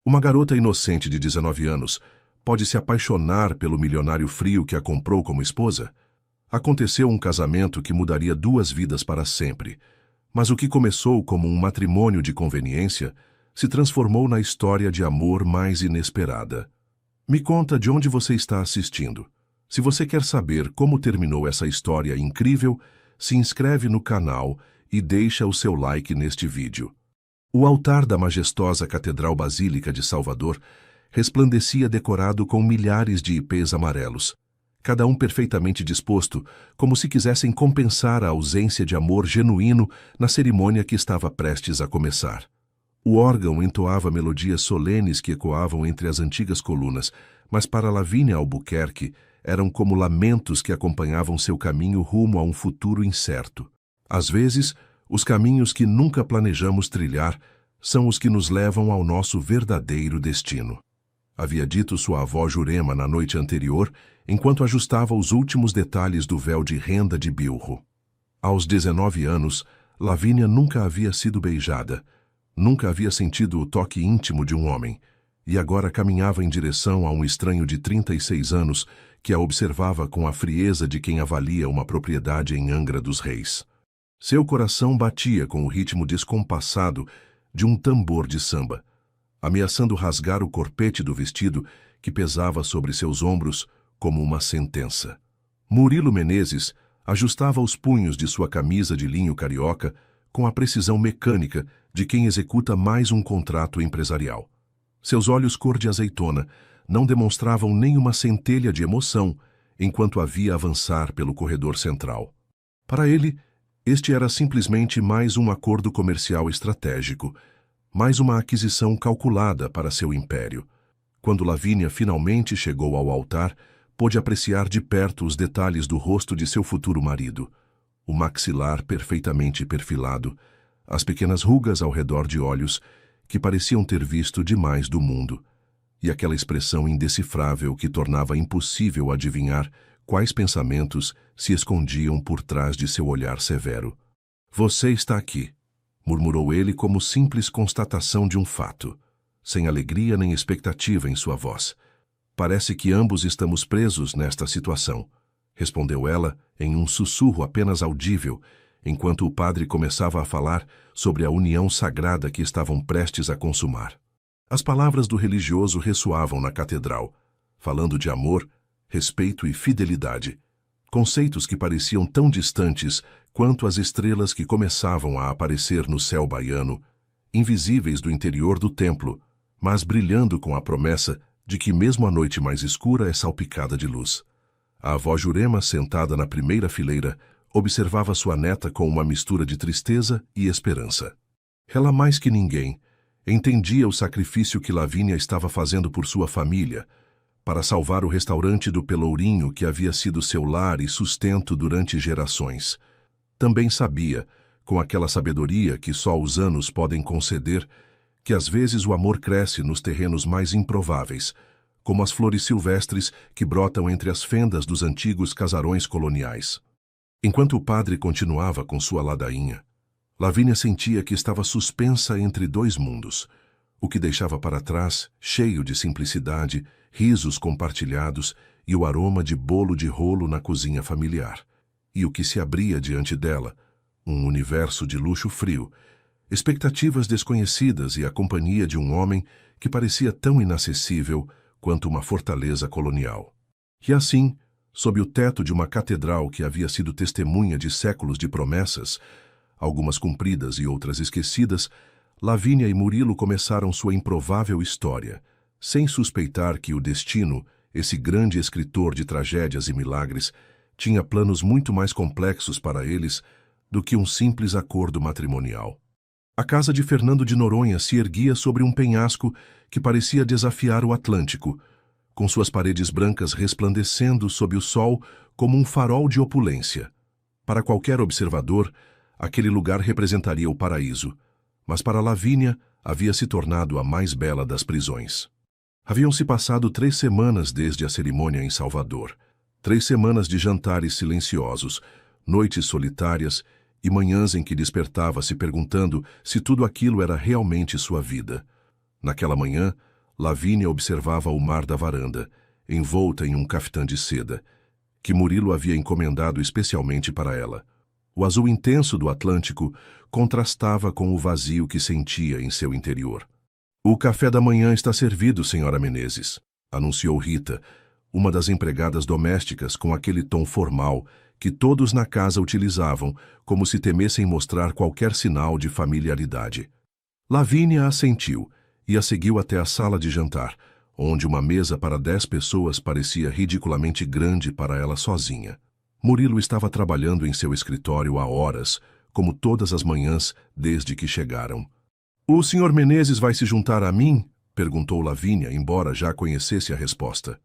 Uma garota inocente de 19 anos pode se apaixonar pelo milionário frio que a comprou como esposa? Aconteceu um casamento que mudaria duas vidas para sempre, mas o que começou como um matrimônio de conveniência se transformou na história de amor mais inesperada. Me conta de onde você está assistindo. Se você quer saber como terminou essa história incrível, se inscreve no canal e deixa o seu like neste vídeo. O altar da majestosa Catedral Basílica de Salvador resplandecia decorado com milhares de ipês amarelos, cada um perfeitamente disposto, como se quisessem compensar a ausência de amor genuíno na cerimônia que estava prestes a começar. O órgão entoava melodias solenes que ecoavam entre as antigas colunas, mas para Lavínia Albuquerque eram como lamentos que acompanhavam seu caminho rumo a um futuro incerto. Às vezes, os caminhos que nunca planejamos trilhar são os que nos levam ao nosso verdadeiro destino. Havia dito sua avó Jurema na noite anterior, enquanto ajustava os últimos detalhes do véu de renda de Bilro. Aos 19 anos, Lavínia nunca havia sido beijada, nunca havia sentido o toque íntimo de um homem, e agora caminhava em direção a um estranho de 36 anos que a observava com a frieza de quem avalia uma propriedade em Angra dos Reis. Seu coração batia com o ritmo descompassado de um tambor de samba, ameaçando rasgar o corpete do vestido que pesava sobre seus ombros como uma sentença. Murilo Menezes ajustava os punhos de sua camisa de linho carioca com a precisão mecânica de quem executa mais um contrato empresarial. Seus olhos cor de azeitona não demonstravam nenhuma centelha de emoção enquanto a via avançar pelo corredor central. Para ele, este era simplesmente mais um acordo comercial estratégico, mais uma aquisição calculada para seu império. Quando Lavínia finalmente chegou ao altar, pôde apreciar de perto os detalhes do rosto de seu futuro marido. O maxilar perfeitamente perfilado, as pequenas rugas ao redor de olhos, que pareciam ter visto demais do mundo, e aquela expressão indecifrável que tornava impossível adivinhar quais pensamentos se escondiam por trás de seu olhar severo. "Você está aqui", murmurou ele como simples constatação de um fato, sem alegria nem expectativa em sua voz. "Parece que ambos estamos presos nesta situação", respondeu ela em um sussurro apenas audível, enquanto o padre começava a falar sobre a união sagrada que estavam prestes a consumar. As palavras do religioso ressoavam na catedral, falando de amor, respeito e fidelidade, conceitos que pareciam tão distantes quanto as estrelas que começavam a aparecer no céu baiano, invisíveis do interior do templo, mas brilhando com a promessa de que mesmo a noite mais escura é salpicada de luz. A avó Jurema, sentada na primeira fileira, observava sua neta com uma mistura de tristeza e esperança. Ela, mais que ninguém, entendia o sacrifício que Lavínia estava fazendo por sua família, para salvar o restaurante do Pelourinho que havia sido seu lar e sustento durante gerações. Também sabia, com aquela sabedoria que só os anos podem conceder, que às vezes o amor cresce nos terrenos mais improváveis, como as flores silvestres que brotam entre as fendas dos antigos casarões coloniais. Enquanto o padre continuava com sua ladainha, Lavínia sentia que estava suspensa entre dois mundos, o que deixava para trás, cheio de simplicidade, risos compartilhados e o aroma de bolo de rolo na cozinha familiar, e o que se abria diante dela, um universo de luxo frio, expectativas desconhecidas e a companhia de um homem que parecia tão inacessível quanto uma fortaleza colonial. E assim, sob o teto de uma catedral que havia sido testemunha de séculos de promessas, algumas cumpridas e outras esquecidas, Lavínia e Murilo começaram sua improvável história, sem suspeitar que o destino, esse grande escritor de tragédias e milagres, tinha planos muito mais complexos para eles do que um simples acordo matrimonial. A casa de Fernando de Noronha se erguia sobre um penhasco que parecia desafiar o Atlântico, com suas paredes brancas resplandecendo sob o sol como um farol de opulência. Para qualquer observador, aquele lugar representaria o paraíso, mas para Lavínia havia se tornado a mais bela das prisões. Haviam-se passado 3 semanas desde a cerimônia em Salvador, 3 semanas de jantares silenciosos, noites solitárias e manhãs em que despertava se perguntando se tudo aquilo era realmente sua vida. Naquela manhã, Lavínia observava o mar da varanda, envolta em um caftã de seda, que Murilo havia encomendado especialmente para ela. O azul intenso do Atlântico contrastava com o vazio que sentia em seu interior. "O café da manhã está servido, senhora Menezes", anunciou Rita, uma das empregadas domésticas, com aquele tom formal que todos na casa utilizavam, como se temessem mostrar qualquer sinal de familiaridade. Lavínia assentiu e a seguiu até a sala de jantar, onde uma mesa para 10 pessoas parecia ridiculamente grande para ela sozinha. Murilo estava trabalhando em seu escritório há horas, como todas as manhãs desde que chegaram. "O senhor Menezes vai se juntar a mim?" perguntou Lavínia, embora já conhecesse a resposta.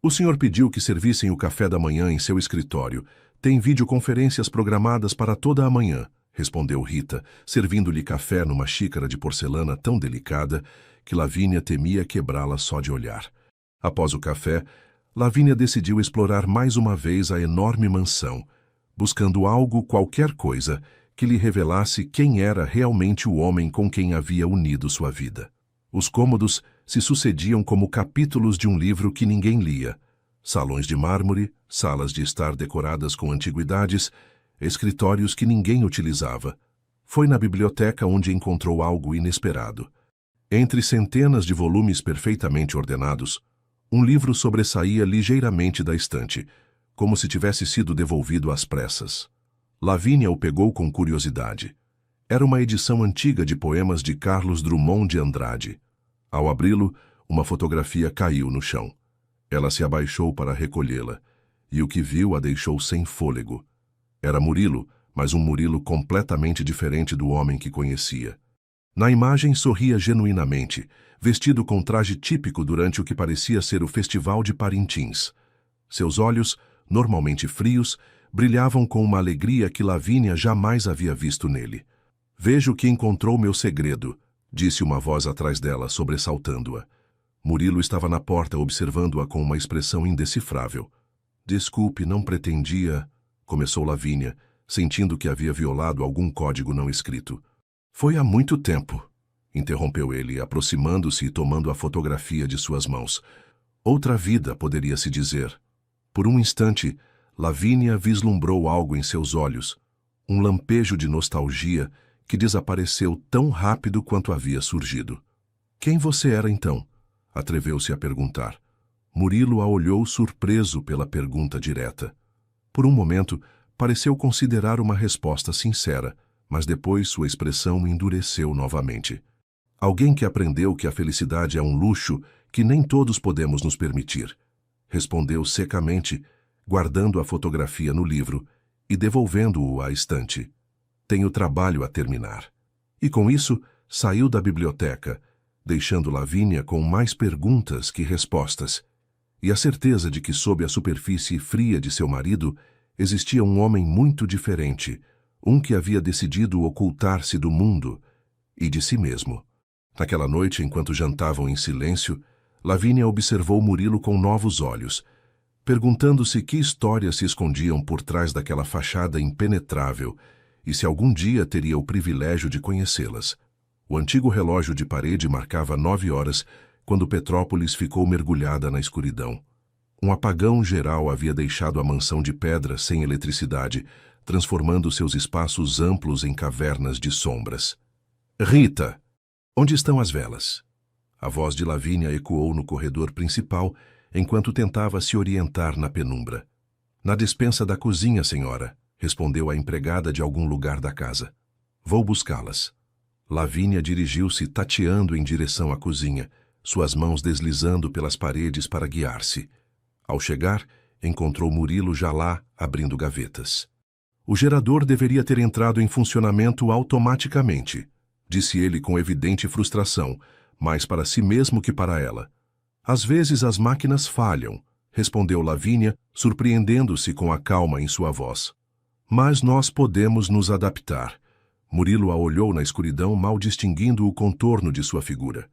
"O senhor pediu que servissem o café da manhã em seu escritório. Tem videoconferências programadas para toda a manhã", respondeu Rita, servindo-lhe café numa xícara de porcelana tão delicada que Lavínia temia quebrá-la só de olhar. Após o café, Lavínia decidiu explorar mais uma vez a enorme mansão, buscando algo, qualquer coisa, que lhe revelasse quem era realmente o homem com quem havia unido sua vida. Os cômodos se sucediam como capítulos de um livro que ninguém lia. Salões de mármore, salas de estar decoradas com antiguidades, escritórios que ninguém utilizava. Foi na biblioteca onde encontrou algo inesperado. Entre centenas de volumes perfeitamente ordenados, um livro sobressaía ligeiramente da estante, como se tivesse sido devolvido às pressas. Lavínia o pegou com curiosidade. Era uma edição antiga de poemas de Carlos Drummond de Andrade. Ao abri-lo, uma fotografia caiu no chão. Ela se abaixou para recolhê-la, e o que viu a deixou sem fôlego. Era Murilo, mas um Murilo completamente diferente do homem que conhecia. Na imagem sorria genuinamente, vestido com traje típico durante o que parecia ser o Festival de Parintins. Seus olhos, normalmente frios, brilhavam com uma alegria que Lavínia jamais havia visto nele. "Vejo que encontrou meu segredo", disse uma voz atrás dela, sobressaltando-a. Murilo estava na porta observando-a com uma expressão indecifrável. "Desculpe, não pretendia", começou Lavínia, sentindo que havia violado algum código não escrito. "Foi há muito tempo", interrompeu ele, aproximando-se e tomando a fotografia de suas mãos. "Outra vida, poderia-se dizer." Por um instante, Lavínia vislumbrou algo em seus olhos, um lampejo de nostalgia que desapareceu tão rápido quanto havia surgido. "Quem você era então?" atreveu-se a perguntar. Murilo a olhou surpreso pela pergunta direta. Por um momento, pareceu considerar uma resposta sincera, mas depois sua expressão endureceu novamente. "Alguém que aprendeu que a felicidade é um luxo que nem todos podemos nos permitir", respondeu secamente, guardando a fotografia no livro e devolvendo-o à estante. "Tenho trabalho a terminar." E com isso, saiu da biblioteca, deixando Lavínia com mais perguntas que respostas, e a certeza de que sob a superfície fria de seu marido existia um homem muito diferente, um que havia decidido ocultar-se do mundo e de si mesmo. Naquela noite, enquanto jantavam em silêncio, Lavínia observou Murilo com novos olhos, perguntando-se que histórias se escondiam por trás daquela fachada impenetrável e se algum dia teria o privilégio de conhecê-las. O antigo relógio de parede marcava 9 horas quando Petrópolis ficou mergulhada na escuridão. Um apagão geral havia deixado a mansão de pedra sem eletricidade, transformando seus espaços amplos em cavernas de sombras. "Rita, onde estão as velas?" A voz de Lavínia ecoou no corredor principal, enquanto tentava se orientar na penumbra. "Na despensa da cozinha, senhora", respondeu a empregada de algum lugar da casa. "Vou buscá-las." Lavínia dirigiu-se tateando em direção à cozinha, suas mãos deslizando pelas paredes para guiar-se. Ao chegar, encontrou Murilo já lá, abrindo gavetas. "O gerador deveria ter entrado em funcionamento automaticamente", disse ele com evidente frustração, mais para si mesmo que para ela. "Às vezes as máquinas falham", respondeu Lavínia, surpreendendo-se com a calma em sua voz. "Mas nós podemos nos adaptar." Murilo a olhou na escuridão, mal distinguindo o contorno de sua figura.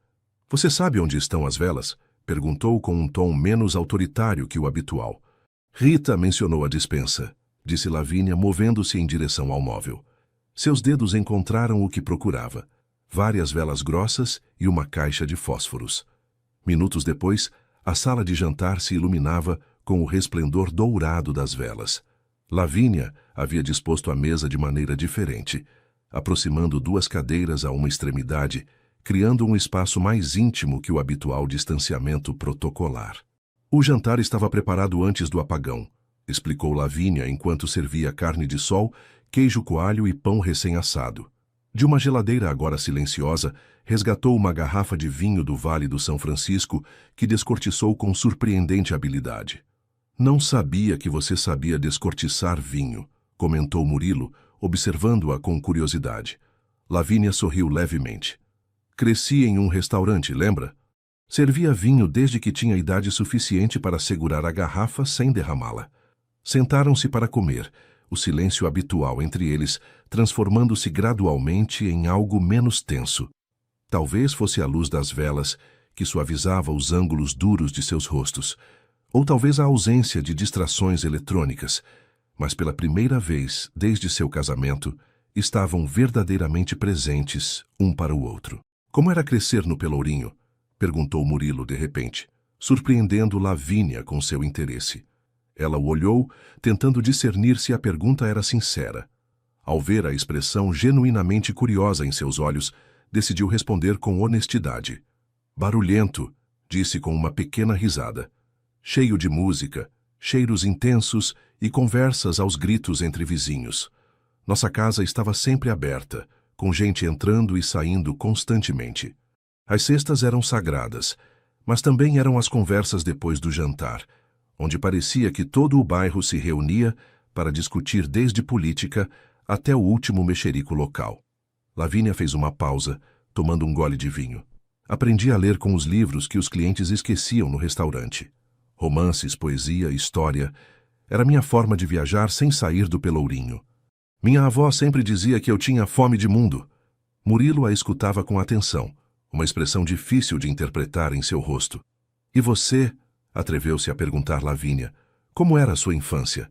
"Você sabe onde estão as velas?" perguntou com um tom menos autoritário que o habitual. "Rita mencionou a despensa", disse Lavínia, movendo-se em direção ao móvel. Seus dedos encontraram o que procurava: várias velas grossas e uma caixa de fósforos. Minutos depois, a sala de jantar se iluminava com o resplendor dourado das velas. Lavínia havia disposto a mesa de maneira diferente, aproximando duas cadeiras a uma extremidade, criando um espaço mais íntimo que o habitual distanciamento protocolar. O jantar estava preparado antes do apagão, explicou Lavínia enquanto servia carne de sol, queijo coalho e pão recém-assado. De uma geladeira agora silenciosa, resgatou uma garrafa de vinho do Vale do São Francisco que descortiçou com surpreendente habilidade. Não sabia que você sabia descortiçar vinho, comentou Murilo, observando-a com curiosidade. Lavínia sorriu levemente. Cresci em um restaurante, lembra? Servia vinho desde que tinha idade suficiente para segurar a garrafa sem derramá-la. Sentaram-se para comer, o silêncio habitual entre eles, transformando-se gradualmente em algo menos tenso. Talvez fosse a luz das velas, que suavizava os ângulos duros de seus rostos, ou talvez a ausência de distrações eletrônicas, mas pela primeira vez desde seu casamento, estavam verdadeiramente presentes um para o outro. Como era crescer no Pelourinho? Perguntou Murilo de repente, surpreendendo Lavínia com seu interesse. Ela o olhou, tentando discernir se a pergunta era sincera. Ao ver a expressão genuinamente curiosa em seus olhos, decidiu responder com honestidade. Barulhento, disse com uma pequena risada. Cheio de música, cheiros intensos e conversas aos gritos entre vizinhos. Nossa casa estava sempre aberta, com gente entrando e saindo constantemente. As cestas eram sagradas, mas também eram as conversas depois do jantar, onde parecia que todo o bairro se reunia para discutir desde política até o último mexerico local. Lavínia fez uma pausa, tomando um gole de vinho. Aprendi a ler com os livros que os clientes esqueciam no restaurante. Romances, poesia, história. Era minha forma de viajar sem sair do Pelourinho. Minha avó sempre dizia que eu tinha fome de mundo. Murilo a escutava com atenção, uma expressão difícil de interpretar em seu rosto. E você? Atreveu-se a perguntar Lavínia. Como era a sua infância?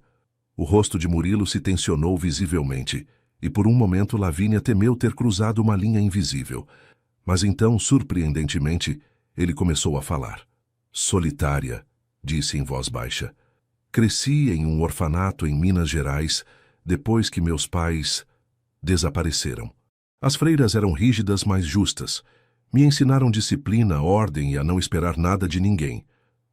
O rosto de Murilo se tensionou visivelmente, e por um momento Lavínia temeu ter cruzado uma linha invisível. Mas então, surpreendentemente, ele começou a falar. Solitária, disse em voz baixa. Cresci em um orfanato em Minas Gerais, depois que meus pais desapareceram. As freiras eram rígidas, mas justas. Me ensinaram disciplina, ordem e a não esperar nada de ninguém.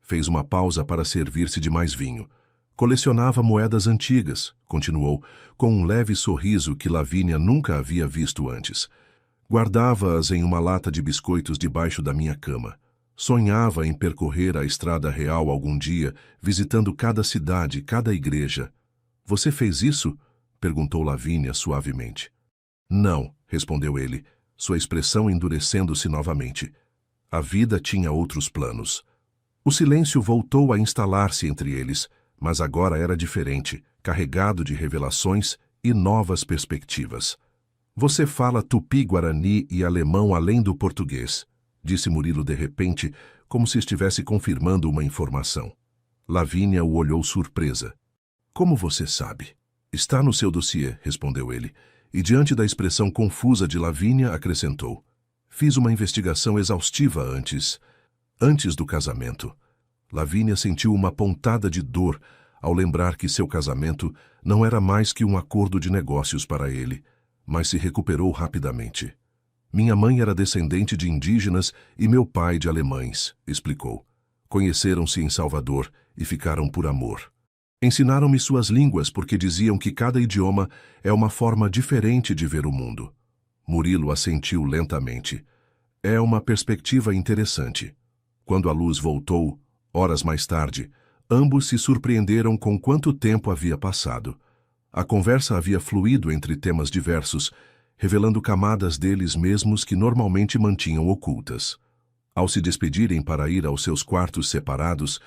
Fez uma pausa para servir-se de mais vinho. Colecionava moedas antigas, continuou, com um leve sorriso que Lavínia nunca havia visto antes. Guardava-as em uma lata de biscoitos debaixo da minha cama. Sonhava em percorrer a Estrada Real algum dia, visitando cada cidade, cada igreja. Você fez isso? Perguntou Lavínia suavemente. Não, respondeu ele, sua expressão endurecendo-se novamente. A vida tinha outros planos. O silêncio voltou a instalar-se entre eles, mas agora era diferente, carregado de revelações e novas perspectivas. Você fala tupi-guarani e alemão além do português, disse Murilo de repente, como se estivesse confirmando uma informação. Lavínia o olhou surpresa. Como você sabe? Está no seu dossiê, respondeu ele, e diante da expressão confusa de Lavínia acrescentou. Fiz uma investigação exaustiva antes do casamento. Lavínia sentiu uma pontada de dor ao lembrar que seu casamento não era mais que um acordo de negócios para ele, mas se recuperou rapidamente. Minha mãe era descendente de indígenas e meu pai de alemães, explicou. Conheceram-se em Salvador e ficaram por amor. Ensinaram-me suas línguas porque diziam que cada idioma é uma forma diferente de ver o mundo. Murilo assentiu lentamente. É uma perspectiva interessante. Quando a luz voltou, horas mais tarde, ambos se surpreenderam com quanto tempo havia passado. A conversa havia fluído entre temas diversos, revelando camadas deles mesmos que normalmente mantinham ocultas. Ao se despedirem para ir aos seus quartos separados,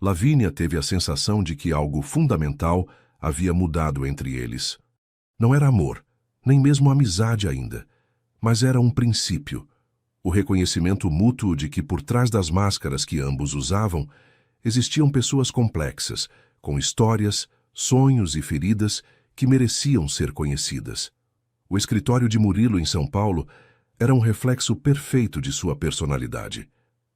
Lavínia teve a sensação de que algo fundamental havia mudado entre eles. Não era amor, nem mesmo amizade ainda, mas era um princípio. O reconhecimento mútuo de que por trás das máscaras que ambos usavam, existiam pessoas complexas, com histórias, sonhos e feridas que mereciam ser conhecidas. O escritório de Murilo em São Paulo era um reflexo perfeito de sua personalidade.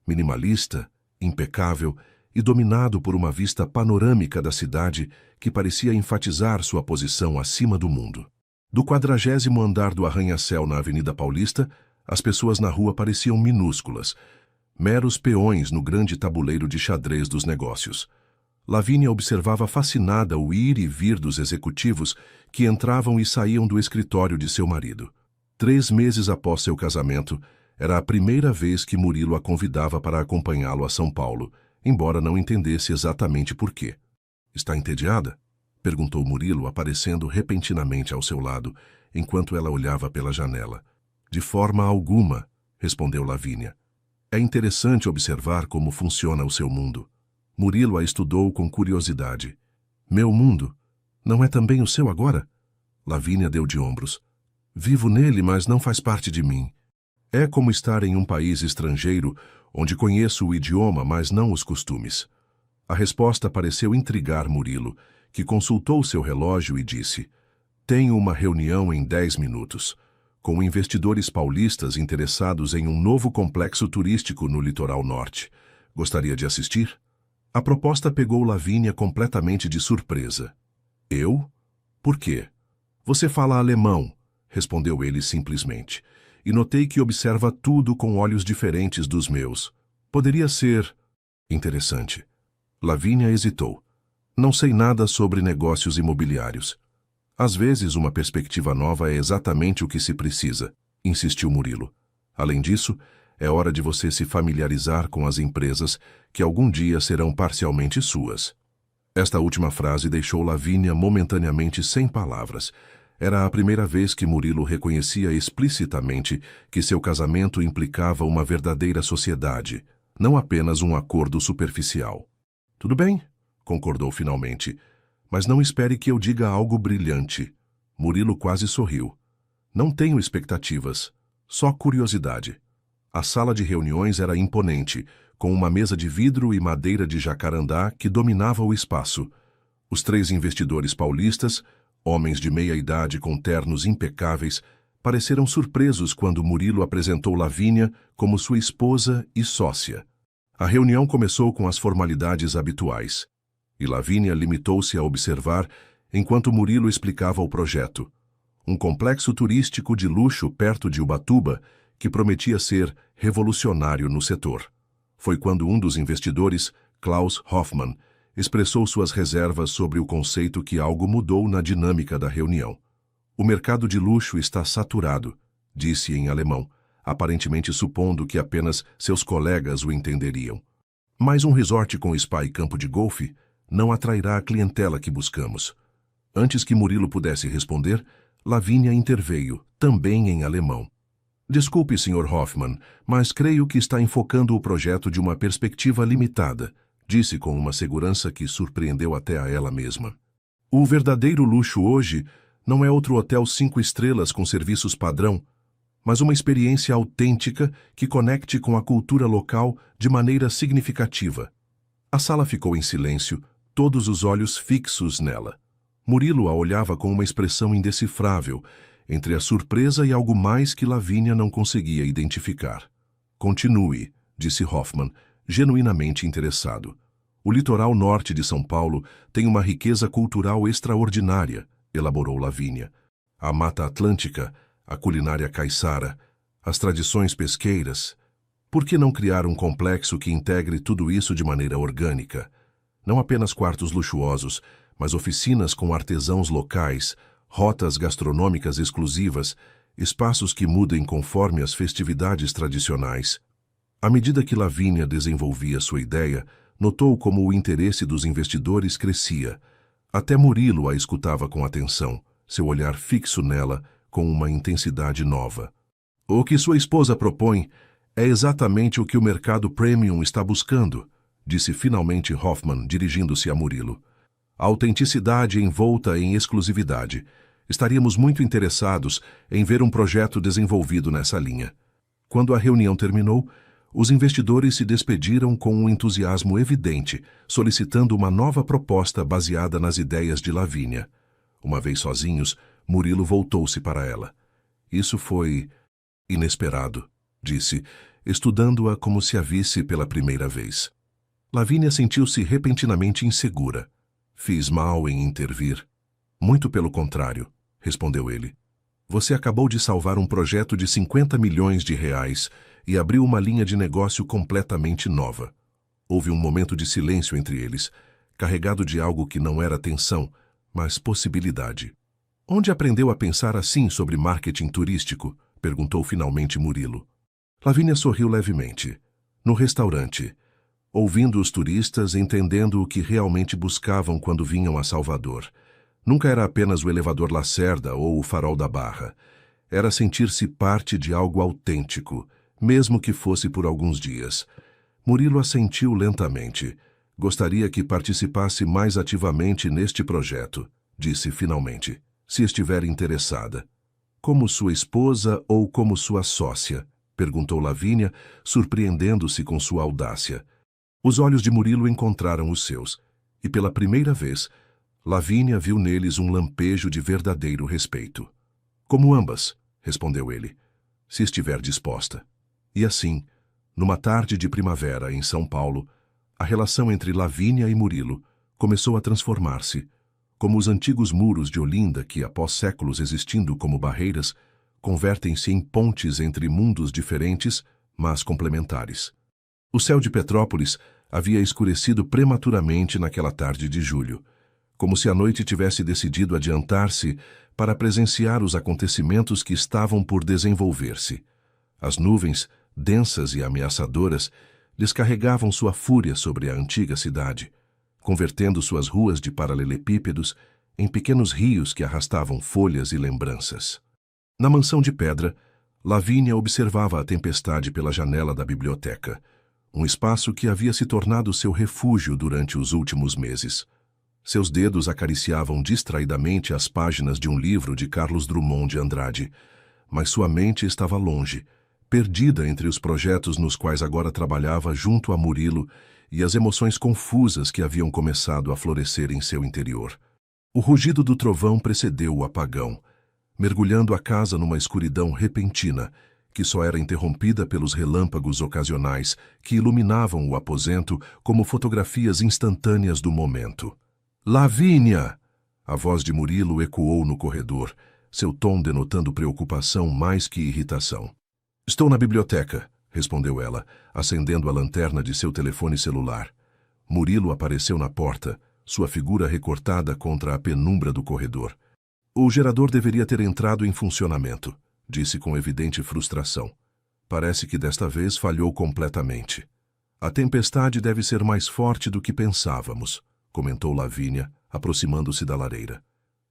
minimalista, impecável e dominado por uma vista panorâmica da cidade que parecia enfatizar sua posição acima do mundo. Do 40º andar do arranha-céu na Avenida Paulista, as pessoas na rua pareciam minúsculas, meros peões no grande tabuleiro de xadrez dos negócios. Lavínia observava fascinada o ir e vir dos executivos que entravam e saíam do escritório de seu marido. 3 meses após seu casamento, era a primeira vez que Murilo a convidava para acompanhá-lo a São Paulo, embora não entendesse exatamente por quê. "Está entediada?" perguntou Murilo, aparecendo repentinamente ao seu lado, enquanto ela olhava pela janela. "De forma alguma", respondeu Lavínia. "É interessante observar como funciona o seu mundo." Murilo a estudou com curiosidade. "Meu mundo? Não é também o seu agora?" Lavínia deu de ombros. "Vivo nele, mas não faz parte de mim. É como estar em um país estrangeiro, onde conheço o idioma, mas não os costumes." A resposta pareceu intrigar Murilo, que consultou seu relógio e disse: "Tenho uma reunião em 10 minutos, com investidores paulistas interessados em um novo complexo turístico no litoral norte. Gostaria de assistir?" A proposta pegou Lavínia completamente de surpresa. "Eu? Por quê?" "Você fala alemão", respondeu ele simplesmente, "e notei que observa tudo com olhos diferentes dos meus. Poderia ser interessante." Lavínia hesitou. "Não sei nada sobre negócios imobiliários." "Às vezes, uma perspectiva nova é exatamente o que se precisa", insistiu Murilo. "Além disso, é hora de você se familiarizar com as empresas que algum dia serão parcialmente suas." Esta última frase deixou Lavínia momentaneamente sem palavras. Era a primeira vez que Murilo reconhecia explicitamente que seu casamento implicava uma verdadeira sociedade, não apenas um acordo superficial. "Tudo bem", concordou finalmente, "mas não espere que eu diga algo brilhante." Murilo quase sorriu. "Não tenho expectativas, só curiosidade." A sala de reuniões era imponente, com uma mesa de vidro e madeira de jacarandá que dominava o espaço. Os 3 investidores paulistas, homens de meia idade com ternos impecáveis, pareceram surpresos quando Murilo apresentou Lavínia como sua esposa e sócia. A reunião começou com as formalidades habituais, e Lavínia limitou-se a observar enquanto Murilo explicava o projeto. Um complexo turístico de luxo perto de Ubatuba que prometia ser revolucionário no setor. Foi quando um dos investidores, Klaus Hoffmann, expressou suas reservas sobre o conceito que algo mudou na dinâmica da reunião. "O mercado de luxo está saturado", disse em alemão, aparentemente supondo que apenas seus colegas o entenderiam. "Mas um resort com spa e campo de golfe não atrairá a clientela que buscamos." Antes que Murilo pudesse responder, Lavínia interveio, também em alemão. "Desculpe, Sr. Hoffmann, mas creio que está enfocando o projeto de uma perspectiva limitada", disse com uma segurança que surpreendeu até a ela mesma. "O verdadeiro luxo hoje não é outro hotel 5 estrelas com serviços padrão, mas uma experiência autêntica que conecte com a cultura local de maneira significativa." A sala ficou em silêncio, todos os olhos fixos nela. Murilo a olhava com uma expressão indecifrável, entre a surpresa e algo mais que Lavínia não conseguia identificar. "Continue", disse Hoffmann, genuinamente interessado. "O litoral norte de São Paulo tem uma riqueza cultural extraordinária", elaborou Lavínia. "A Mata Atlântica, a culinária caiçara, as tradições pesqueiras. Por que não criar um complexo que integre tudo isso de maneira orgânica? Não apenas quartos luxuosos, mas oficinas com artesãos locais, rotas gastronômicas exclusivas, espaços que mudem conforme as festividades tradicionais." À medida que Lavínia desenvolvia sua ideia, notou como o interesse dos investidores crescia. Até Murilo a escutava com atenção, seu olhar fixo nela com uma intensidade nova. "O que sua esposa propõe é exatamente o que o mercado premium está buscando", disse finalmente Hoffmann, dirigindo-se a Murilo. "A autenticidade envolta em exclusividade. Estaríamos muito interessados em ver um projeto desenvolvido nessa linha." Quando a reunião terminou, os investidores se despediram com um entusiasmo evidente, solicitando uma nova proposta baseada nas ideias de Lavínia. Uma vez sozinhos, Murilo voltou-se para ela. "Isso foi inesperado", disse, estudando-a como se a visse pela primeira vez. Lavínia sentiu-se repentinamente insegura. Fiz mal em intervir. Muito pelo contrário, respondeu ele. Você acabou de salvar um projeto de 50 milhões de reais e abriu uma linha de negócio completamente nova. Houve um momento de silêncio entre eles, carregado de algo que não era tensão, mas possibilidade. Onde aprendeu a pensar assim sobre marketing turístico? Perguntou finalmente Murilo. Lavínia sorriu levemente. No restaurante. Ouvindo os turistas, entendendo o que realmente buscavam quando vinham a Salvador. Nunca era apenas o elevador Lacerda ou o farol da Barra. Era sentir-se parte de algo autêntico, mesmo que fosse por alguns dias. Murilo assentiu lentamente. Gostaria que participasse mais ativamente neste projeto, disse finalmente, se estiver interessada. Como sua esposa ou como sua sócia? Perguntou Lavínia, surpreendendo-se com sua audácia. Os olhos de Murilo encontraram os seus, e pela primeira vez, Lavínia viu neles um lampejo de verdadeiro respeito. Como ambas, respondeu ele, se estiver disposta. E assim, numa tarde de primavera em São Paulo, a relação entre Lavínia e Murilo começou a transformar-se, como os antigos muros de Olinda que, após séculos existindo como barreiras, convertem-se em pontes entre mundos diferentes, mas complementares. O céu de Petrópolis havia escurecido prematuramente naquela tarde de julho, como se a noite tivesse decidido adiantar-se para presenciar os acontecimentos que estavam por desenvolver-se. As nuvens, densas e ameaçadoras, descarregavam sua fúria sobre a antiga cidade, convertendo suas ruas de paralelepípedos em pequenos rios que arrastavam folhas e lembranças. Na mansão de pedra, Lavínia observava a tempestade pela janela da biblioteca, um espaço que havia se tornado seu refúgio durante os últimos meses. Seus dedos acariciavam distraidamente as páginas de um livro de Carlos Drummond de Andrade, mas sua mente estava longe, perdida entre os projetos nos quais agora trabalhava junto a Murilo e as emoções confusas que haviam começado a florescer em seu interior. O rugido do trovão precedeu o apagão, mergulhando a casa numa escuridão repentina, que só era interrompida pelos relâmpagos ocasionais que iluminavam o aposento como fotografias instantâneas do momento. Lavínia! A voz de Murilo ecoou no corredor, seu tom denotando preocupação mais que irritação. Estou na biblioteca, respondeu ela, acendendo a lanterna de seu telefone celular. Murilo apareceu na porta, sua figura recortada contra a penumbra do corredor. O gerador deveria ter entrado em funcionamento, disse com evidente frustração. Parece que desta vez falhou completamente. A tempestade deve ser mais forte do que pensávamos, comentou Lavínia, aproximando-se da lareira.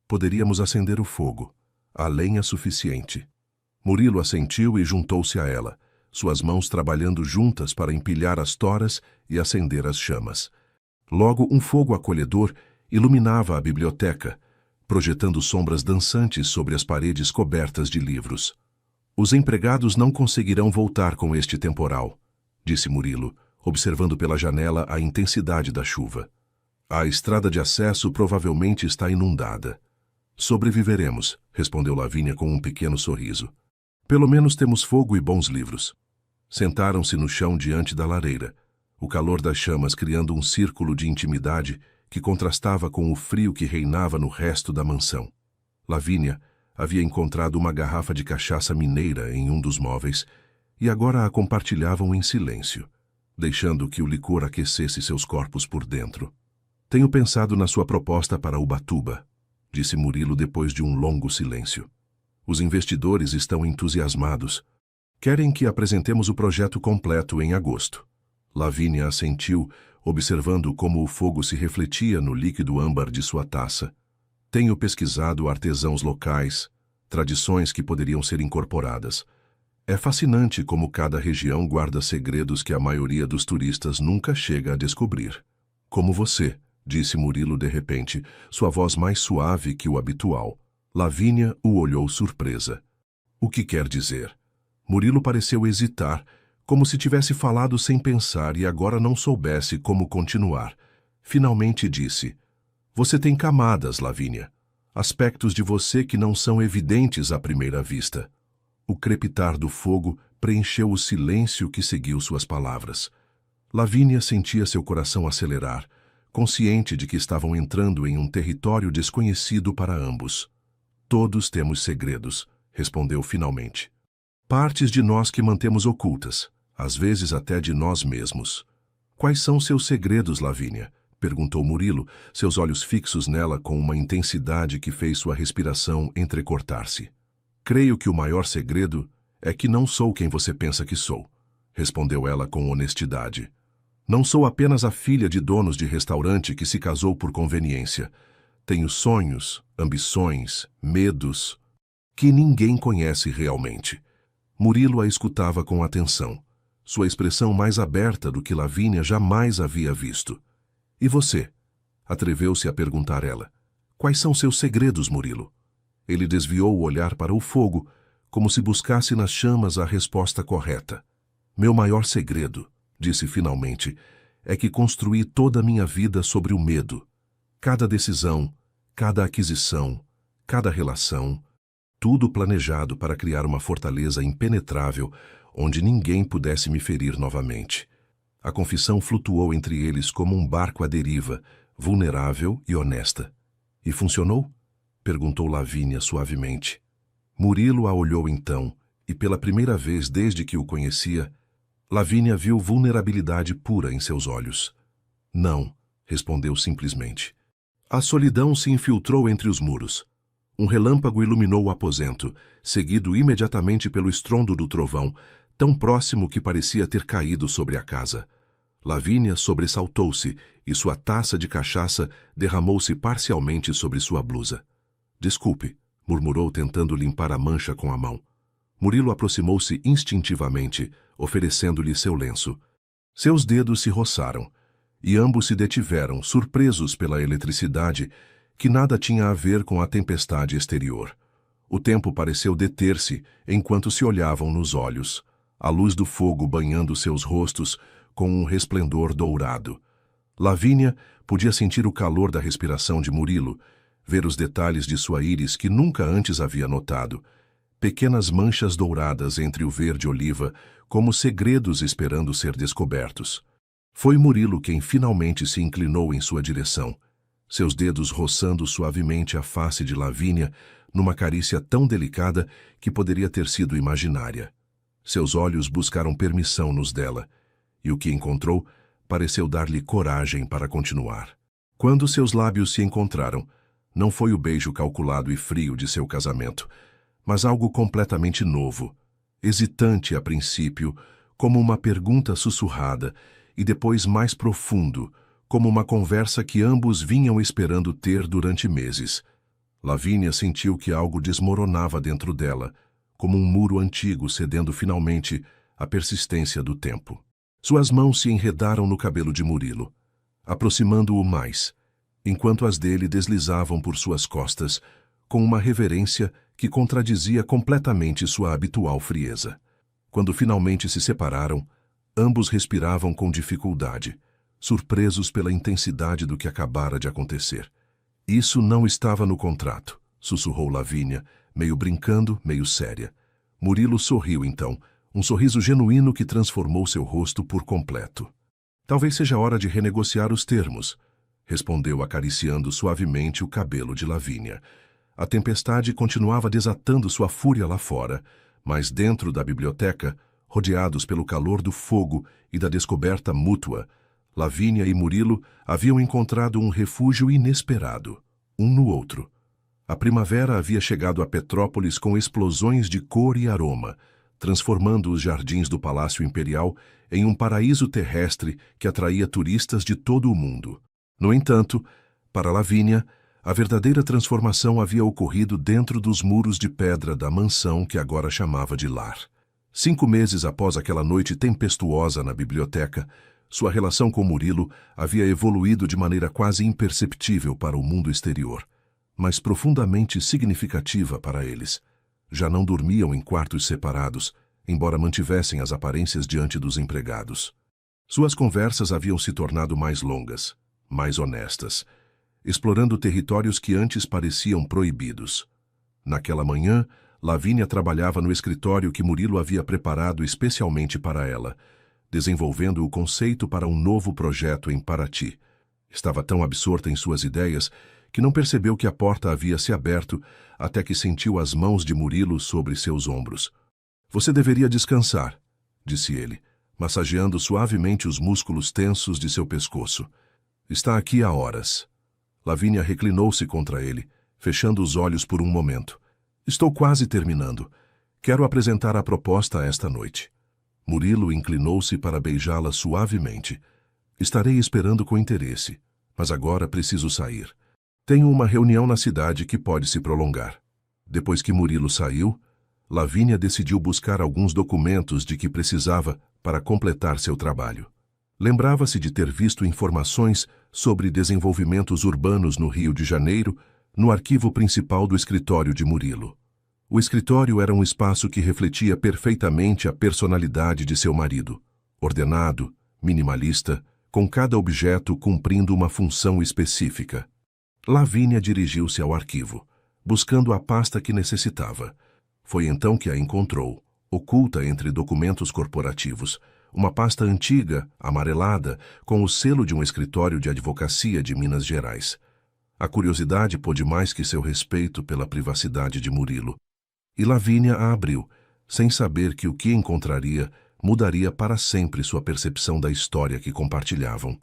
Poderíamos acender o fogo. Há lenha suficiente. Murilo assentiu e juntou-se a ela, suas mãos trabalhando juntas para empilhar as toras e acender as chamas. Logo, um fogo acolhedor iluminava a biblioteca, projetando sombras dançantes sobre as paredes cobertas de livros. Os empregados não conseguirão voltar com este temporal, disse Murilo, observando pela janela a intensidade da chuva. A estrada de acesso provavelmente está inundada. Sobreviveremos, respondeu Lavínia com um pequeno sorriso. Pelo menos temos fogo e bons livros. Sentaram-se no chão diante da lareira, o calor das chamas criando um círculo de intimidade que contrastava com o frio que reinava no resto da mansão. Lavínia havia encontrado uma garrafa de cachaça mineira em um dos móveis e agora a compartilhavam em silêncio, deixando que o licor aquecesse seus corpos por dentro. Tenho pensado na sua proposta para Ubatuba, disse Murilo depois de um longo silêncio. Os investidores estão entusiasmados. Querem que apresentemos o projeto completo em agosto. Lavínia assentiu, observando como o fogo se refletia no líquido âmbar de sua taça. Tenho pesquisado artesãos locais, tradições que poderiam ser incorporadas. É fascinante como cada região guarda segredos que a maioria dos turistas nunca chega a descobrir. Como você, disse Murilo de repente, sua voz mais suave que o habitual. Lavínia o olhou surpresa. O que quer dizer? Murilo pareceu hesitar, como se tivesse falado sem pensar e agora não soubesse como continuar. Finalmente disse, você tem camadas, Lavínia. Aspectos de você que não são evidentes à primeira vista. O crepitar do fogo preencheu o silêncio que seguiu suas palavras. Lavínia sentia seu coração acelerar, consciente de que estavam entrando em um território desconhecido para ambos. Todos temos segredos, respondeu finalmente. Partes de nós que mantemos ocultas, às vezes até de nós mesmos. Quais são seus segredos, Lavínia? Perguntou Murilo, seus olhos fixos nela com uma intensidade que fez sua respiração entrecortar-se. Creio que o maior segredo é que não sou quem você pensa que sou, respondeu ela com honestidade. Não sou apenas a filha de donos de restaurante que se casou por conveniência. Tenho sonhos, ambições, medos, que ninguém conhece realmente. Murilo a escutava com atenção, sua expressão mais aberta do que Lavínia jamais havia visto. E você? Atreveu-se a perguntar ela. Quais são seus segredos, Murilo? Ele desviou o olhar para o fogo, como se buscasse nas chamas a resposta correta. Meu maior segredo, disse finalmente, é que construí toda a minha vida sobre o medo. Cada decisão, cada aquisição, cada relação, tudo planejado para criar uma fortaleza impenetrável onde ninguém pudesse me ferir novamente. A confissão flutuou entre eles como um barco à deriva, vulnerável e honesta. E funcionou? Perguntou Lavínia suavemente. Murilo a olhou então, e pela primeira vez desde que o conhecia, Lavínia viu vulnerabilidade pura em seus olhos. Não, respondeu simplesmente. A solidão se infiltrou entre os muros. Um relâmpago iluminou o aposento, seguido imediatamente pelo estrondo do trovão, tão próximo que parecia ter caído sobre a casa. Lavínia sobressaltou-se e sua taça de cachaça derramou-se parcialmente sobre sua blusa. Desculpe, murmurou tentando limpar a mancha com a mão. Murilo aproximou-se instintivamente, oferecendo-lhe seu lenço. Seus dedos se roçaram, e ambos se detiveram, surpresos pela eletricidade, que nada tinha a ver com a tempestade exterior. O tempo pareceu deter-se enquanto se olhavam nos olhos, a luz do fogo banhando seus rostos com um resplendor dourado. Lavínia podia sentir o calor da respiração de Murilo, ver os detalhes de sua íris que nunca antes havia notado, pequenas manchas douradas entre o verde oliva, como segredos esperando ser descobertos. Foi Murilo quem finalmente se inclinou em sua direção, seus dedos roçando suavemente a face de Lavínia numa carícia tão delicada que poderia ter sido imaginária. Seus olhos buscaram permissão nos dela, e o que encontrou pareceu dar-lhe coragem para continuar. Quando seus lábios se encontraram, não foi o beijo calculado e frio de seu casamento, mas algo completamente novo, hesitante a princípio, como uma pergunta sussurrada, e depois mais profundo, como uma conversa que ambos vinham esperando ter durante meses. Lavínia sentiu que algo desmoronava dentro dela, como um muro antigo cedendo finalmente à persistência do tempo. Suas mãos se enredaram no cabelo de Murilo, aproximando-o mais, enquanto as dele deslizavam por suas costas, com uma reverência que contradizia completamente sua habitual frieza. Quando finalmente se separaram, ambos respiravam com dificuldade, surpresos pela intensidade do que acabara de acontecer. Isso não estava no contrato, sussurrou Lavínia, meio brincando, meio séria. Murilo sorriu então, um sorriso genuíno que transformou seu rosto por completo. Talvez seja hora de renegociar os termos, respondeu acariciando suavemente o cabelo de Lavínia. A tempestade continuava desatando sua fúria lá fora, mas dentro da biblioteca, rodeados pelo calor do fogo e da descoberta mútua, Lavínia e Murilo haviam encontrado um refúgio inesperado, um no outro. A primavera havia chegado a Petrópolis com explosões de cor e aroma, transformando os jardins do Palácio Imperial em um paraíso terrestre que atraía turistas de todo o mundo. No entanto, para Lavínia, a verdadeira transformação havia ocorrido dentro dos muros de pedra da mansão que agora chamava de lar. 5 meses após aquela noite tempestuosa na biblioteca, sua relação com Murilo havia evoluído de maneira quase imperceptível para o mundo exterior, mas profundamente significativa para eles. Já não dormiam em quartos separados, embora mantivessem as aparências diante dos empregados. Suas conversas haviam se tornado mais longas, mais honestas, explorando territórios que antes pareciam proibidos. Naquela manhã, Lavínia trabalhava no escritório que Murilo havia preparado especialmente para ela, desenvolvendo o conceito para um novo projeto em Paraty. Estava tão absorta em suas ideias que não percebeu que a porta havia se aberto até que sentiu as mãos de Murilo sobre seus ombros. "Você deveria descansar", disse ele, massageando suavemente os músculos tensos de seu pescoço. "Está aqui há horas." Lavínia reclinou-se contra ele, fechando os olhos por um momento. "Estou quase terminando. Quero apresentar a proposta esta noite." Murilo inclinou-se para beijá-la suavemente. "Estarei esperando com interesse, mas agora preciso sair. Tenho uma reunião na cidade que pode se prolongar." Depois que Murilo saiu, Lavínia decidiu buscar alguns documentos de que precisava para completar seu trabalho. Lembrava-se de ter visto informações sobre desenvolvimentos urbanos no Rio de Janeiro no arquivo principal do escritório de Murilo. O escritório era um espaço que refletia perfeitamente a personalidade de seu marido, ordenado, minimalista, com cada objeto cumprindo uma função específica. Lavínia dirigiu-se ao arquivo, buscando a pasta que necessitava. Foi então que a encontrou, oculta entre documentos corporativos, uma pasta antiga, amarelada, com o selo de um escritório de advocacia de Minas Gerais. A curiosidade pôde mais que seu respeito pela privacidade de Murilo, e Lavínia a abriu, sem saber que o que encontraria mudaria para sempre sua percepção da história que compartilhavam.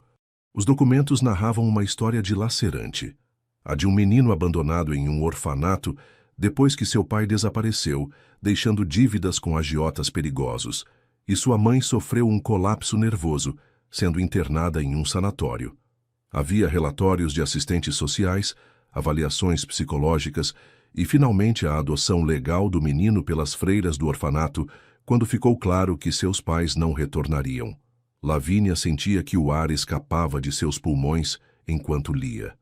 Os documentos narravam uma história dilacerante, a de um menino abandonado em um orfanato depois que seu pai desapareceu, deixando dívidas com agiotas perigosos, e sua mãe sofreu um colapso nervoso, sendo internada em um sanatório. Havia relatórios de assistentes sociais, avaliações psicológicas e, finalmente, a adoção legal do menino pelas freiras do orfanato, quando ficou claro que seus pais não retornariam. Lavínia sentia que o ar escapava de seus pulmões enquanto lia.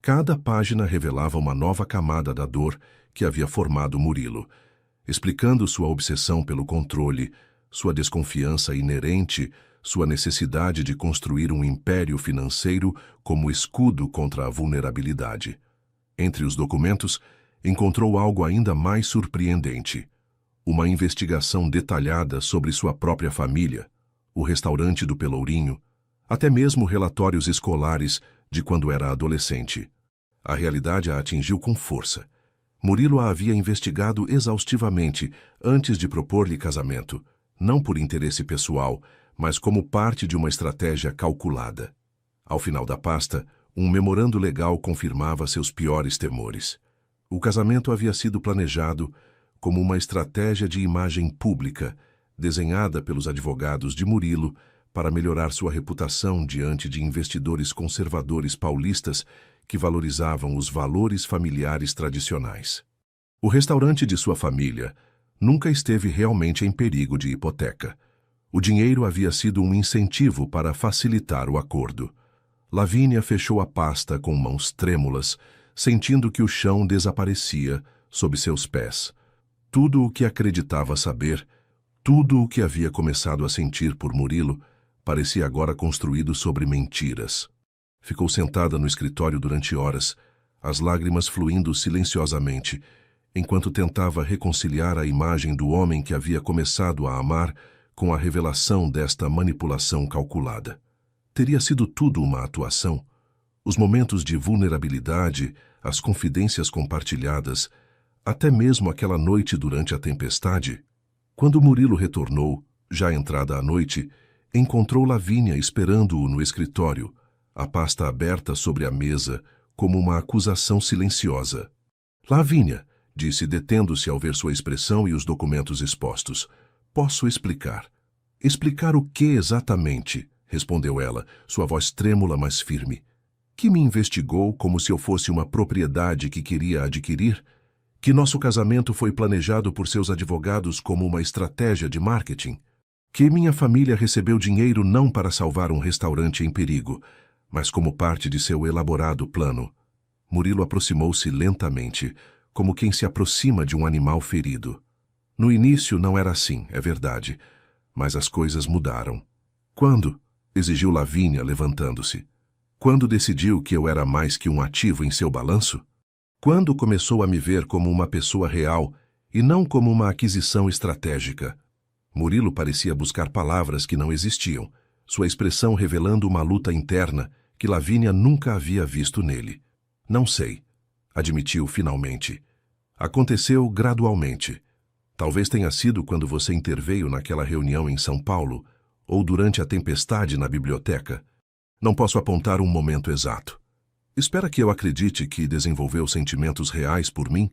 Cada página revelava uma nova camada da dor que havia formado Murilo, explicando sua obsessão pelo controle, sua desconfiança inerente, sua necessidade de construir um império financeiro como escudo contra a vulnerabilidade. Entre os documentos, encontrou algo ainda mais surpreendente: uma investigação detalhada sobre sua própria família, o restaurante do Pelourinho, até mesmo relatórios escolares de quando era adolescente. A realidade a atingiu com força. Murilo a havia investigado exaustivamente antes de propor-lhe casamento, não por interesse pessoal, mas como parte de uma estratégia calculada. Ao final da pasta, um memorando legal confirmava seus piores temores. O casamento havia sido planejado como uma estratégia de imagem pública, desenhada pelos advogados de Murilo para melhorar sua reputação diante de investidores conservadores paulistas que valorizavam os valores familiares tradicionais. O restaurante de sua família nunca esteve realmente em perigo de hipoteca. O dinheiro havia sido um incentivo para facilitar o acordo. Lavínia fechou a pasta com mãos trêmulas, sentindo que o chão desaparecia sob seus pés. Tudo o que acreditava saber, tudo o que havia começado a sentir por Murilo, parecia agora construído sobre mentiras. Ficou sentada no escritório durante horas, as lágrimas fluindo silenciosamente, enquanto tentava reconciliar a imagem do homem que havia começado a amar com a revelação desta manipulação calculada. Teria sido tudo uma atuação? Os momentos de vulnerabilidade, as confidências compartilhadas, até mesmo aquela noite durante a tempestade? Quando Murilo retornou, já entrada a noite, encontrou Lavínia esperando-o no escritório, a pasta aberta sobre a mesa, como uma acusação silenciosa. "Lavínia", disse, detendo-se ao ver sua expressão e os documentos expostos. "Posso explicar." "Explicar o que exatamente?", respondeu ela, sua voz trêmula, mas firme. "Que me investigou como se eu fosse uma propriedade que queria adquirir? Que nosso casamento foi planejado por seus advogados como uma estratégia de marketing? Que minha família recebeu dinheiro não para salvar um restaurante em perigo, mas como parte de seu elaborado plano?" Murilo aproximou-se lentamente, como quem se aproxima de um animal ferido. "No início não era assim, é verdade, mas as coisas mudaram." "Quando?", exigiu Lavínia, levantando-se. "Quando decidiu que eu era mais que um ativo em seu balanço? Quando começou a me ver como uma pessoa real e não como uma aquisição estratégica. Murilo parecia buscar palavras que não existiam, sua expressão revelando uma luta interna que Lavínia nunca havia visto nele. Não sei, admitiu finalmente. Aconteceu gradualmente. Talvez tenha sido quando você interveio naquela reunião em São Paulo, ou durante a tempestade na biblioteca. Não posso apontar um momento exato. Espera que eu acredite que desenvolveu sentimentos reais por mim?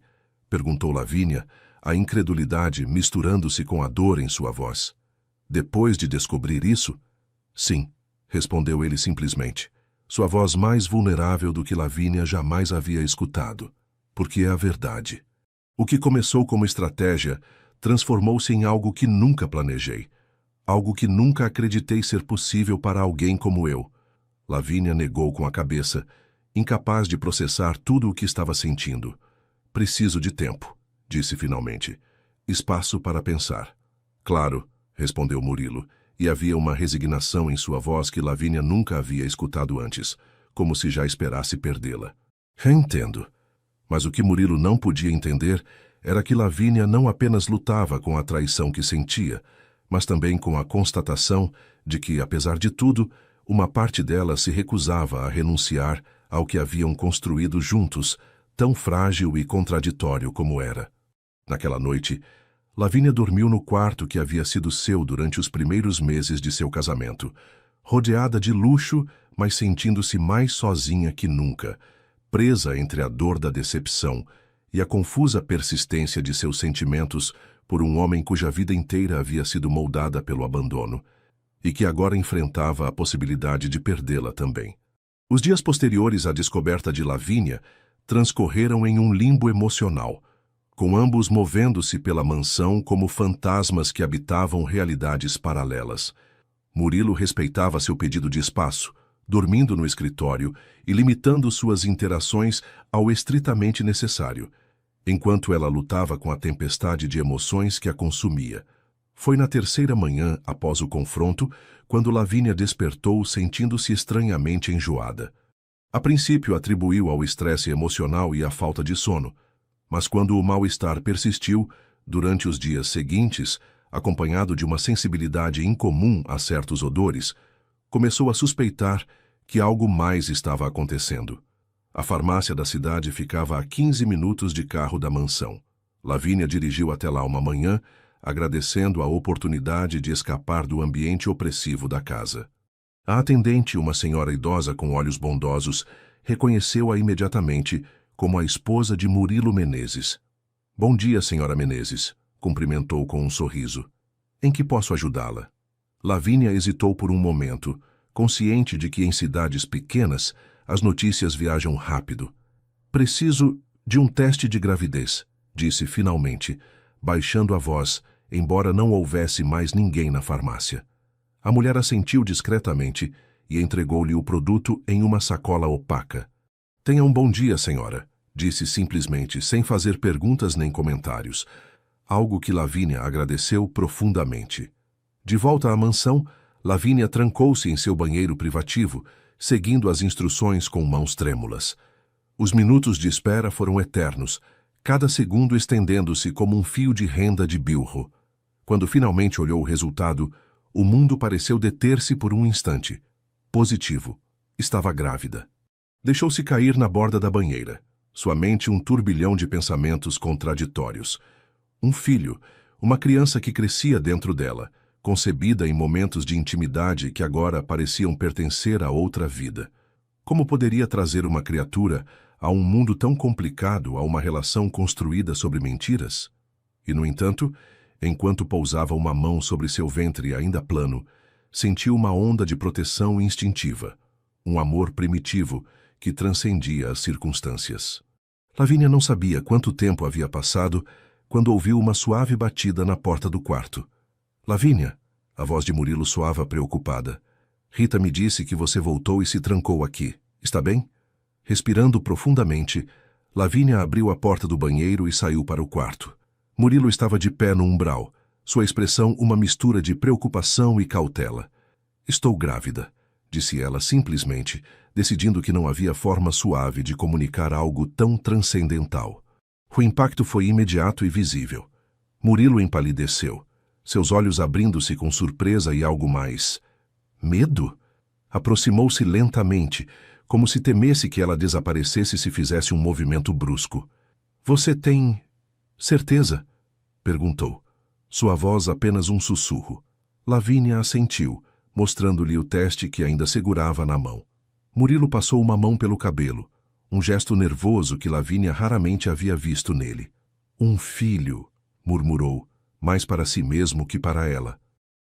Perguntou Lavínia, a incredulidade misturando-se com a dor em sua voz. Depois de descobrir isso? Sim, respondeu ele simplesmente, sua voz mais vulnerável do que Lavínia jamais havia escutado, porque é a verdade. O que começou como estratégia transformou-se em algo que nunca planejei, algo que nunca acreditei ser possível para alguém como eu. Lavínia negou com a cabeça, incapaz de processar tudo o que estava sentindo. Preciso de tempo, disse finalmente. Espaço para pensar. Claro, respondeu Murilo, e havia uma resignação em sua voz que Lavínia nunca havia escutado antes, como se já esperasse perdê-la. Entendo. Mas o que Murilo não podia entender era que Lavínia não apenas lutava com a traição que sentia, mas também com a constatação de que, apesar de tudo, uma parte dela se recusava a renunciar ao que haviam construído juntos, tão frágil e contraditório como era. Naquela noite, Lavínia dormiu no quarto que havia sido seu durante os primeiros meses de seu casamento, rodeada de luxo, mas sentindo-se mais sozinha que nunca, presa entre a dor da decepção e a confusa persistência de seus sentimentos por um homem cuja vida inteira havia sido moldada pelo abandono, e que agora enfrentava a possibilidade de perdê-la também. Os dias posteriores à descoberta de Lavínia transcorreram em um limbo emocional, com ambos movendo-se pela mansão como fantasmas que habitavam realidades paralelas. Murilo respeitava seu pedido de espaço, dormindo no escritório e limitando suas interações ao estritamente necessário, enquanto ela lutava com a tempestade de emoções que a consumia. Foi na terceira manhã, após o confronto, quando Lavínia despertou sentindo-se estranhamente enjoada. A princípio atribuiu ao estresse emocional e à falta de sono, mas quando o mal-estar persistiu, durante os dias seguintes, acompanhado de uma sensibilidade incomum a certos odores, começou a suspeitar que algo mais estava acontecendo. A farmácia da cidade ficava a 15 minutos de carro da mansão. Lavínia dirigiu até lá uma manhã, agradecendo a oportunidade de escapar do ambiente opressivo da casa. A atendente, uma senhora idosa com olhos bondosos, reconheceu-a imediatamente como a esposa de Murilo Menezes. Bom dia, senhora Menezes, cumprimentou com um sorriso. Em que posso ajudá-la? Lavínia hesitou por um momento, consciente de que em cidades pequenas as notícias viajam rápido. Preciso de um teste de gravidez, disse finalmente, baixando a voz, embora não houvesse mais ninguém na farmácia. A mulher assentiu discretamente e entregou-lhe o produto em uma sacola opaca. Tenha um bom dia, senhora, disse simplesmente, sem fazer perguntas nem comentários, algo que Lavínia agradeceu profundamente. De volta à mansão, Lavínia trancou-se em seu banheiro privativo, seguindo as instruções com mãos trêmulas. Os minutos de espera foram eternos, cada segundo estendendo-se como um fio de renda de bilro. Quando finalmente olhou o resultado, o mundo pareceu deter-se por um instante. Positivo. Estava grávida. Deixou-se cair na borda da banheira, sua mente um turbilhão de pensamentos contraditórios. Um filho, uma criança que crescia dentro dela, concebida em momentos de intimidade que agora pareciam pertencer a outra vida. Como poderia trazer uma criatura a um mundo tão complicado, a uma relação construída sobre mentiras? E, no entanto, enquanto pousava uma mão sobre seu ventre ainda plano, sentiu uma onda de proteção instintiva, um amor primitivo que transcendia as circunstâncias. Lavínia não sabia quanto tempo havia passado quando ouviu uma suave batida na porta do quarto. Lavínia, a voz de Murilo soava preocupada. Rita me disse que você voltou e se trancou aqui. Está bem? Respirando profundamente, Lavínia abriu a porta do banheiro e saiu para o quarto. Murilo estava de pé no umbral, sua expressão uma mistura de preocupação e cautela. Estou grávida, disse ela simplesmente, decidindo que não havia forma suave de comunicar algo tão transcendental. O impacto foi imediato e visível. Murilo empalideceu, seus olhos abrindo-se com surpresa e algo mais. Medo? Aproximou-se lentamente, como se temesse que ela desaparecesse se fizesse um movimento brusco. Você tem certeza? Perguntou. Sua voz apenas um sussurro. Lavínia assentiu, mostrando-lhe o teste que ainda segurava na mão. Murilo passou uma mão pelo cabelo, um gesto nervoso que Lavínia raramente havia visto nele. Um filho, murmurou, mais para si mesmo que para ela.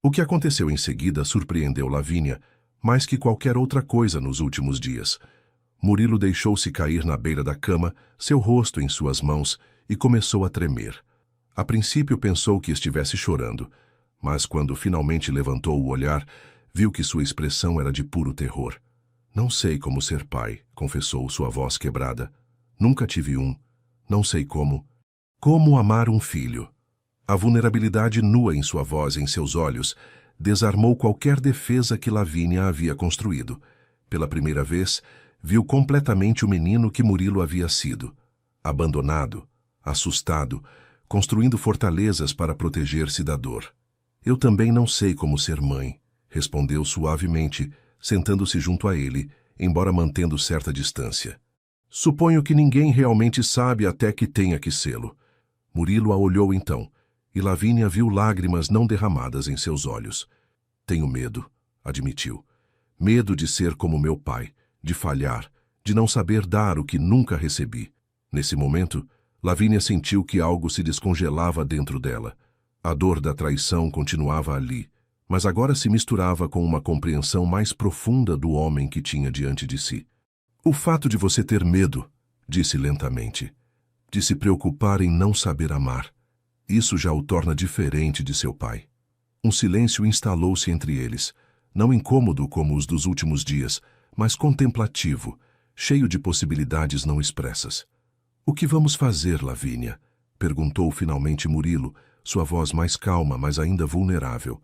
O que aconteceu em seguida surpreendeu Lavínia mais que qualquer outra coisa nos últimos dias. Murilo deixou-se cair na beira da cama, seu rosto em suas mãos, e começou a tremer. A princípio pensou que estivesse chorando, mas quando finalmente levantou o olhar, viu que sua expressão era de puro terror. Não sei como ser pai, confessou sua voz quebrada. Nunca tive um. Não sei como. Como amar um filho? A vulnerabilidade nua em sua voz e em seus olhos desarmou qualquer defesa que Lavínia havia construído. Pela primeira vez, viu completamente o menino que Murilo havia sido. Abandonado, assustado, construindo fortalezas para proteger-se da dor. Eu também não sei como ser mãe, respondeu suavemente, sentando-se junto a ele, embora mantendo certa distância. Suponho que ninguém realmente sabe até que tenha que sê-lo. Murilo a olhou então, e Lavínia viu lágrimas não derramadas em seus olhos. Tenho medo, admitiu. Medo de ser como meu pai, de falhar, de não saber dar o que nunca recebi. Nesse momento, Lavínia sentiu que algo se descongelava dentro dela. A dor da traição continuava ali, mas agora se misturava com uma compreensão mais profunda do homem que tinha diante de si. O fato de você ter medo, disse lentamente, de se preocupar em não saber amar, isso já o torna diferente de seu pai. Um silêncio instalou-se entre eles, não incômodo como os dos últimos dias, mas contemplativo, cheio de possibilidades não expressas. O que vamos fazer, Lavínia? Perguntou finalmente Murilo, sua voz mais calma, mas ainda vulnerável.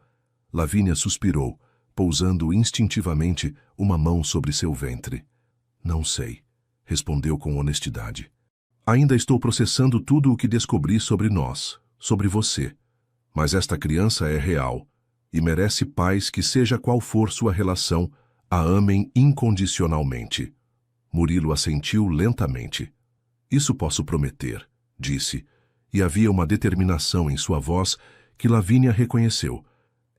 Lavínia suspirou, pousando instintivamente uma mão sobre seu ventre. Não sei, respondeu com honestidade. Ainda estou processando tudo o que descobri sobre nós, sobre você. Mas esta criança é real e merece pais que, seja qual for sua relação, a amem incondicionalmente. Murilo assentiu lentamente. Isso posso prometer, disse, e havia uma determinação em sua voz que Lavínia reconheceu.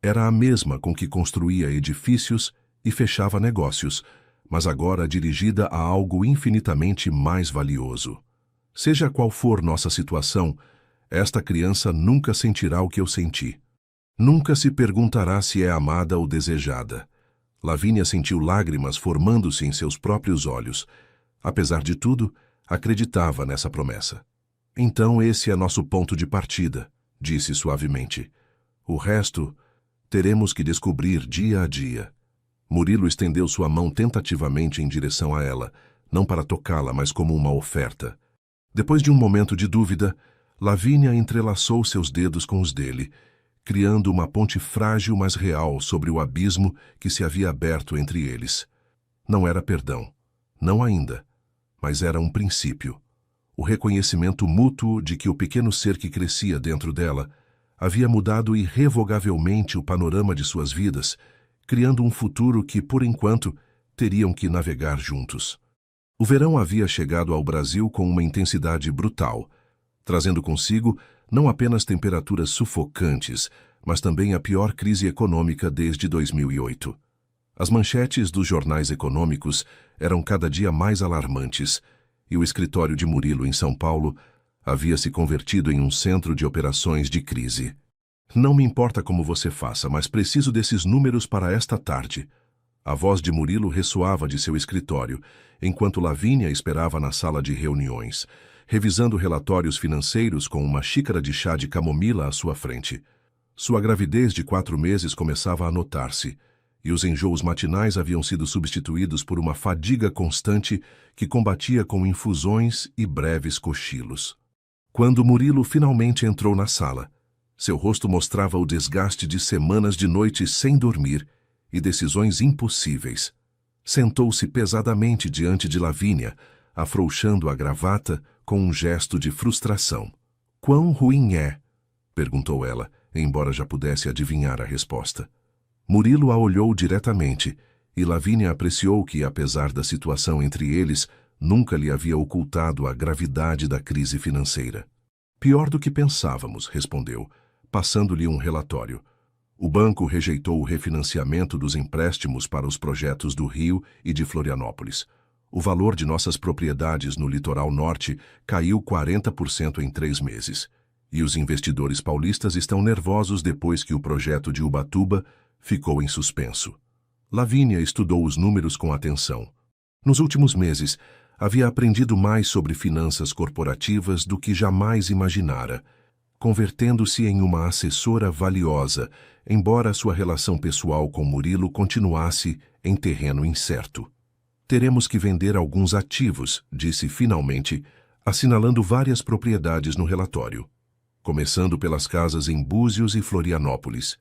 Era a mesma com que construía edifícios e fechava negócios, mas agora dirigida a algo infinitamente mais valioso. Seja qual for nossa situação, esta criança nunca sentirá o que eu senti. Nunca se perguntará se é amada ou desejada. Lavínia sentiu lágrimas formando-se em seus próprios olhos. Apesar de tudo, acreditava nessa promessa. Então esse é nosso ponto de partida, disse suavemente. O resto teremos que descobrir dia a dia. Murilo estendeu sua mão tentativamente em direção a ela, não para tocá-la, mas como uma oferta. Depois de um momento de dúvida, Lavínia entrelaçou seus dedos com os dele, criando uma ponte frágil mas real sobre o abismo que se havia aberto entre eles. Não era perdão, não ainda, mas era um princípio. O reconhecimento mútuo de que o pequeno ser que crescia dentro dela havia mudado irrevogavelmente o panorama de suas vidas, criando um futuro que, por enquanto, teriam que navegar juntos. O verão havia chegado ao Brasil com uma intensidade brutal, trazendo consigo não apenas temperaturas sufocantes, mas também a pior crise econômica desde 2008. As manchetes dos jornais econômicos eram cada dia mais alarmantes, e o escritório de Murilo em São Paulo havia se convertido em um centro de operações de crise. Não me importa como você faça, mas preciso desses números para esta tarde. A voz de Murilo ressoava de seu escritório, enquanto Lavínia esperava na sala de reuniões, revisando relatórios financeiros com uma xícara de chá de camomila à sua frente. Sua gravidez de 4 meses começava a notar-se, e os enjoos matinais haviam sido substituídos por uma fadiga constante que combatia com infusões e breves cochilos. Quando Murilo finalmente entrou na sala, seu rosto mostrava o desgaste de semanas de noites sem dormir e decisões impossíveis. Sentou-se pesadamente diante de Lavínia, afrouxando a gravata com um gesto de frustração. Quão ruim é? Perguntou ela, embora já pudesse adivinhar a resposta. Murilo a olhou diretamente, e Lavínia apreciou que, apesar da situação entre eles, nunca lhe havia ocultado a gravidade da crise financeira. Pior do que pensávamos, respondeu, passando-lhe um relatório. O banco rejeitou o refinanciamento dos empréstimos para os projetos do Rio e de Florianópolis. O valor de nossas propriedades no litoral norte caiu 40% em 3 meses. E os investidores paulistas estão nervosos depois que o projeto de Ubatuba ficou em suspenso. Lavínia estudou os números com atenção. Nos últimos meses, havia aprendido mais sobre finanças corporativas do que jamais imaginara, convertendo-se em uma assessora valiosa, embora sua relação pessoal com Murilo continuasse em terreno incerto. Teremos que vender alguns ativos, disse finalmente, assinalando várias propriedades no relatório, começando pelas casas em Búzios e Florianópolis.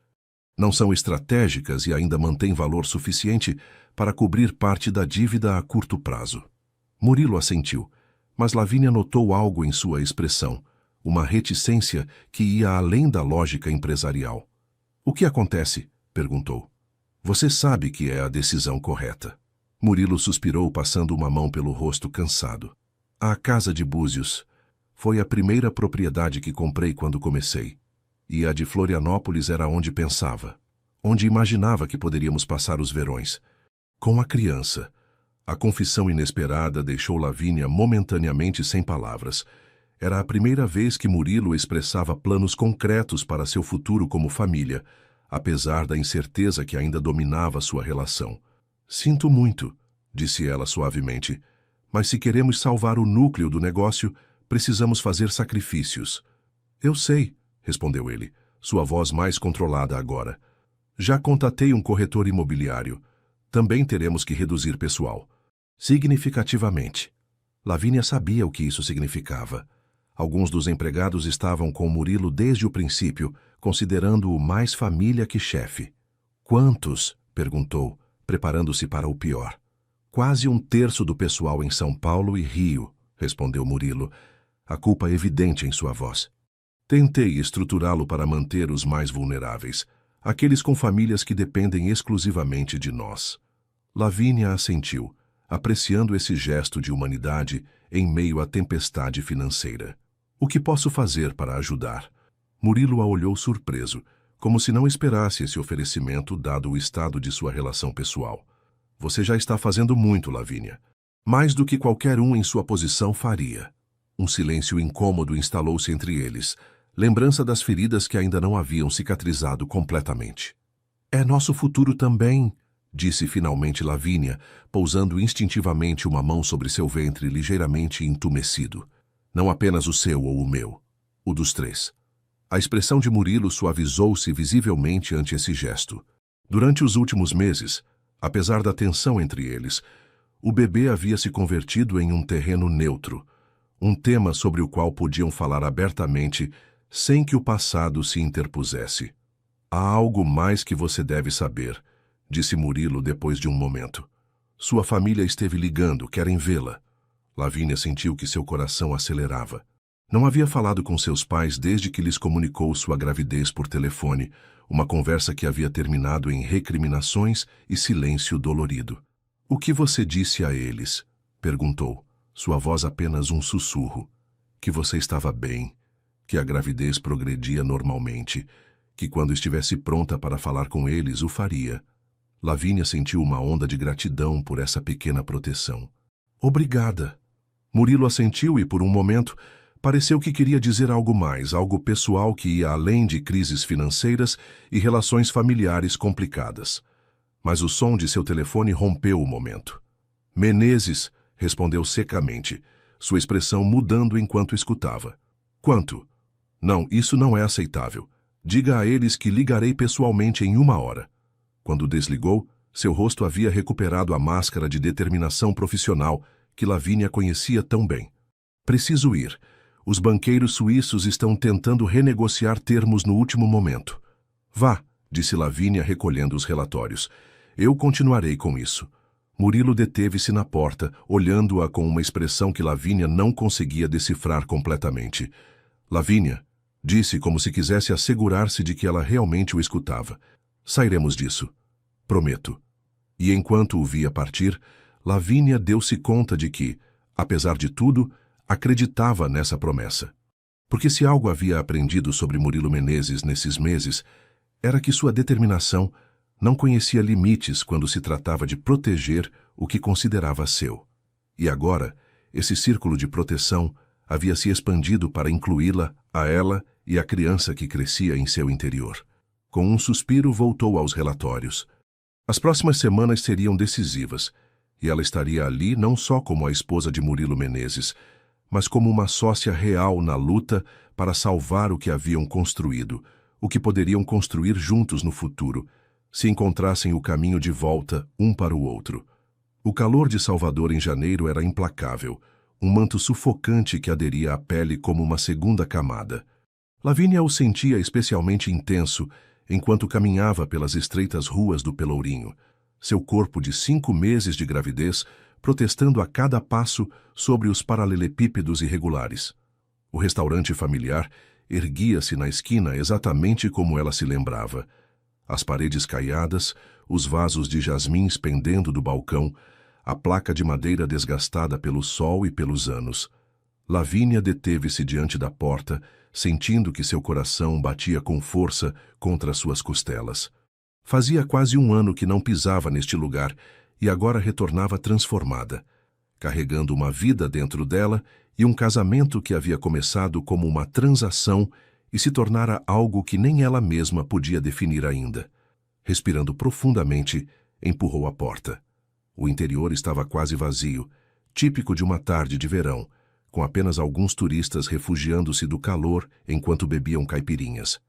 Não são estratégicas e ainda mantêm valor suficiente para cobrir parte da dívida a curto prazo. Murilo assentiu, mas Lavínia notou algo em sua expressão, uma reticência que ia além da lógica empresarial. O que acontece? Perguntou. Você sabe que é a decisão correta. Murilo suspirou, passando uma mão pelo rosto cansado. A casa de Búzios foi a primeira propriedade que comprei quando comecei. E a de Florianópolis era onde pensava, onde imaginava que poderíamos passar os verões. Com a criança. A confissão inesperada deixou Lavínia momentaneamente sem palavras. Era a primeira vez que Murilo expressava planos concretos para seu futuro como família, apesar da incerteza que ainda dominava sua relação. Sinto muito, disse ela suavemente, mas se queremos salvar o núcleo do negócio, precisamos fazer sacrifícios. Eu sei, respondeu ele, sua voz mais controlada agora. Já contatei um corretor imobiliário. Também teremos que reduzir pessoal. Significativamente. Lavínia sabia o que isso significava. Alguns dos empregados estavam com Murilo desde o princípio, considerando-o mais família que chefe. Quantos? Perguntou, preparando-se para o pior. Quase 1/3 do pessoal em São Paulo e Rio, respondeu Murilo, a culpa evidente em sua voz. Tentei estruturá-lo para manter os mais vulneráveis, aqueles com famílias que dependem exclusivamente de nós. Lavínia assentiu, apreciando esse gesto de humanidade em meio à tempestade financeira. O que posso fazer para ajudar? Murilo a olhou surpreso, como se não esperasse esse oferecimento dado o estado de sua relação pessoal. Você já está fazendo muito, Lavínia. Mais do que qualquer um em sua posição faria. Um silêncio incômodo instalou-se entre eles, lembrança das feridas que ainda não haviam cicatrizado completamente. É nosso futuro também, disse finalmente Lavínia, pousando instintivamente uma mão sobre seu ventre ligeiramente entumecido. Não apenas o seu ou o meu, o dos 3. A expressão de Murilo suavizou-se visivelmente ante esse gesto. Durante os últimos meses, apesar da tensão entre eles, o bebê havia se convertido em um terreno neutro, um tema sobre o qual podiam falar abertamente sem que o passado se interpusesse. Há algo mais que você deve saber, disse Murilo depois de um momento. Sua família esteve ligando, querem vê-la. Lavínia sentiu que seu coração acelerava. Não havia falado com seus pais desde que lhes comunicou sua gravidez por telefone, uma conversa que havia terminado em recriminações e silêncio dolorido. O que você disse a eles? Perguntou, sua voz apenas um sussurro. Que você estava bem, que a gravidez progredia normalmente, que quando estivesse pronta para falar com eles o faria. Lavínia sentiu uma onda de gratidão por essa pequena proteção. Obrigada. Murilo assentiu e, por um momento, pareceu que queria dizer algo mais, algo pessoal que ia além de crises financeiras e relações familiares complicadas. Mas o som de seu telefone rompeu o momento. Menezes, respondeu secamente, sua expressão mudando enquanto escutava. Quanto? Não, isso não é aceitável. Diga a eles que ligarei pessoalmente em 1 hora. Quando desligou, seu rosto havia recuperado a máscara de determinação profissional que Lavínia conhecia tão bem. Preciso ir. Os banqueiros suíços estão tentando renegociar termos no último momento. Vá, disse Lavínia recolhendo os relatórios. Eu continuarei com isso. Murilo deteve-se na porta, olhando-a com uma expressão que Lavínia não conseguia decifrar completamente. Lavínia, disse como se quisesse assegurar-se de que ela realmente o escutava. Sairemos disso. Prometo. E enquanto o via partir, Lavínia deu-se conta de que, apesar de tudo, acreditava nessa promessa. Porque se algo havia aprendido sobre Murilo Menezes nesses meses, era que sua determinação não conhecia limites quando se tratava de proteger o que considerava seu. E agora, esse círculo de proteção havia se expandido para incluí-la, a ela e a criança que crescia em seu interior. Com um suspiro, voltou aos relatórios. As próximas semanas seriam decisivas, e ela estaria ali não só como a esposa de Murilo Menezes, mas como uma sócia real na luta para salvar o que haviam construído, o que poderiam construir juntos no futuro, se encontrassem o caminho de volta um para o outro. O calor de Salvador em janeiro era implacável, um manto sufocante que aderia à pele como uma segunda camada. Lavínia o sentia especialmente intenso enquanto caminhava pelas estreitas ruas do Pelourinho, seu corpo de 5 meses de gravidez protestando a cada passo sobre os paralelepípedos irregulares. O restaurante familiar erguia-se na esquina exatamente como ela se lembrava. As paredes caiadas, os vasos de jasmins pendendo do balcão, a placa de madeira desgastada pelo sol e pelos anos. Lavínia deteve-se diante da porta, sentindo que seu coração batia com força contra suas costelas. Fazia quase 1 ano que não pisava neste lugar e agora retornava transformada, carregando uma vida dentro dela e um casamento que havia começado como uma transação e se tornara algo que nem ela mesma podia definir ainda. Respirando profundamente, empurrou a porta. O interior estava quase vazio, típico de uma tarde de verão, com apenas alguns turistas refugiando-se do calor enquanto bebiam caipirinhas.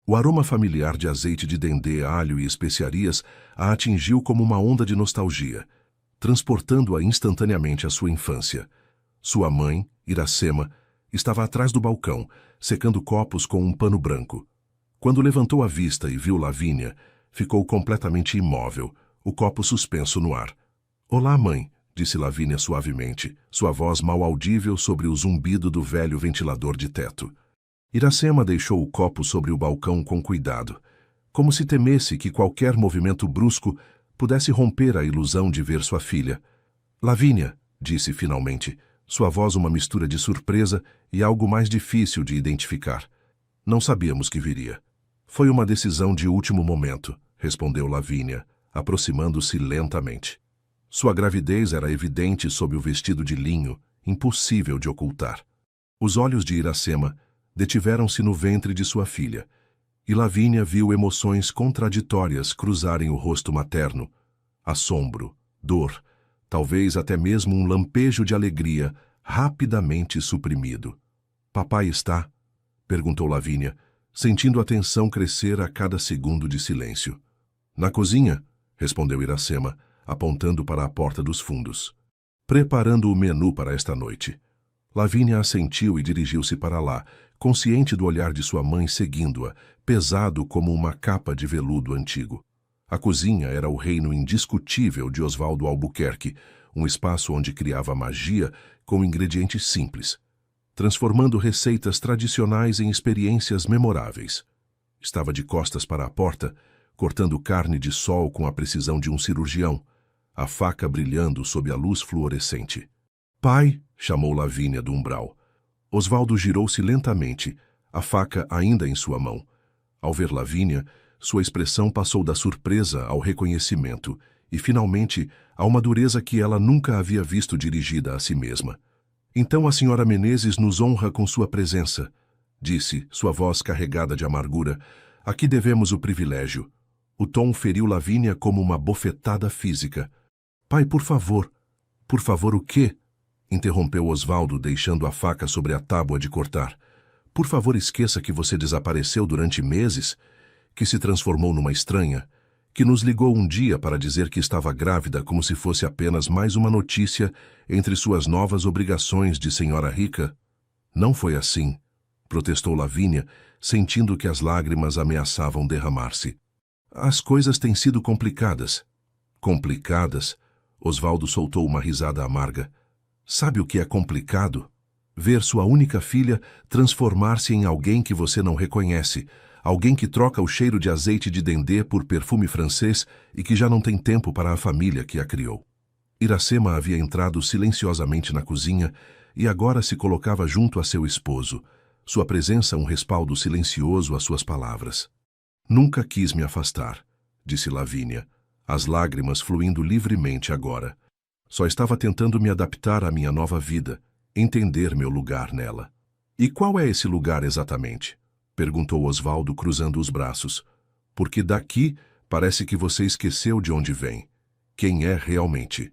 O aroma familiar de azeite de dendê, alho e especiarias a atingiu como uma onda de nostalgia, transportando-a instantaneamente à sua infância. Sua mãe, Iracema, estava atrás do balcão, secando copos com um pano branco. Quando levantou a vista e viu Lavínia, ficou completamente imóvel, o copo suspenso no ar. "Olá, mãe", disse Lavínia suavemente, sua voz mal audível sobre o zumbido do velho ventilador de teto. Iracema deixou o copo sobre o balcão com cuidado, como se temesse que qualquer movimento brusco pudesse romper a ilusão de ver sua filha. "Lavínia", disse finalmente, sua voz uma mistura de surpresa e algo mais difícil de identificar. "Não sabíamos que viria." "Foi uma decisão de último momento", respondeu Lavínia, aproximando-se lentamente. Sua gravidez era evidente sob o vestido de linho, impossível de ocultar. Os olhos de Iracema detiveram-se no ventre de sua filha, e Lavínia viu emoções contraditórias cruzarem o rosto materno. Assombro, dor, talvez até mesmo um lampejo de alegria, rapidamente suprimido. "Papai está?", perguntou Lavínia, sentindo a tensão crescer a cada segundo de silêncio. "Na cozinha", respondeu Iracema, apontando para a porta dos fundos. "Preparando o menu para esta noite." Lavínia assentiu e dirigiu-se para lá, consciente do olhar de sua mãe seguindo-a, pesado como uma capa de veludo antigo. A cozinha era o reino indiscutível de Oswaldo Albuquerque, um espaço onde criava magia com ingredientes simples, transformando receitas tradicionais em experiências memoráveis. Estava de costas para a porta, cortando carne de sol com a precisão de um cirurgião, a faca brilhando sob a luz fluorescente. "Pai", chamou Lavínia do umbral. Oswaldo girou-se lentamente, a faca ainda em sua mão. Ao ver Lavínia, sua expressão passou da surpresa ao reconhecimento e, finalmente, a uma dureza que ela nunca havia visto dirigida a si mesma. "Então a senhora Menezes nos honra com sua presença", disse, sua voz carregada de amargura. "Aqui devemos o privilégio." O tom feriu Lavínia como uma bofetada física. "Pai, por favor." "Por favor, o quê?" interrompeu Oswaldo, deixando a faca sobre a tábua de cortar. "Por favor, esqueça que você desapareceu durante meses, que se transformou numa estranha, que nos ligou um dia para dizer que estava grávida como se fosse apenas mais uma notícia entre suas novas obrigações de senhora rica." "Não foi assim", protestou Lavínia, sentindo que as lágrimas ameaçavam derramar-se. "As coisas têm sido complicadas." "Complicadas?" Osvaldo soltou uma risada amarga. Sabe o que é complicado? Ver sua única filha transformar-se em alguém que você não reconhece, alguém que troca o cheiro de azeite de dendê por perfume francês e que já não tem tempo para a família que a criou. Iracema havia entrado silenciosamente na cozinha e agora se colocava junto a seu esposo, sua presença um respaldo silencioso às suas palavras. Nunca quis me afastar, disse Lavínia, as lágrimas fluindo livremente agora. Só estava tentando me adaptar à minha nova vida, entender meu lugar nela. E qual é esse lugar exatamente? Perguntou Osvaldo cruzando os braços. Porque daqui parece que você esqueceu de onde vem. Quem é realmente?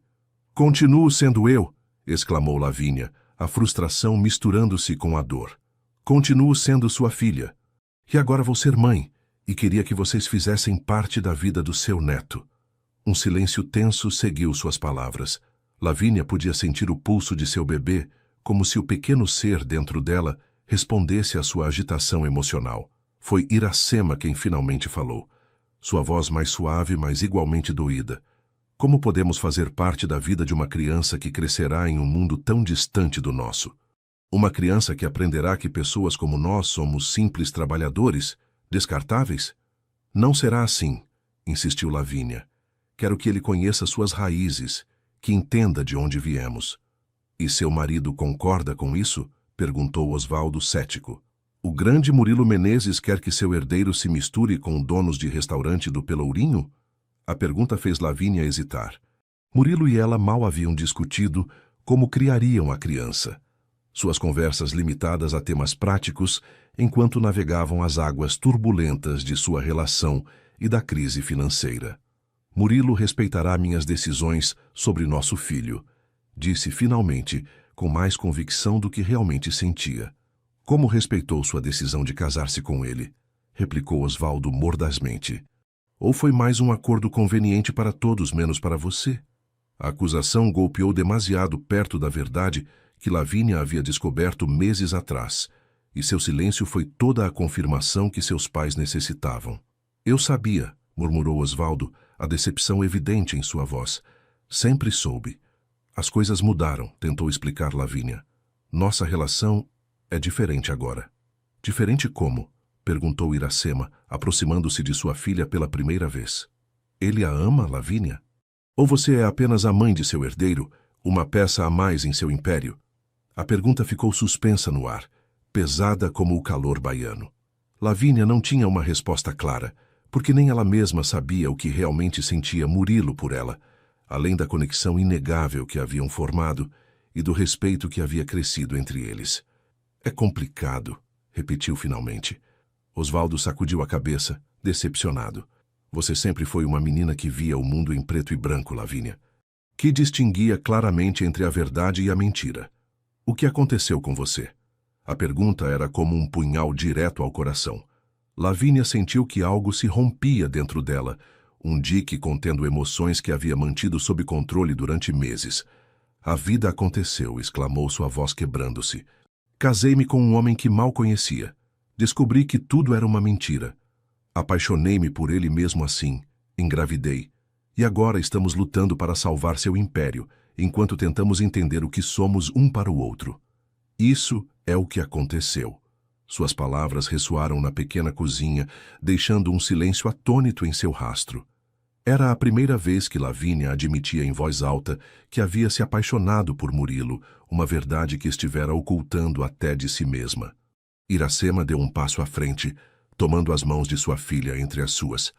Continuo sendo eu, exclamou Lavínia, a frustração misturando-se com a dor. Continuo sendo sua filha. E agora vou ser mãe, e queria que vocês fizessem parte da vida do seu neto. Um silêncio tenso seguiu suas palavras. Lavínia podia sentir o pulso de seu bebê, como se o pequeno ser dentro dela respondesse à sua agitação emocional. Foi Iracema quem finalmente falou. Sua voz mais suave, mas igualmente doída. Como podemos fazer parte da vida de uma criança que crescerá em um mundo tão distante do nosso? Uma criança que aprenderá que pessoas como nós somos simples trabalhadores, descartáveis? Não será assim, insistiu Lavínia. Quero que ele conheça suas raízes, que entenda de onde viemos. E seu marido concorda com isso? Perguntou Osvaldo cético. O grande Murilo Menezes quer que seu herdeiro se misture com donos de restaurante do Pelourinho? A pergunta fez Lavínia hesitar. Murilo e ela mal haviam discutido como criariam a criança. Suas conversas limitadas a temas práticos, enquanto navegavam as águas turbulentas de sua relação e da crise financeira. Murilo respeitará minhas decisões sobre nosso filho, disse finalmente, com mais convicção do que realmente sentia. Como respeitou sua decisão de casar-se com ele? Replicou Osvaldo mordazmente. Ou foi mais um acordo conveniente para todos, menos para você? A acusação golpeou demasiado perto da verdade que Lavínia havia descoberto meses atrás, e seu silêncio foi toda a confirmação que seus pais necessitavam. Eu sabia, murmurou Osvaldo, a decepção evidente em sua voz. Sempre soube. As coisas mudaram, tentou explicar Lavínia. Nossa relação é diferente agora. Diferente como? Perguntou Iracema, aproximando-se de sua filha pela primeira vez. Ele a ama, Lavínia? Ou você é apenas a mãe de seu herdeiro, uma peça a mais em seu império? A pergunta ficou suspensa no ar, pesada como o calor baiano. Lavínia não tinha uma resposta clara, porque nem ela mesma sabia o que realmente sentia Murilo por ela, além da conexão inegável que haviam formado e do respeito que havia crescido entre eles. É complicado, repetiu finalmente. Osvaldo sacudiu a cabeça, decepcionado. Você sempre foi uma menina que via o mundo em preto e branco, Lavínia. Que distinguia claramente entre a verdade e a mentira. O que aconteceu com você? A pergunta era como um punhal direto ao coração. Lavínia sentiu que algo se rompia dentro dela, um dique contendo emoções que havia mantido sob controle durante meses. A vida aconteceu, exclamou sua voz quebrando-se. Casei-me com um homem que mal conhecia. Descobri que tudo era uma mentira. Apaixonei-me por ele mesmo assim, engravidei. E agora estamos lutando para salvar seu império, enquanto tentamos entender o que somos um para o outro. Isso é o que aconteceu. Suas palavras ressoaram na pequena cozinha, deixando um silêncio atônito em seu rastro. Era a primeira vez que Lavínia admitia em voz alta que havia se apaixonado por Murilo, uma verdade que estivera ocultando até de si mesma. Iracema deu um passo à frente, tomando as mãos de sua filha entre as suas.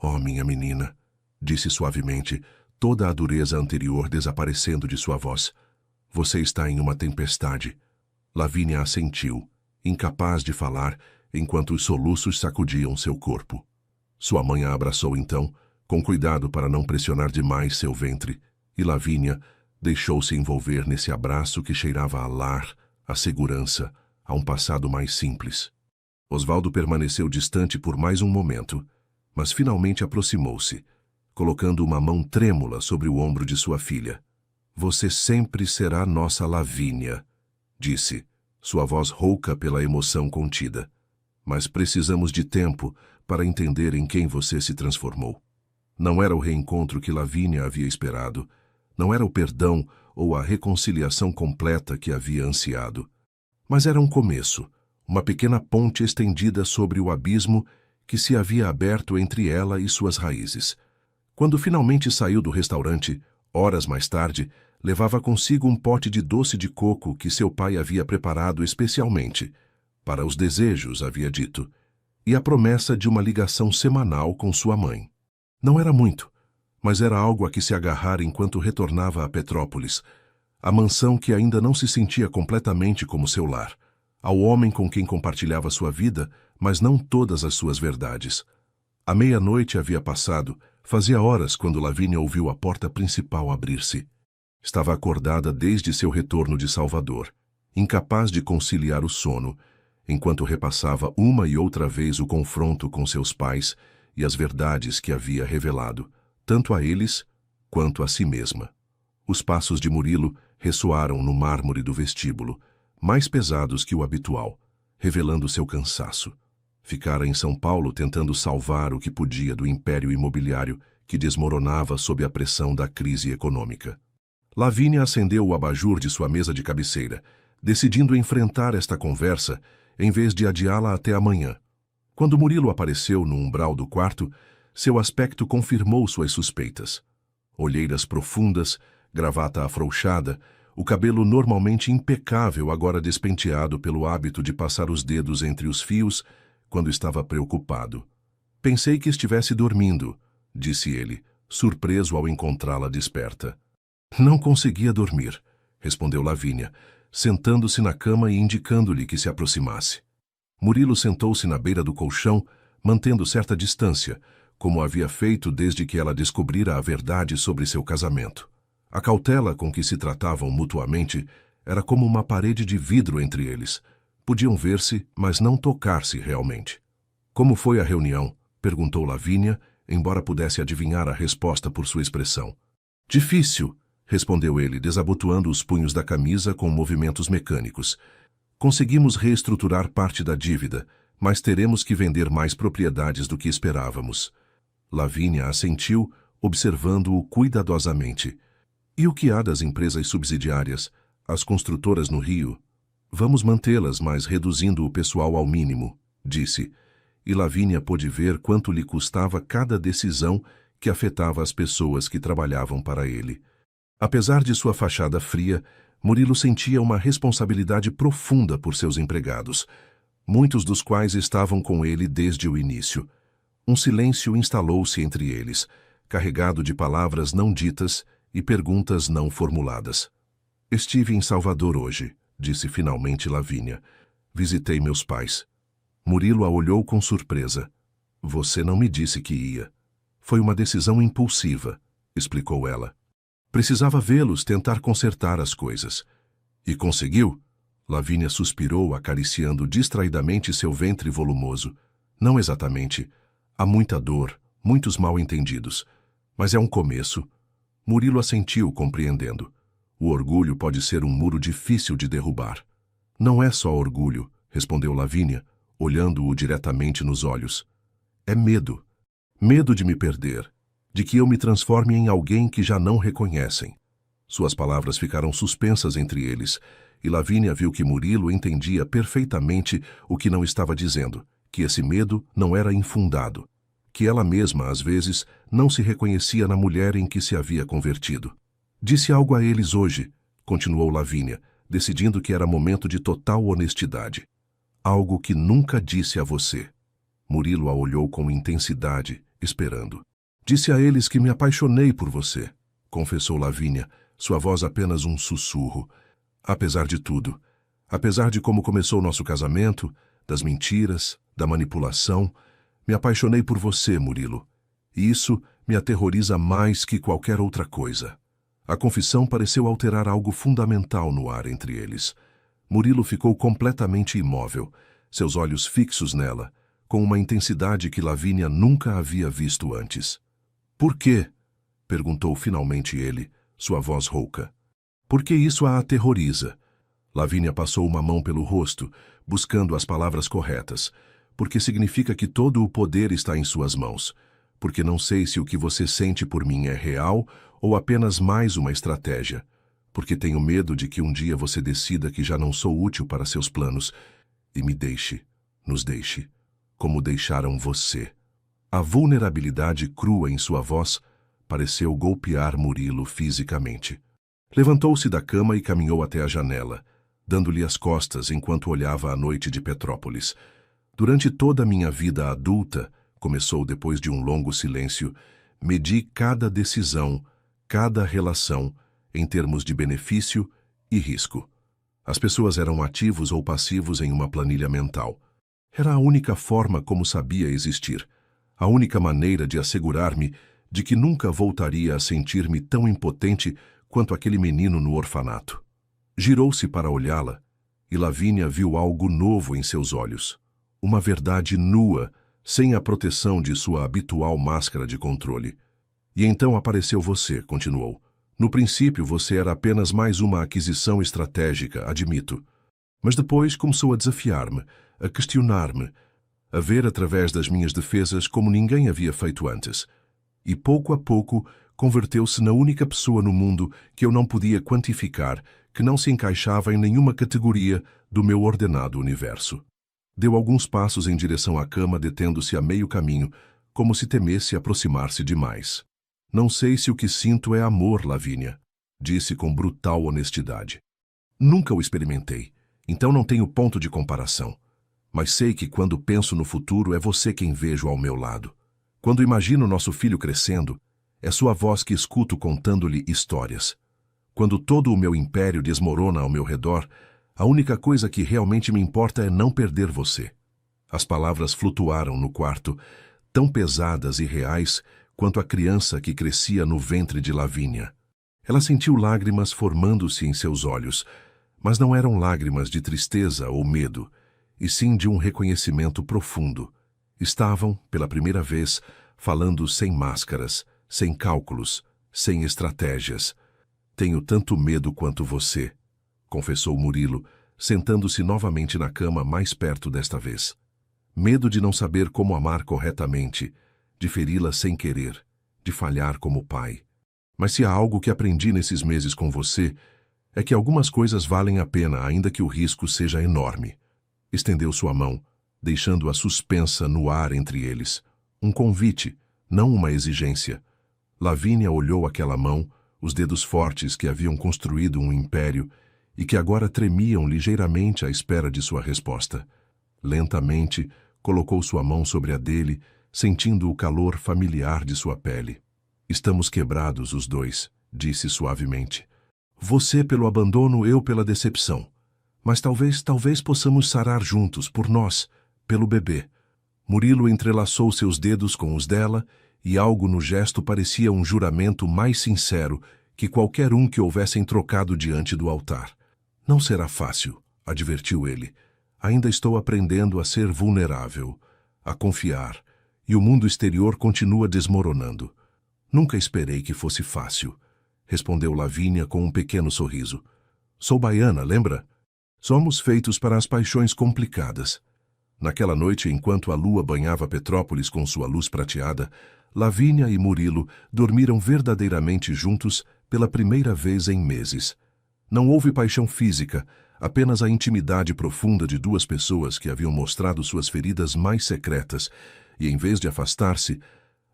Oh, minha menina, disse suavemente, toda a dureza anterior desaparecendo de sua voz. Você está em uma tempestade. Lavínia assentiu, incapaz de falar, enquanto os soluços sacudiam seu corpo. Sua mãe a abraçou então, com cuidado para não pressionar demais seu ventre, e Lavínia deixou-se envolver nesse abraço que cheirava a lar, a segurança, a um passado mais simples. Osvaldo permaneceu distante por mais um momento, mas finalmente aproximou-se, colocando uma mão trêmula sobre o ombro de sua filha. Você sempre será nossa Lavínia, disse, sua voz rouca pela emoção contida. Mas precisamos de tempo para entender em quem você se transformou. Não era o reencontro que Lavínia havia esperado, Não era o perdão ou a reconciliação completa que havia ansiado. Mas era um começo, uma pequena ponte estendida sobre o abismo que se havia aberto entre ela e suas raízes. Quando finalmente saiu do restaurante, horas mais tarde, levava consigo um pote de doce de coco que seu pai havia preparado especialmente. Para os desejos, havia dito, e a promessa de uma ligação semanal com sua mãe. Não era muito, mas era algo a que se agarrar enquanto retornava a Petrópolis, a mansão que ainda não se sentia completamente como seu lar, ao homem com quem compartilhava sua vida, mas não todas as suas verdades. A meia-noite havia passado, fazia horas quando Lavínia ouviu a porta principal abrir-se. Estava acordada desde seu retorno de Salvador, incapaz de conciliar o sono, enquanto repassava uma e outra vez o confronto com seus pais e as verdades que havia revelado, tanto a eles quanto a si mesma. Os passos de Murilo ressoaram no mármore do vestíbulo, mais pesados que o habitual, revelando seu cansaço. Ficara em São Paulo tentando salvar o que podia do império imobiliário que desmoronava sob a pressão da crise econômica. Lavínia acendeu o abajur de sua mesa de cabeceira, decidindo enfrentar esta conversa em vez de adiá-la até amanhã. Quando Murilo apareceu no umbral do quarto, seu aspecto confirmou suas suspeitas. Olheiras profundas, gravata afrouxada, o cabelo normalmente impecável agora despenteado pelo hábito de passar os dedos entre os fios quando estava preocupado. Pensei que estivesse dormindo, disse ele, surpreso ao encontrá-la desperta. Não conseguia dormir, respondeu Lavínia, sentando-se na cama e indicando-lhe que se aproximasse. Murilo sentou-se na beira do colchão, mantendo certa distância, como havia feito desde que ela descobrira a verdade sobre seu casamento. A cautela com que se tratavam mutuamente era como uma parede de vidro entre eles. Podiam ver-se, mas não tocar-se realmente. Como foi a reunião? Perguntou Lavínia, embora pudesse adivinhar a resposta por sua expressão. Difícil, respondeu ele, desabotoando os punhos da camisa com movimentos mecânicos. Conseguimos reestruturar parte da dívida, mas teremos que vender mais propriedades do que esperávamos. Lavínia assentiu, observando-o cuidadosamente. E o que há das empresas subsidiárias, as construtoras no Rio? Vamos mantê-las, mas reduzindo o pessoal ao mínimo, disse. E Lavínia pôde ver quanto lhe custava cada decisão que afetava as pessoas que trabalhavam para ele. Apesar de sua fachada fria, Murilo sentia uma responsabilidade profunda por seus empregados, muitos dos quais estavam com ele desde o início. Um silêncio instalou-se entre eles, carregado de palavras não ditas e perguntas não formuladas. Estive em Salvador hoje, disse finalmente Lavínia. Visitei meus pais. Murilo a olhou com surpresa. Você não me disse que ia. Foi uma decisão impulsiva, explicou ela. Precisava vê-los tentar consertar as coisas. E conseguiu? Lavínia suspirou, acariciando distraidamente seu ventre volumoso. Não exatamente. Há muita dor, muitos mal-entendidos. Mas é um começo. Murilo assentiu, compreendendo. O orgulho pode ser um muro difícil de derrubar. Não é só orgulho, respondeu Lavínia, olhando-o diretamente nos olhos. É medo. Medo de me perder, de que eu me transforme em alguém que já não reconhecem. Suas palavras ficaram suspensas entre eles, e Lavínia viu que Murilo entendia perfeitamente o que não estava dizendo, que esse medo não era infundado, que ela mesma, às vezes, não se reconhecia na mulher em que se havia convertido. Disse algo a eles hoje, continuou Lavínia, decidindo que era momento de total honestidade. Algo que nunca disse a você. Murilo a olhou com intensidade, esperando. Disse a eles que me apaixonei por você, confessou Lavínia, sua voz apenas um sussurro. Apesar de tudo, apesar de como começou nosso casamento, das mentiras, da manipulação, me apaixonei por você, Murilo. E isso me aterroriza mais que qualquer outra coisa. A confissão pareceu alterar algo fundamental no ar entre eles. Murilo ficou completamente imóvel, seus olhos fixos nela, com uma intensidade que Lavínia nunca havia visto antes. Por quê? Perguntou finalmente ele, sua voz rouca. Porque isso a aterroriza. Lavínia passou uma mão pelo rosto, buscando as palavras corretas. Porque significa que todo o poder está em suas mãos. porque não sei se o que você sente por mim é real ou apenas mais uma estratégia, porque tenho medo de que um dia você decida que já não sou útil para seus planos e me deixe, nos deixe, como deixaram você. A vulnerabilidade crua em sua voz pareceu golpear Murilo fisicamente. Levantou-se da cama e caminhou até a janela, dando-lhe as costas enquanto olhava a noite de Petrópolis. Durante toda a minha vida adulta, começou depois de um longo silêncio, medi cada decisão, cada relação, em termos de benefício e risco. As pessoas eram ativos ou passivos em uma planilha mental. Era a única forma como sabia existir, a única maneira de assegurar-me de que nunca voltaria a sentir-me tão impotente quanto aquele menino no orfanato. Girou-se para olhá-la, e Lavínia viu algo novo em seus olhos. Uma verdade nua, sem a proteção de sua habitual máscara de controle. E então apareceu você, continuou. No princípio você era apenas mais uma aquisição estratégica, admito. Mas depois começou a desafiar-me, a questionar-me, a ver através das minhas defesas como ninguém havia feito antes. E pouco a pouco converteu-se na única pessoa no mundo que eu não podia quantificar, que não se encaixava em nenhuma categoria do meu ordenado universo. Deu alguns passos em direção à cama, detendo-se a meio caminho, como se temesse aproximar-se demais. Não sei se o que sinto é amor, Lavínia, disse com brutal honestidade. Nunca o experimentei, então não tenho ponto de comparação. Mas sei que quando penso no futuro é você quem vejo ao meu lado. Quando imagino nosso filho crescendo, é sua voz que escuto contando-lhe histórias. Quando todo o meu império desmorona ao meu redor, a única coisa que realmente me importa é não perder você. As palavras flutuaram no quarto, tão pesadas e reais quanto a criança que crescia no ventre de Lavínia. Ela sentiu lágrimas formando-se em seus olhos, mas não eram lágrimas de tristeza ou medo, e sim de um reconhecimento profundo. Estavam, pela primeira vez, falando sem máscaras, sem cálculos, sem estratégias. Tenho tanto medo quanto você, confessou Murilo, sentando-se novamente na cama mais perto desta vez. Medo de não saber como amar corretamente, de feri-la sem querer, de falhar como pai. Mas se há algo que aprendi nesses meses com você, é que algumas coisas valem a pena, ainda que o risco seja enorme. Estendeu sua mão, deixando-a suspensa no ar entre eles. Um convite, não uma exigência. Lavínia olhou aquela mão, os dedos fortes que haviam construído um império e que agora tremiam ligeiramente à espera de sua resposta. Lentamente, colocou sua mão sobre a dele, sentindo o calor familiar de sua pele. Estamos quebrados os dois, disse suavemente. Você pelo abandono, eu pela decepção. Mas talvez possamos sarar juntos, por nós, pelo bebê. Murilo entrelaçou seus dedos com os dela e algo no gesto parecia um juramento mais sincero que qualquer um que houvessem trocado diante do altar. Não será fácil, advertiu ele. Ainda estou aprendendo a ser vulnerável, a confiar, e o mundo exterior continua desmoronando. Nunca esperei que fosse fácil, respondeu Lavínia com um pequeno sorriso. Sou baiana, lembra? Somos feitos para as paixões complicadas. Naquela noite, enquanto a lua banhava Petrópolis com sua luz prateada, Lavínia e Murilo dormiram verdadeiramente juntos pela primeira vez em meses. Não houve paixão física, apenas a intimidade profunda de duas pessoas que haviam mostrado suas feridas mais secretas e, em vez de afastar-se,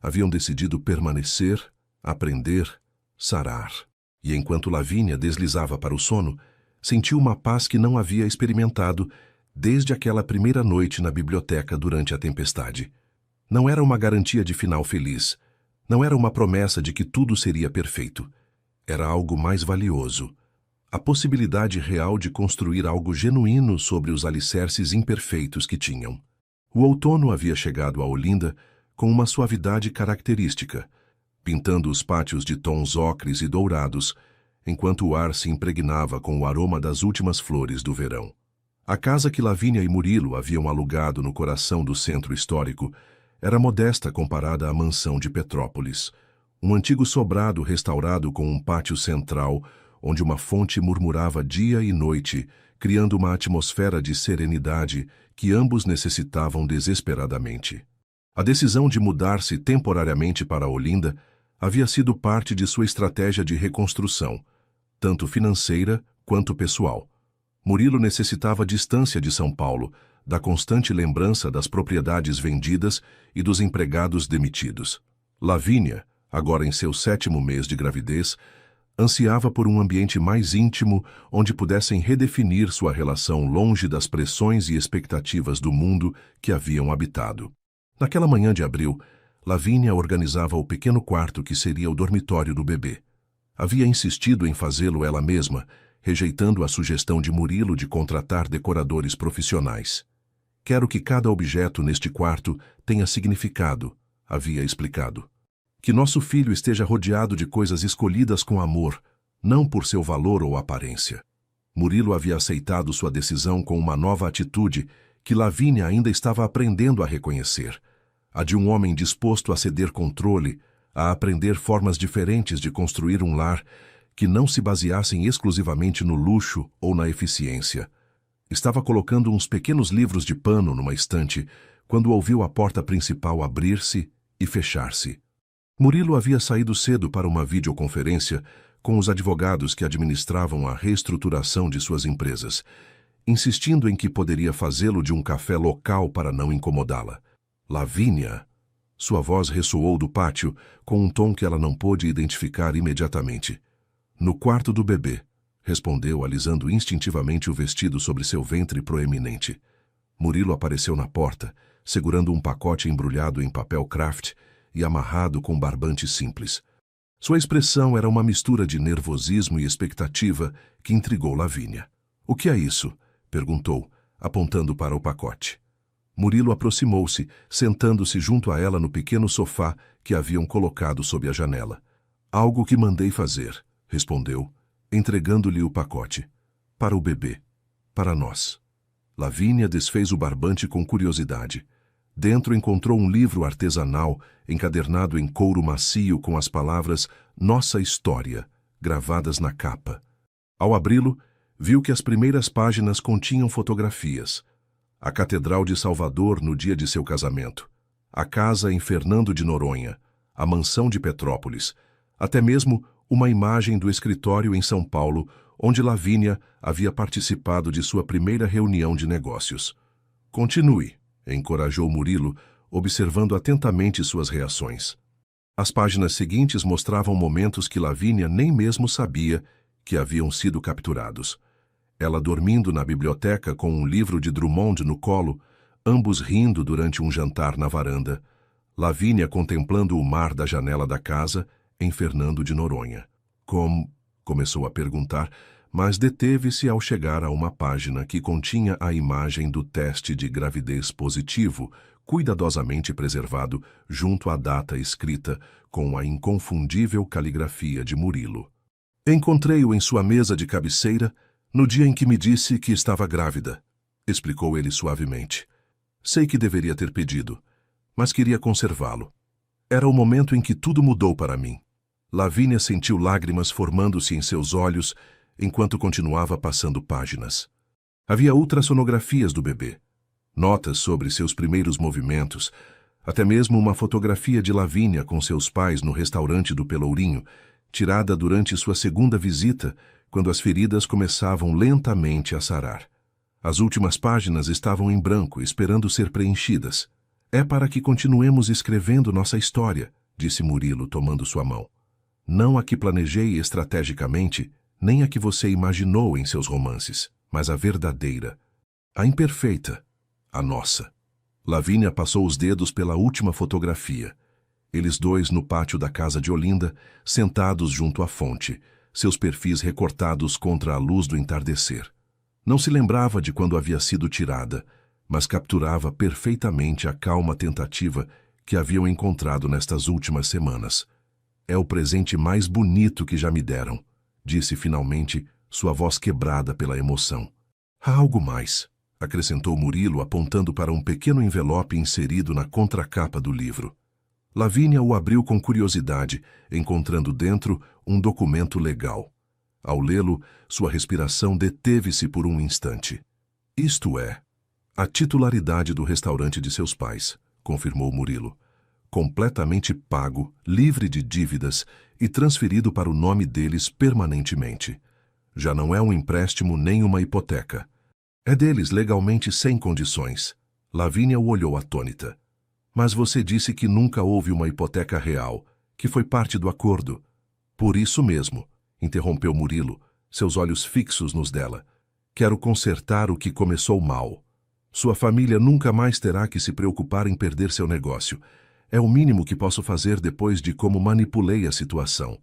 haviam decidido permanecer, aprender, sarar. E enquanto Lavínia deslizava para o sono, sentiu uma paz que não havia experimentado desde aquela primeira noite na biblioteca durante a tempestade. Não era uma garantia de final feliz. Não era uma promessa de que tudo seria perfeito. Era algo mais valioso. A possibilidade real de construir algo genuíno sobre os alicerces imperfeitos que tinham. O outono havia chegado a Olinda com uma suavidade característica, pintando os pátios de tons ocres e dourados, enquanto o ar se impregnava com o aroma das últimas flores do verão. A casa que Lavínia e Murilo haviam alugado no coração do centro histórico era modesta comparada à mansão de Petrópolis, um antigo sobrado restaurado com um pátio central, onde uma fonte murmurava dia e noite, criando uma atmosfera de serenidade que ambos necessitavam desesperadamente. A decisão de mudar-se temporariamente para Olinda havia sido parte de sua estratégia de reconstrução, tanto financeira quanto pessoal. Murilo necessitava distância de São Paulo, da constante lembrança das propriedades vendidas e dos empregados demitidos. Lavínia, agora em seu 7º mês de gravidez, ansiava por um ambiente mais íntimo onde pudessem redefinir sua relação longe das pressões e expectativas do mundo que haviam habitado. Naquela manhã de abril, Lavínia organizava o pequeno quarto que seria o dormitório do bebê. Havia insistido em fazê-lo ela mesma, rejeitando a sugestão de Murilo de contratar decoradores profissionais. Quero que cada objeto neste quarto tenha significado, havia explicado. Que nosso filho esteja rodeado de coisas escolhidas com amor, não por seu valor ou aparência. Murilo havia aceitado sua decisão com uma nova atitude que Lavínia ainda estava aprendendo a reconhecer. A de um homem disposto a ceder controle, a aprender formas diferentes de construir um lar que não se baseassem exclusivamente no luxo ou na eficiência. Estava colocando uns pequenos livros de pano numa estante quando ouviu a porta principal abrir-se e fechar-se. Murilo havia saído cedo para uma videoconferência com os advogados que administravam a reestruturação de suas empresas, insistindo em que poderia fazê-lo de um café local para não incomodá-la. Lavínia! Sua voz ressoou do pátio com um tom que ela não pôde identificar imediatamente. No quarto do bebê, respondeu, alisando instintivamente o vestido sobre seu ventre proeminente. Murilo apareceu na porta, segurando um pacote embrulhado em papel craft e amarrado com barbante simples. Sua expressão era uma mistura de nervosismo e expectativa que intrigou Lavínia. "O que é isso?" perguntou, apontando para o pacote. Murilo aproximou-se, sentando-se junto a ela no pequeno sofá que haviam colocado sob a janela. "Algo que mandei fazer", respondeu, entregando-lhe o pacote. "Para o bebê. Para nós." Lavínia desfez o barbante com curiosidade. Dentro encontrou um livro artesanal, encadernado em couro macio com as palavras "Nossa História", gravadas na capa. Ao abri-lo, viu que as primeiras páginas continham fotografias. A Catedral de Salvador no dia de seu casamento, a casa em Fernando de Noronha, a mansão de Petrópolis, até mesmo uma imagem do escritório em São Paulo, onde Lavínia havia participado de sua primeira reunião de negócios. "Continue", encorajou Murilo, observando atentamente suas reações. As páginas seguintes mostravam momentos que Lavínia nem mesmo sabia que haviam sido capturados. Ela dormindo na biblioteca com um livro de Drummond no colo, ambos rindo durante um jantar na varanda. Lavínia contemplando o mar da janela da casa, em Fernando de Noronha. "Como?", começou a perguntar, mas deteve-se ao chegar a uma página que continha a imagem do teste de gravidez positivo, cuidadosamente preservado junto à data escrita com a inconfundível caligrafia de Murilo. "Encontrei-o em sua mesa de cabeceira no dia em que me disse que estava grávida", explicou ele suavemente. "Sei que deveria ter pedido, mas queria conservá-lo. Era o momento em que tudo mudou para mim." Lavínia sentiu lágrimas formando-se em seus olhos enquanto continuava passando páginas. Havia ultrassonografias do bebê, notas sobre seus primeiros movimentos, até mesmo uma fotografia de Lavínia com seus pais no restaurante do Pelourinho, tirada durante sua segunda visita, quando as feridas começavam lentamente a sarar. As últimas páginas estavam em branco, esperando ser preenchidas. "É para que continuemos escrevendo nossa história", disse Murilo, tomando sua mão. "Não a que planejei estrategicamente, nem a que você imaginou em seus romances, mas a verdadeira, a imperfeita, a nossa." Lavínia passou os dedos pela última fotografia. Eles dois no pátio da casa de Olinda, sentados junto à fonte, seus perfis recortados contra a luz do entardecer. Não se lembrava de quando havia sido tirada, mas capturava perfeitamente a calma tentativa que haviam encontrado nestas últimas semanas. "É o presente mais bonito que já me deram", disse finalmente, sua voz quebrada pela emoção. "Há algo mais", acrescentou Murilo, apontando para um pequeno envelope inserido na contracapa do livro. Lavínia o abriu com curiosidade, encontrando dentro um documento legal. Ao lê-lo, sua respiração deteve-se por um instante. "Isto é, a titularidade do restaurante de seus pais", confirmou Murilo. Completamente pago, livre de dívidas e transferido para o nome deles permanentemente. Já não é um empréstimo nem uma hipoteca. É deles legalmente sem condições. Lavínia o olhou atônita. Mas você disse que nunca houve uma hipoteca real, que foi parte do acordo. Por isso mesmo, interrompeu Murilo, seus olhos fixos nos dela. Quero consertar o que começou mal. Sua família nunca mais terá que se preocupar em perder seu negócio. É o mínimo que posso fazer depois de como manipulei a situação.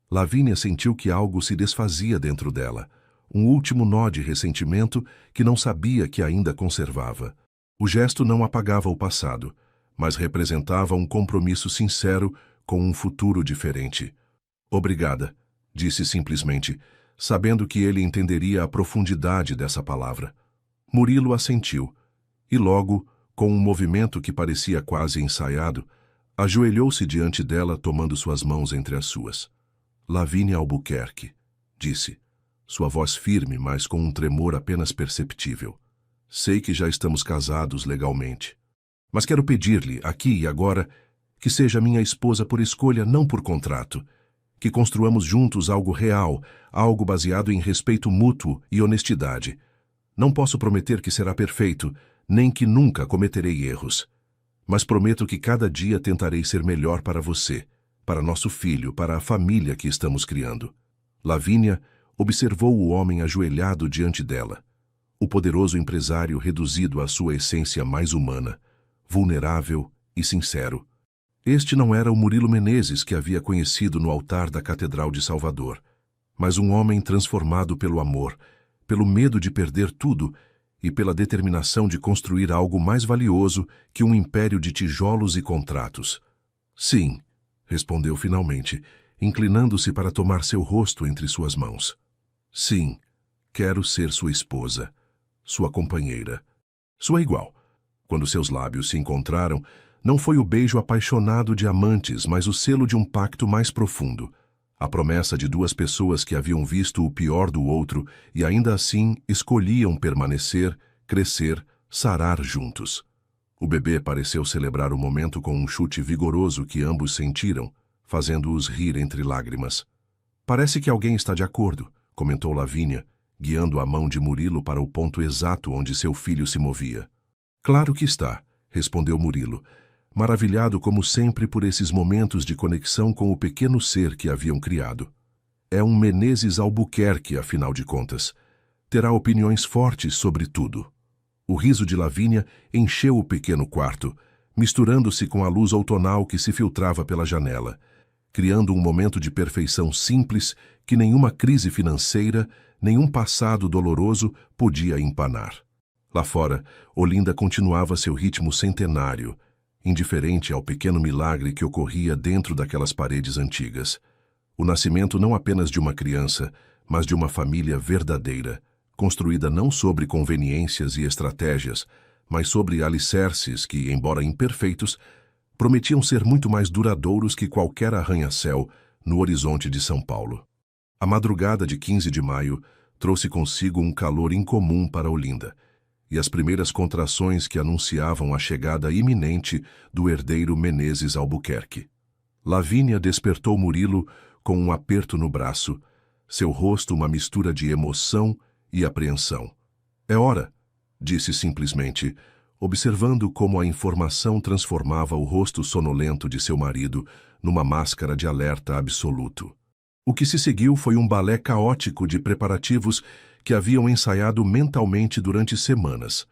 Lavínia sentiu que algo se desfazia dentro dela. Um último nó de ressentimento que não sabia que ainda conservava. O gesto não apagava o passado, mas representava um compromisso sincero com um futuro diferente. Obrigada, disse simplesmente, sabendo que ele entenderia a profundidade dessa palavra. Murilo assentiu, e logo, com um movimento que parecia quase ensaiado, ajoelhou-se diante dela tomando suas mãos entre as suas. Lavínia Albuquerque, disse, sua voz firme, mas com um tremor apenas perceptível. Sei que já estamos casados legalmente, mas quero pedir-lhe, aqui e agora, que seja minha esposa por escolha, não por contrato, que construamos juntos algo real, algo baseado em respeito mútuo e honestidade. Não posso prometer que será perfeito, nem que nunca cometerei erros. Mas prometo que cada dia tentarei ser melhor para você, para nosso filho, para a família que estamos criando. Lavínia observou o homem ajoelhado diante dela, o poderoso empresário reduzido à sua essência mais humana, vulnerável e sincero. Este não era o Murilo Menezes que havia conhecido no altar da Catedral de Salvador, mas um homem transformado pelo amor, pelo medo de perder tudo e pela determinação de construir algo mais valioso que um império de tijolos e contratos. Sim, respondeu finalmente, inclinando-se para tomar seu rosto entre suas mãos. Sim, quero ser sua esposa, sua companheira, sua igual. Quando seus lábios se encontraram, não foi o beijo apaixonado de amantes, mas o selo de um pacto mais profundo. A promessa de duas pessoas que haviam visto o pior do outro e ainda assim escolhiam permanecer, crescer, sarar juntos. O bebê pareceu celebrar o momento com um chute vigoroso que ambos sentiram, fazendo-os rir entre lágrimas. Parece que alguém está de acordo, comentou Lavínia, guiando a mão de Murilo para o ponto exato onde seu filho se movia. Claro que está, respondeu Murilo, maravilhado como sempre por esses momentos de conexão com o pequeno ser que haviam criado. É um Menezes Albuquerque, afinal de contas. Terá opiniões fortes sobre tudo. O riso de Lavínia encheu o pequeno quarto, misturando-se com a luz outonal que se filtrava pela janela, criando um momento de perfeição simples que nenhuma crise financeira, nenhum passado doloroso podia empanar. Lá fora, Olinda continuava seu ritmo centenário, indiferente ao pequeno milagre que ocorria dentro daquelas paredes antigas. O nascimento não apenas de uma criança, mas de uma família verdadeira, construída não sobre conveniências e estratégias, mas sobre alicerces que, embora imperfeitos, prometiam ser muito mais duradouros que qualquer arranha-céu no horizonte de São Paulo. A madrugada de 15 de maio trouxe consigo um calor incomum para Olinda, e as primeiras contrações que anunciavam a chegada iminente do herdeiro Menezes Albuquerque. Lavínia despertou Murilo com um aperto no braço, seu rosto uma mistura de emoção e apreensão. É hora, disse simplesmente, observando como a informação transformava o rosto sonolento de seu marido numa máscara de alerta absoluto. O que se seguiu foi um balé caótico de preparativos que haviam ensaiado mentalmente durante semanas.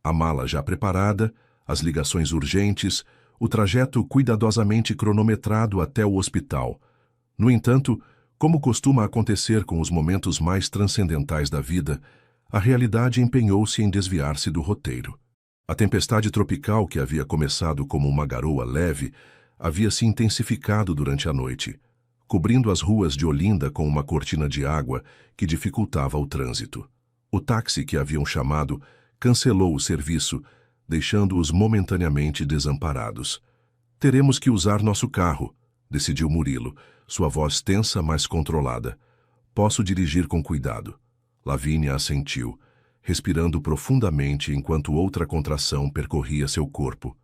A mala já preparada, as ligações urgentes, o trajeto cuidadosamente cronometrado até o hospital. No entanto, como costuma acontecer com os momentos mais transcendentais da vida, a realidade empenhou-se em desviar-se do roteiro. A tempestade tropical que havia começado como uma garoa leve havia se intensificado durante a noite, cobrindo as ruas de Olinda com uma cortina de água que dificultava o trânsito. O táxi que haviam chamado cancelou o serviço, deixando-os momentaneamente desamparados. Teremos que usar nosso carro, decidiu Murilo, sua voz tensa, mas controlada. Posso dirigir com cuidado. Lavínia assentiu, respirando profundamente enquanto outra contração percorria seu corpo.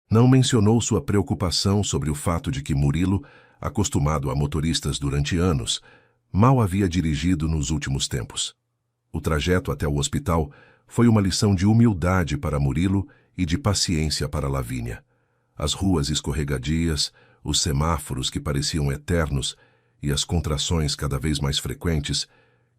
Não mencionou sua preocupação sobre o fato de que Murilo, acostumado a motoristas durante anos, mal havia dirigido nos últimos tempos. O trajeto até o hospital foi uma lição de humildade para Murilo e de paciência para Lavínia. As ruas escorregadias, os semáforos que pareciam eternos e as contrações cada vez mais frequentes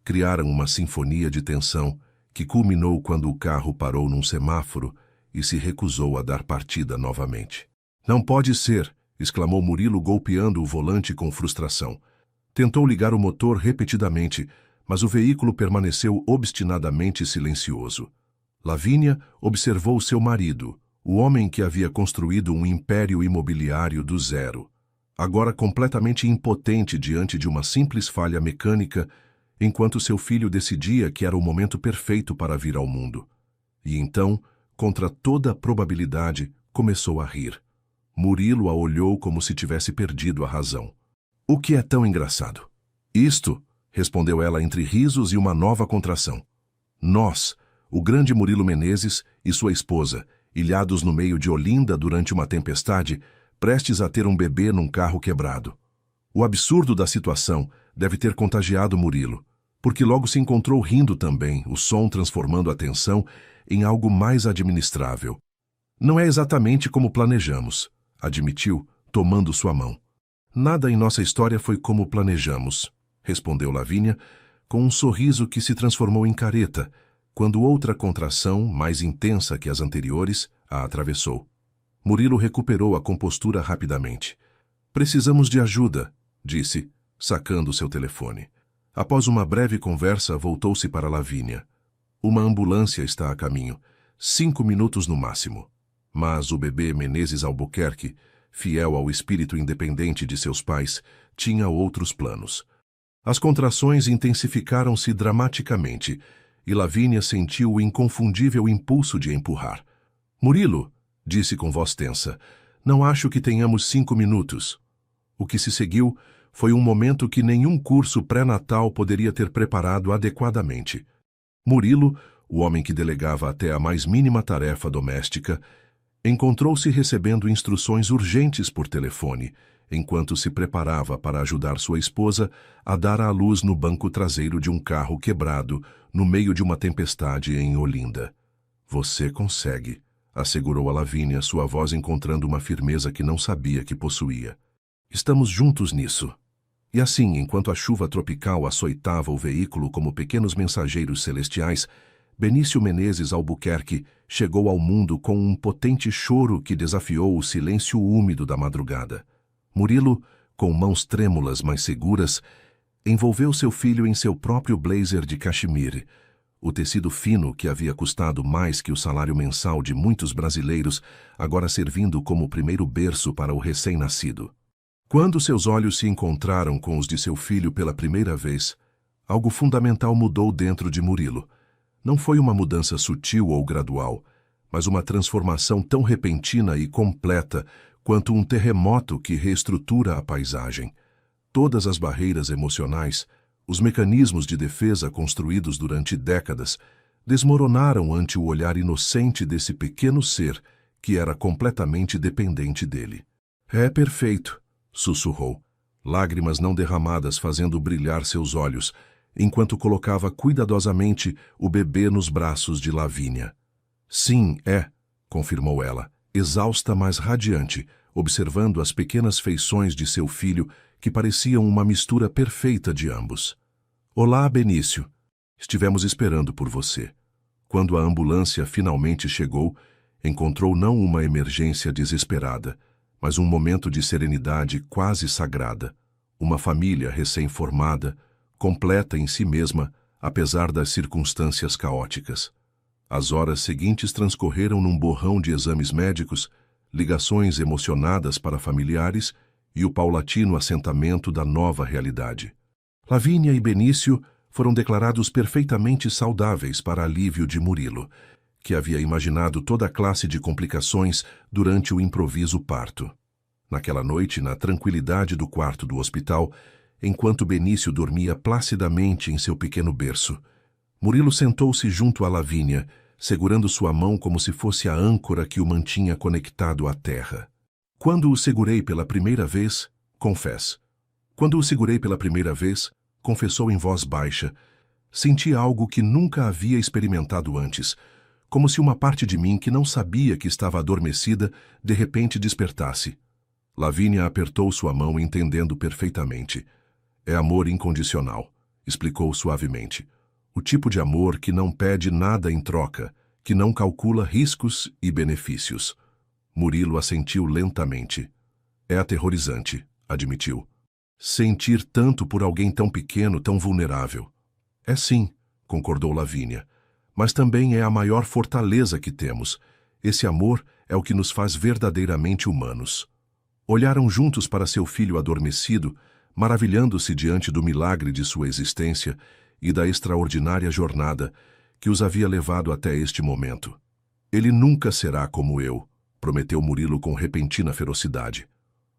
criaram uma sinfonia de tensão que culminou quando o carro parou num semáforo e se recusou a dar partida novamente. "Não pode ser!", exclamou Murilo, golpeando o volante com frustração. Tentou ligar o motor repetidamente, mas o veículo permaneceu obstinadamente silencioso. Lavínia observou seu marido, o homem que havia construído um império imobiliário do zero, agora completamente impotente diante de uma simples falha mecânica, enquanto seu filho decidia que era o momento perfeito para vir ao mundo. E então, contra toda a probabilidade, começou a rir. Murilo a olhou como se tivesse perdido a razão. "O que é tão engraçado?" "Isto", respondeu ela entre risos e uma nova contração. "Nós, o grande Murilo Menezes e sua esposa, ilhados no meio de Olinda durante uma tempestade, prestes a ter um bebê num carro quebrado. O absurdo da situação deve ter contagiado Murilo, porque logo se encontrou rindo também, o som transformando a tensão em algo mais administrável. Não é exatamente como planejamos", admitiu, tomando sua mão. "Nada em nossa história foi como planejamos", respondeu Lavínia, com um sorriso que se transformou em careta, quando outra contração, mais intensa que as anteriores, a atravessou. Murilo recuperou a compostura rapidamente. "Precisamos de ajuda", disse, sacando seu telefone. Após uma breve conversa, voltou-se para Lavínia. "Uma ambulância está a caminho. 5 minutos no máximo." Mas o bebê Menezes Albuquerque, fiel ao espírito independente de seus pais, tinha outros planos. As contrações intensificaram-se dramaticamente e Lavínia sentiu o inconfundível impulso de empurrar. "Murilo", disse com voz tensa, "não acho que tenhamos 5 minutos." O que se seguiu foi um momento que nenhum curso pré-natal poderia ter preparado adequadamente. Murilo, o homem que delegava até a mais mínima tarefa doméstica, encontrou-se recebendo instruções urgentes por telefone, enquanto se preparava para ajudar sua esposa a dar à luz no banco traseiro de um carro quebrado, no meio de uma tempestade em Olinda. "Você consegue", assegurou a Lavínia, sua voz encontrando uma firmeza que não sabia que possuía. "Estamos juntos nisso." E assim, enquanto a chuva tropical açoitava o veículo como pequenos mensageiros celestiais, Benício Menezes Albuquerque chegou ao mundo com um potente choro que desafiou o silêncio úmido da madrugada. Murilo, com mãos trêmulas mas seguras, envolveu seu filho em seu próprio blazer de cachemire, o tecido fino que havia custado mais que o salário mensal de muitos brasileiros, agora servindo como primeiro berço para o recém-nascido. Quando seus olhos se encontraram com os de seu filho pela primeira vez, algo fundamental mudou dentro de Murilo. Não foi uma mudança sutil ou gradual, mas uma transformação tão repentina e completa quanto um terremoto que reestrutura a paisagem. Todas as barreiras emocionais, os mecanismos de defesa construídos durante décadas, desmoronaram ante o olhar inocente desse pequeno ser que era completamente dependente dele. "É perfeito", sussurrou, lágrimas não derramadas fazendo brilhar seus olhos, enquanto colocava cuidadosamente o bebê nos braços de Lavínia. "Sim, é", confirmou ela, exausta mas radiante, observando as pequenas feições de seu filho que pareciam uma mistura perfeita de ambos. "Olá, Benício. Estivemos esperando por você." Quando a ambulância finalmente chegou, encontrou não uma emergência desesperada, mas um momento de serenidade quase sagrada. Uma família recém-formada, completa em si mesma, apesar das circunstâncias caóticas. As horas seguintes transcorreram num borrão de exames médicos, ligações emocionadas para familiares e o paulatino assentamento da nova realidade. Lavínia e Benício foram declarados perfeitamente saudáveis para alívio de Murilo, que havia imaginado toda a classe de complicações durante o improviso parto. Naquela noite, na tranquilidade do quarto do hospital, enquanto Benício dormia placidamente em seu pequeno berço, Murilo sentou-se junto a Lavínia, segurando sua mão como se fosse a âncora que o mantinha conectado à terra. Quando o segurei pela primeira vez, confessou em voz baixa, senti algo que nunca havia experimentado antes, como se uma parte de mim que não sabia que estava adormecida, de repente despertasse. Lavínia apertou sua mão, entendendo perfeitamente. É amor incondicional, explicou suavemente. O tipo de amor que não pede nada em troca, que não calcula riscos e benefícios. Murilo assentiu lentamente. É aterrorizante, admitiu. Sentir tanto por alguém tão pequeno, tão vulnerável. É sim, concordou Lavínia. Mas também é a maior fortaleza que temos. Esse amor é o que nos faz verdadeiramente humanos. Olharam juntos para seu filho adormecido, maravilhando-se diante do milagre de sua existência e da extraordinária jornada que os havia levado até este momento. Ele nunca será como eu, prometeu Murilo com repentina ferocidade.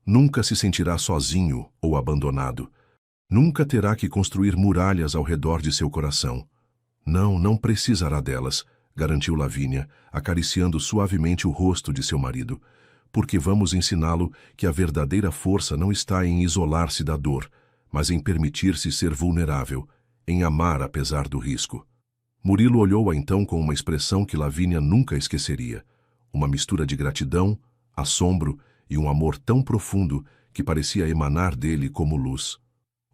Nunca se sentirá sozinho ou abandonado. Nunca terá que construir muralhas ao redor de seu coração. Não precisará delas, garantiu Lavínia, acariciando suavemente o rosto de seu marido, porque vamos ensiná-lo que a verdadeira força não está em isolar-se da dor, mas em permitir-se ser vulnerável, em amar apesar do risco. Murilo olhou-a então com uma expressão que Lavínia nunca esqueceria, uma mistura de gratidão, assombro e um amor tão profundo que parecia emanar dele como luz.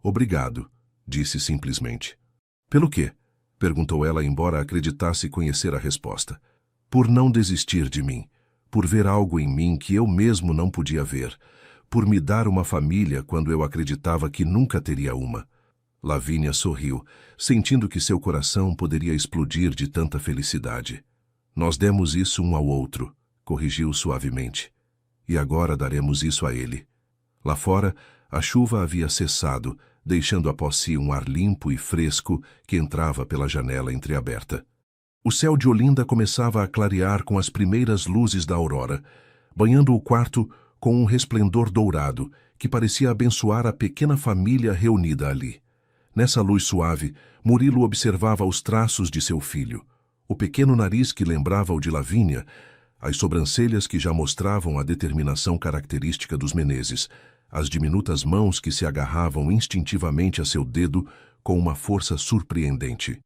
Obrigado, disse simplesmente. Pelo quê? Perguntou ela, embora acreditasse conhecer a resposta. Por não desistir de mim, por ver algo em mim que eu mesmo não podia ver, por me dar uma família quando eu acreditava que nunca teria uma. Lavínia sorriu, sentindo que seu coração poderia explodir de tanta felicidade. Nós demos isso um ao outro, corrigiu suavemente. E agora daremos isso a ele. Lá fora, a chuva havia cessado, deixando após si um ar limpo e fresco que entrava pela janela entreaberta. O céu de Olinda começava a clarear com as primeiras luzes da aurora, banhando o quarto com um resplendor dourado que parecia abençoar a pequena família reunida ali. Nessa luz suave, Murilo observava os traços de seu filho, o pequeno nariz que lembrava o de Lavínia, as sobrancelhas que já mostravam a determinação característica dos Menezes, as diminutas mãos que se agarravam instintivamente a seu dedo com uma força surpreendente.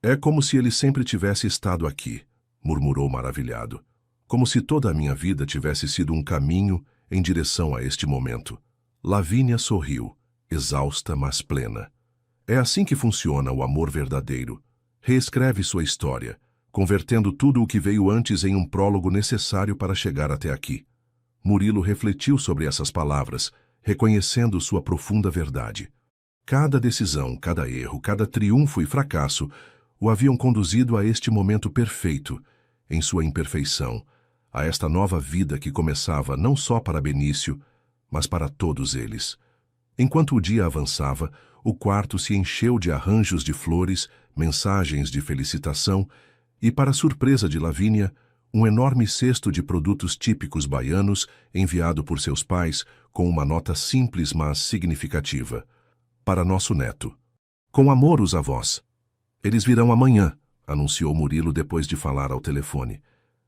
É como se ele sempre tivesse estado aqui, murmurou maravilhado. Como se toda a minha vida tivesse sido um caminho em direção a este momento. Lavínia sorriu, exausta, mas plena. É assim que funciona o amor verdadeiro. Reescreve sua história, convertendo tudo o que veio antes em um prólogo necessário para chegar até aqui. Murilo refletiu sobre essas palavras, reconhecendo sua profunda verdade. Cada decisão, cada erro, cada triunfo e fracasso o haviam conduzido a este momento perfeito, em sua imperfeição, a esta nova vida que começava não só para Benício, mas para todos eles. Enquanto o dia avançava, o quarto se encheu de arranjos de flores, mensagens de felicitação e, para surpresa de Lavínia, um enorme cesto de produtos típicos baianos enviado por seus pais com uma nota simples, mas significativa. Para nosso neto. Com amor, os avós. Eles virão amanhã, anunciou Murilo depois de falar ao telefone.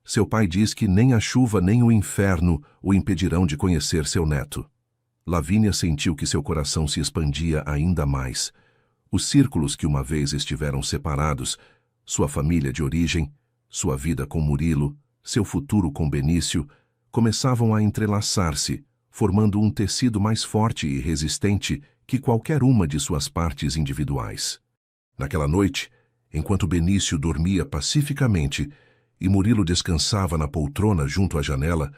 Seu pai diz que nem a chuva nem o inferno o impedirão de conhecer seu neto. Lavínia sentiu que seu coração se expandia ainda mais. Os círculos que uma vez estiveram separados, sua família de origem, sua vida com Murilo, seu futuro com Benício, começavam a entrelaçar-se, formando um tecido mais forte e resistente que qualquer uma de suas partes individuais. Naquela noite, enquanto Benício dormia pacificamente e Murilo descansava na poltrona junto à janela,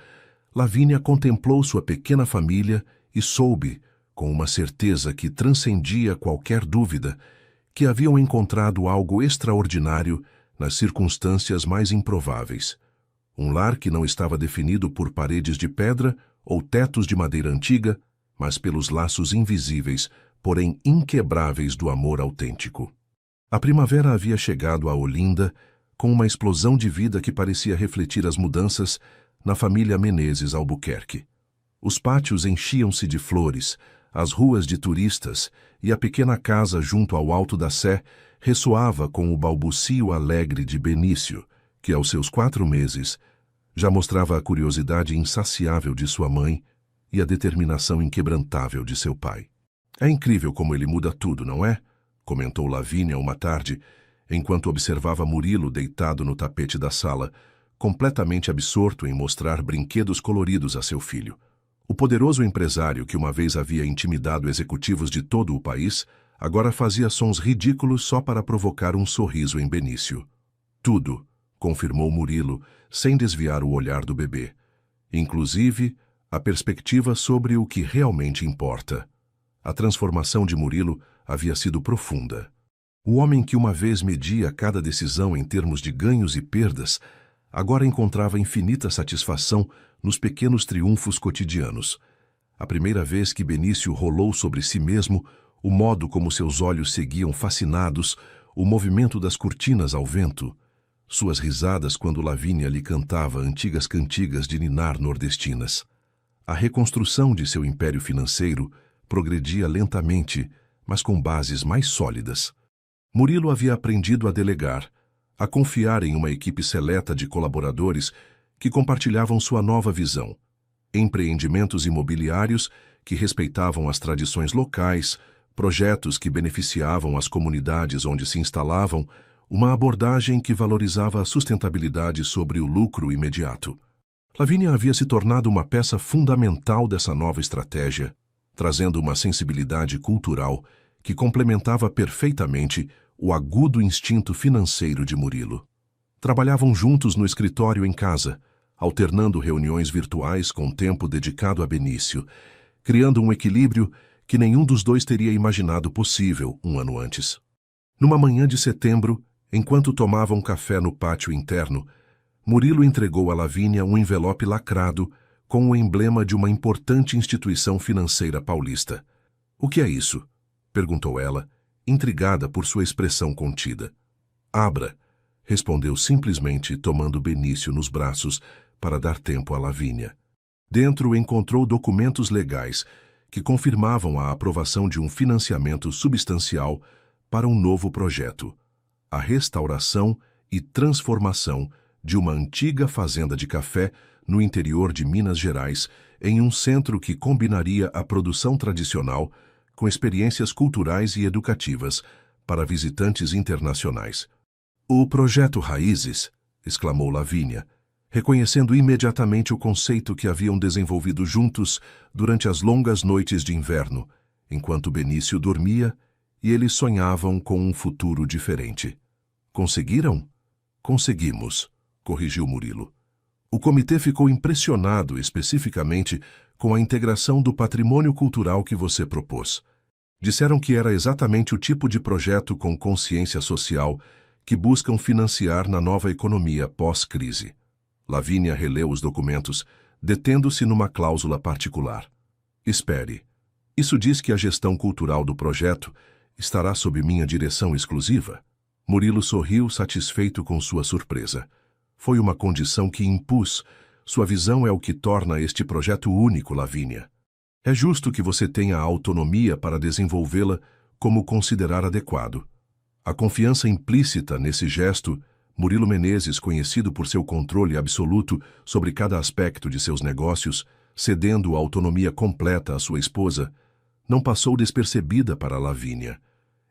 Lavínia contemplou sua pequena família e soube, com uma certeza que transcendia qualquer dúvida, que haviam encontrado algo extraordinário nas circunstâncias mais improváveis. Um lar que não estava definido por paredes de pedra ou tetos de madeira antiga, mas pelos laços invisíveis, porém inquebráveis do amor autêntico. A primavera havia chegado a Olinda com uma explosão de vida que parecia refletir as mudanças na família Menezes Albuquerque. Os pátios enchiam-se de flores, as ruas de turistas e a pequena casa junto ao alto da Sé ressoava com o balbucio alegre de Benício, que aos seus 4 meses já mostrava a curiosidade insaciável de sua mãe e a determinação inquebrantável de seu pai. É incrível como ele muda tudo, não é? Comentou Lavínia uma tarde, enquanto observava Murilo deitado no tapete da sala, completamente absorto em mostrar brinquedos coloridos a seu filho. O poderoso empresário que uma vez havia intimidado executivos de todo o país, agora fazia sons ridículos só para provocar um sorriso em Benício. Tudo, confirmou Murilo, sem desviar o olhar do bebê. Inclusive, a perspectiva sobre o que realmente importa. A transformação de Murilo havia sido profunda. O homem que uma vez media cada decisão em termos de ganhos e perdas, agora encontrava infinita satisfação nos pequenos triunfos cotidianos. A primeira vez que Benício rolou sobre si mesmo, o modo como seus olhos seguiam fascinados, o movimento das cortinas ao vento, suas risadas quando Lavínia lhe cantava antigas cantigas de ninar nordestinas. A reconstrução de seu império financeiro progredia lentamente, mas com bases mais sólidas. Murilo havia aprendido a delegar, a confiar em uma equipe seleta de colaboradores que compartilhavam sua nova visão. Empreendimentos imobiliários que respeitavam as tradições locais, projetos que beneficiavam as comunidades onde se instalavam, uma abordagem que valorizava a sustentabilidade sobre o lucro imediato. Lavínia havia se tornado uma peça fundamental dessa nova estratégia, trazendo uma sensibilidade cultural que complementava perfeitamente o agudo instinto financeiro de Murilo. Trabalhavam juntos no escritório em casa, alternando reuniões virtuais com tempo dedicado a Benício, criando um equilíbrio que nenhum dos dois teria imaginado possível um ano antes. Numa manhã de setembro, enquanto tomavam café no pátio interno, Murilo entregou a Lavínia um envelope lacrado com o emblema de uma importante instituição financeira paulista. "O que é isso?" perguntou ela, intrigada por sua expressão contida. "Abra", respondeu simplesmente, tomando Benício nos braços para dar tempo a Lavínia. Dentro encontrou documentos legais que confirmavam a aprovação de um financiamento substancial para um novo projeto: a restauração e transformação de uma antiga fazenda de café no interior de Minas Gerais, em um centro que combinaria a produção tradicional com experiências culturais e educativas para visitantes internacionais. "O projeto Raízes", exclamou Lavínia, reconhecendo imediatamente o conceito que haviam desenvolvido juntos durante as longas noites de inverno, enquanto Benício dormia e eles sonhavam com um futuro diferente. "Conseguiram?" "Conseguimos", corrigiu Murilo. "O comitê ficou impressionado especificamente com a integração do patrimônio cultural que você propôs. Disseram que era exatamente o tipo de projeto com consciência social que buscam financiar na nova economia pós-crise." Lavínia releu os documentos, detendo-se numa cláusula particular. "Espere. Isso diz que a gestão cultural do projeto estará sob minha direção exclusiva?" Murilo sorriu, satisfeito com sua surpresa. "Foi uma condição que impus. Sua visão é o que torna este projeto único, Lavínia. É justo que você tenha a autonomia para desenvolvê-la como considerar adequado." A confiança implícita nesse gesto, Murilo Menezes, conhecido por seu controle absoluto sobre cada aspecto de seus negócios, cedendo a autonomia completa à sua esposa, não passou despercebida para Lavínia.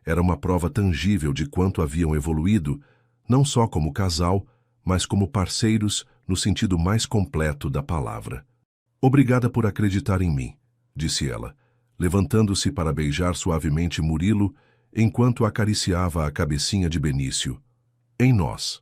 Era uma prova tangível de quanto haviam evoluído, não só como casal, mas como parceiros no sentido mais completo da palavra. "Obrigada por acreditar em mim", disse ela, levantando-se para beijar suavemente Murilo, enquanto acariciava a cabecinha de Benício. "Em nós."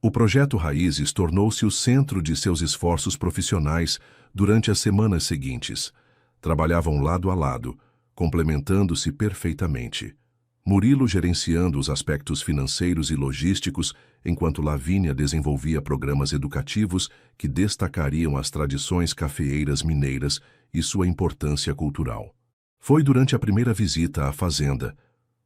O projeto Raízes tornou-se o centro de seus esforços profissionais durante as semanas seguintes. Trabalhavam lado a lado, complementando-se perfeitamente. Murilo gerenciando os aspectos financeiros e logísticos, enquanto Lavínia desenvolvia programas educativos que destacariam as tradições cafeeiras mineiras e sua importância cultural. Foi durante a primeira visita à fazenda,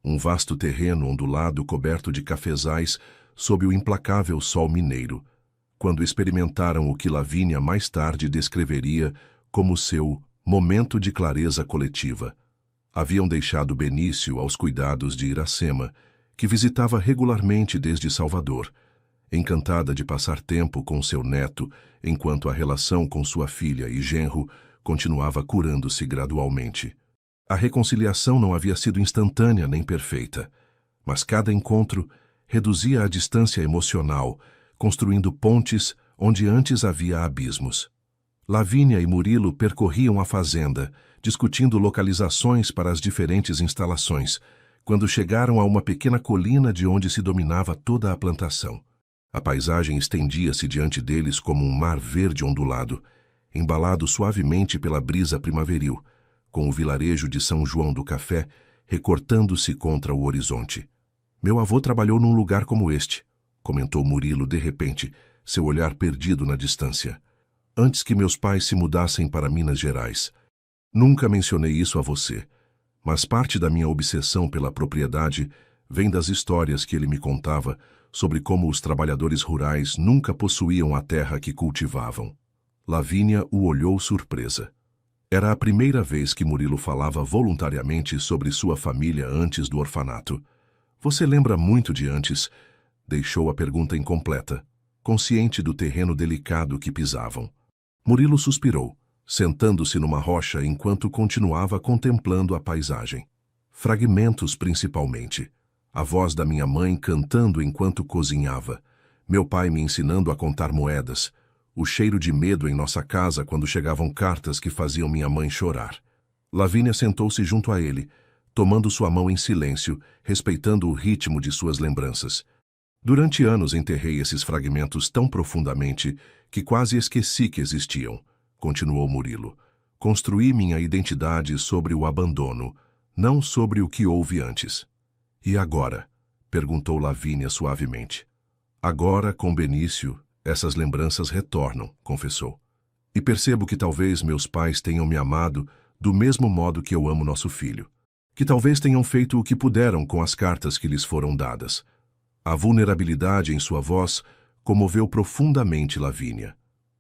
um vasto terreno ondulado coberto de cafezais sob o implacável sol mineiro, quando experimentaram o que Lavínia mais tarde descreveria como seu momento de clareza coletiva. Haviam deixado Benício aos cuidados de Iracema, que visitava regularmente desde Salvador, encantada de passar tempo com seu neto, enquanto a relação com sua filha e genro continuava curando-se gradualmente. A reconciliação não havia sido instantânea nem perfeita, mas cada encontro reduzia a distância emocional, construindo pontes onde antes havia abismos. Lavínia e Murilo percorriam a fazenda, discutindo localizações para as diferentes instalações, quando chegaram a uma pequena colina de onde se dominava toda a plantação. A paisagem estendia-se diante deles como um mar verde ondulado, embalado suavemente pela brisa primaveril, com o vilarejo de São João do Café recortando-se contra o horizonte. Meu avô trabalhou num lugar como este, comentou Murilo de repente, seu olhar perdido na distância. Antes que meus pais se mudassem para Minas Gerais. Nunca mencionei isso a você, mas parte da minha obsessão pela propriedade vem das histórias que ele me contava sobre como os trabalhadores rurais nunca possuíam a terra que cultivavam. Lavínia o olhou surpresa. Era a primeira vez que Murilo falava voluntariamente sobre sua família antes do orfanato. Você lembra muito de antes? Deixou a pergunta incompleta, consciente do terreno delicado que pisavam. Murilo suspirou, sentando-se numa rocha enquanto continuava contemplando a paisagem. Fragmentos, principalmente. A voz da minha mãe cantando enquanto cozinhava. Meu pai me ensinando a contar moedas. O cheiro de medo em nossa casa quando chegavam cartas que faziam minha mãe chorar. Lavínia sentou-se junto a ele, tomando sua mão em silêncio, respeitando o ritmo de suas lembranças. Durante anos enterrei esses fragmentos tão profundamente que quase esqueci que existiam, continuou Murilo. Construí minha identidade sobre o abandono, não sobre o que houve antes. E agora? Perguntou Lavínia suavemente. Agora, com Benício, essas lembranças retornam, confessou. E percebo que talvez meus pais tenham me amado do mesmo modo que eu amo nosso filho. Que talvez tenham feito o que puderam com as cartas que lhes foram dadas. A vulnerabilidade em sua voz comoveu profundamente Lavínia.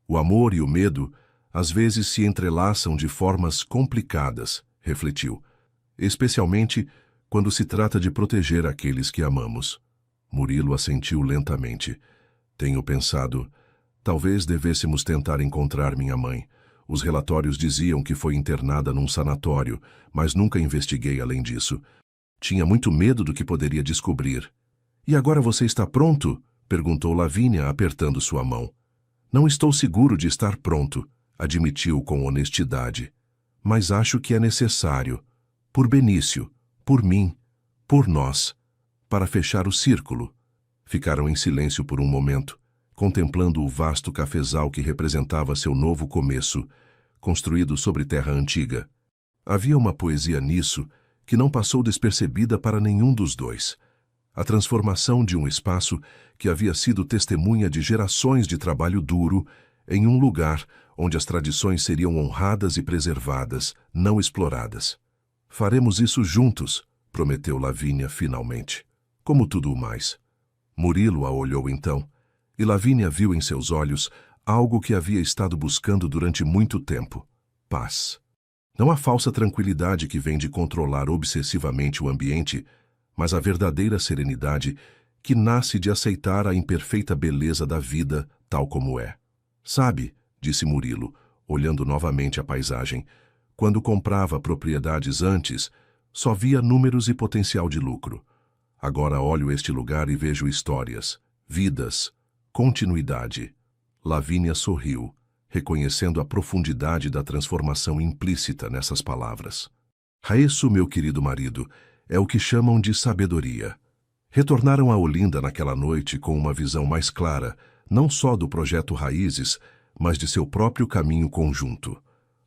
O amor e o medo às vezes se entrelaçam de formas complicadas, refletiu, especialmente quando se trata de proteger aqueles que amamos. Murilo assentiu lentamente. Tenho pensado, talvez devêssemos tentar encontrar minha mãe. Os relatórios diziam que foi internada num sanatório, mas nunca investiguei além disso. Tinha muito medo do que poderia descobrir. E agora você está pronto? Perguntou Lavínia, apertando sua mão. Não estou seguro de estar pronto, admitiu com honestidade. Mas acho que é necessário. Por Benício, por mim, por nós. Para fechar o círculo. Ficaram em silêncio por um momento, contemplando o vasto cafezal que representava seu novo começo, construído sobre terra antiga. Havia uma poesia nisso que não passou despercebida para nenhum dos dois. A transformação de um espaço que havia sido testemunha de gerações de trabalho duro em um lugar onde as tradições seriam honradas e preservadas, não exploradas. Faremos isso juntos, prometeu Lavínia finalmente. Como tudo o mais. Murilo a olhou então, e Lavínia viu em seus olhos algo que havia estado buscando durante muito tempo. Paz. Não a falsa tranquilidade que vem de controlar obsessivamente o ambiente, mas a verdadeira serenidade que nasce de aceitar a imperfeita beleza da vida tal como é. Sabe, disse Murilo, olhando novamente a paisagem, quando comprava propriedades antes, só via números e potencial de lucro. Agora olho este lugar e vejo histórias, vidas, continuidade. Lavínia sorriu, reconhecendo a profundidade da transformação implícita nessas palavras. Isso, meu querido marido, é o que chamam de sabedoria. Retornaram a Olinda naquela noite com uma visão mais clara, não só do projeto Raízes, mas de seu próprio caminho conjunto.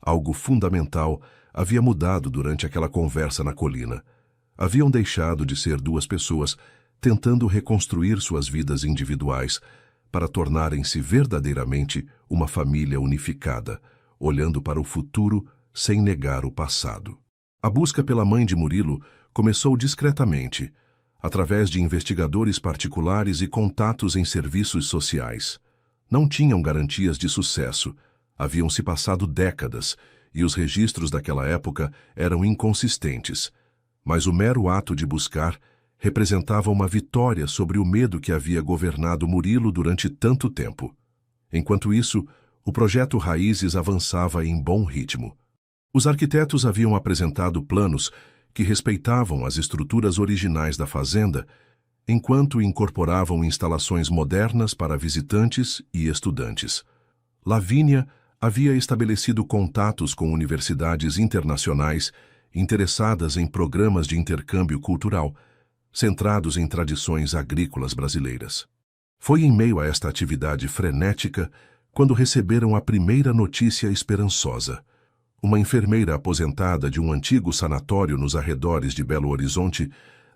Algo fundamental havia mudado durante aquela conversa na colina. Haviam deixado de ser duas pessoas tentando reconstruir suas vidas individuais para tornarem-se verdadeiramente uma família unificada, olhando para o futuro sem negar o passado. A busca pela mãe de Murilo começou discretamente, através de investigadores particulares e contatos em serviços sociais. Não tinham garantias de sucesso, haviam se passado décadas e os registros daquela época eram inconsistentes, mas o mero ato de buscar representava uma vitória sobre o medo que havia governado Murilo durante tanto tempo. Enquanto isso, o projeto Raízes avançava em bom ritmo. Os arquitetos haviam apresentado planos que respeitavam as estruturas originais da fazenda, enquanto incorporavam instalações modernas para visitantes e estudantes. Lavínia havia estabelecido contatos com universidades internacionais interessadas em programas de intercâmbio cultural, centrados em tradições agrícolas brasileiras. Foi em meio a esta atividade frenética quando receberam a primeira notícia esperançosa. Uma enfermeira aposentada de um antigo sanatório nos arredores de Belo Horizonte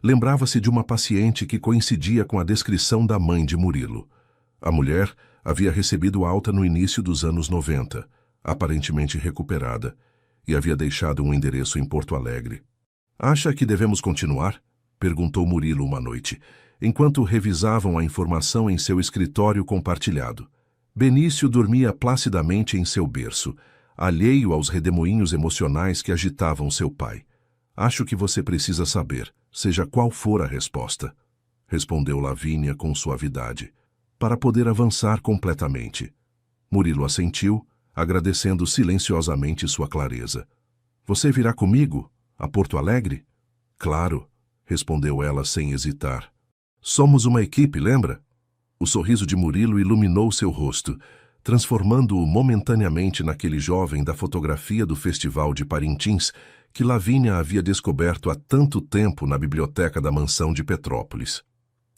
lembrava-se de uma paciente que coincidia com a descrição da mãe de Murilo. A mulher havia recebido alta no início dos anos 90, aparentemente recuperada, e havia deixado um endereço em Porto Alegre. "Acha que devemos continuar?" perguntou Murilo uma noite, enquanto revisavam a informação em seu escritório compartilhado. Benício dormia placidamente em seu berço, alheio aos redemoinhos emocionais que agitavam seu pai. "Acho que você precisa saber, seja qual for a resposta", respondeu Lavínia com suavidade, "para poder avançar completamente." Murilo assentiu, agradecendo silenciosamente sua clareza. "Você virá comigo, a Porto Alegre?" "Claro", respondeu ela sem hesitar. "Somos uma equipe, lembra?" O sorriso de Murilo iluminou seu rosto, transformando-o momentaneamente naquele jovem da fotografia do Festival de Parintins que Lavínia havia descoberto há tanto tempo na biblioteca da mansão de Petrópolis.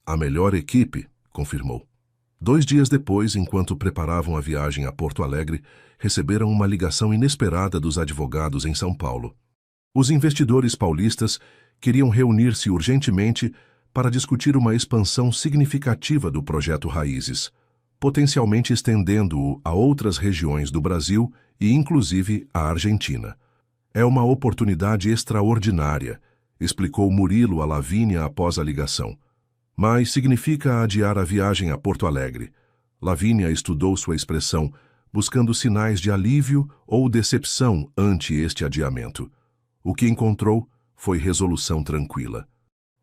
"A melhor equipe", confirmou. 2 dias depois, enquanto preparavam a viagem a Porto Alegre, receberam uma ligação inesperada dos advogados em São Paulo. Os investidores paulistas queriam reunir-se urgentemente para discutir uma expansão significativa do projeto Raízes, potencialmente estendendo-o a outras regiões do Brasil e, inclusive, à Argentina. "É uma oportunidade extraordinária", explicou Murilo a Lavínia após a ligação. "Mas significa adiar a viagem a Porto Alegre." Lavínia estudou sua expressão, buscando sinais de alívio ou decepção ante este adiamento. O que encontrou foi resolução tranquila.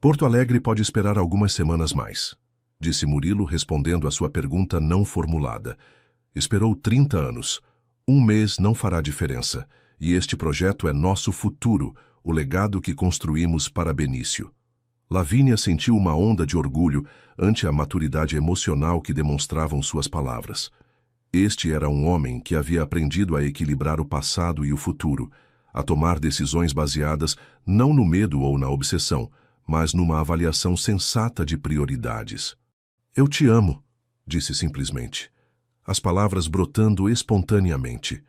"Porto Alegre pode esperar algumas semanas mais", disse Murilo, respondendo à sua pergunta não formulada. "Esperou 30 anos. 1 mês não fará diferença, e este projeto é nosso futuro, o legado que construímos para Benício." Lavínia sentiu uma onda de orgulho ante a maturidade emocional que demonstravam suas palavras. Este era um homem que havia aprendido a equilibrar o passado e o futuro, a tomar decisões baseadas não no medo ou na obsessão, mas numa avaliação sensata de prioridades. "Eu te amo", disse simplesmente, as palavras brotando espontaneamente.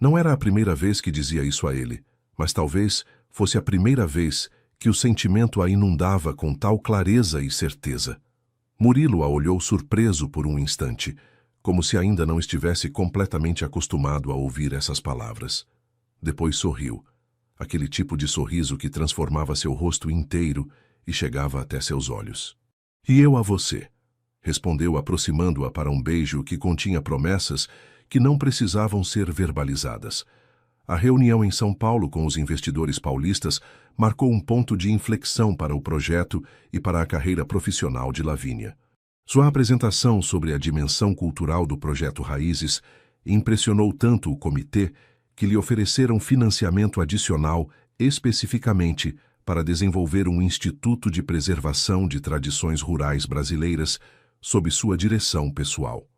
Não era a primeira vez que dizia isso a ele, mas talvez fosse a primeira vez que o sentimento a inundava com tal clareza e certeza. Murilo a olhou surpreso por um instante, como se ainda não estivesse completamente acostumado a ouvir essas palavras. Depois sorriu, aquele tipo de sorriso que transformava seu rosto inteiro e chegava até seus olhos. "E eu a você", respondeu aproximando-a para um beijo que continha promessas que não precisavam ser verbalizadas. A reunião em São Paulo com os investidores paulistas marcou um ponto de inflexão para o projeto e para a carreira profissional de Lavínia. Sua apresentação sobre a dimensão cultural do projeto Raízes impressionou tanto o comitê que lhe ofereceram financiamento adicional especificamente para desenvolver um Instituto de Preservação de Tradições Rurais Brasileiras sob sua direção pessoal.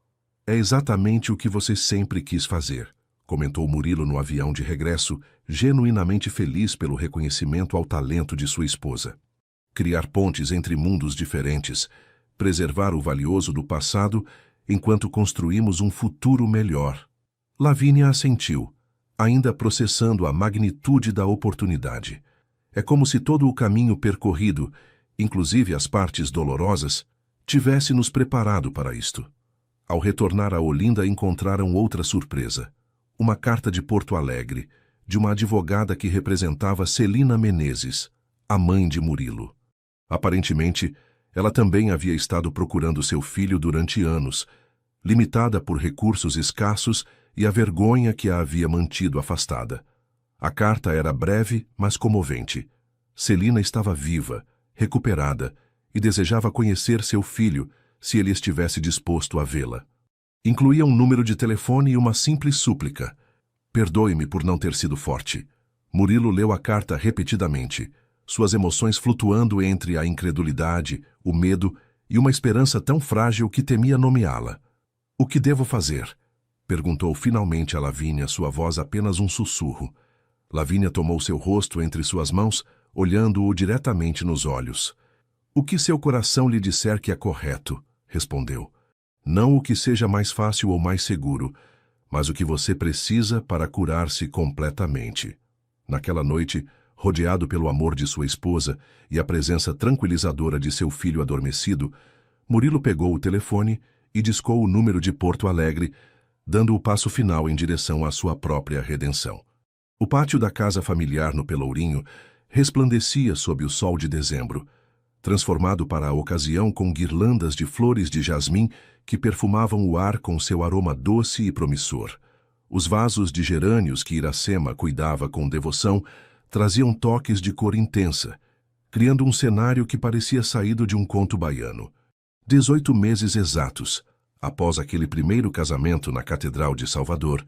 "É exatamente o que você sempre quis fazer", comentou Murilo no avião de regresso, genuinamente feliz pelo reconhecimento ao talento de sua esposa. "Criar pontes entre mundos diferentes, preservar o valioso do passado enquanto construímos um futuro melhor." Lavínia assentiu, ainda processando a magnitude da oportunidade. É como se todo o caminho percorrido, inclusive as partes dolorosas, tivesse nos preparado para isto. Ao retornar a Olinda, encontraram outra surpresa. Uma carta de Porto Alegre, de uma advogada que representava Celina Menezes, a mãe de Murilo. Aparentemente, ela também havia estado procurando seu filho durante anos, limitada por recursos escassos e a vergonha que a havia mantido afastada. A carta era breve, mas comovente. Celina estava viva, recuperada, e desejava conhecer seu filho, se ele estivesse disposto a vê-la. Incluía um número de telefone e uma simples súplica. Perdoe-me por não ter sido forte. Murilo leu a carta repetidamente, suas emoções flutuando entre a incredulidade, o medo e uma esperança tão frágil que temia nomeá-la. O que devo fazer? Perguntou finalmente a Lavínia, sua voz apenas um sussurro. Lavínia tomou seu rosto entre suas mãos, olhando-o diretamente nos olhos. O que seu coração lhe disser que é correto, respondeu. Não o que seja mais fácil ou mais seguro, mas o que você precisa para curar-se completamente. Naquela noite, rodeado pelo amor de sua esposa e a presença tranquilizadora de seu filho adormecido, Murilo pegou o telefone e discou o número de Porto Alegre, dando o passo final em direção à sua própria redenção. O pátio da casa familiar no Pelourinho resplandecia sob o sol de dezembro, transformado para a ocasião com guirlandas de flores de jasmim que perfumavam o ar com seu aroma doce e promissor. Os vasos de gerânios que Iracema cuidava com devoção traziam toques de cor intensa, criando um cenário que parecia saído de um conto baiano. 18 meses exatos, após aquele primeiro casamento na Catedral de Salvador,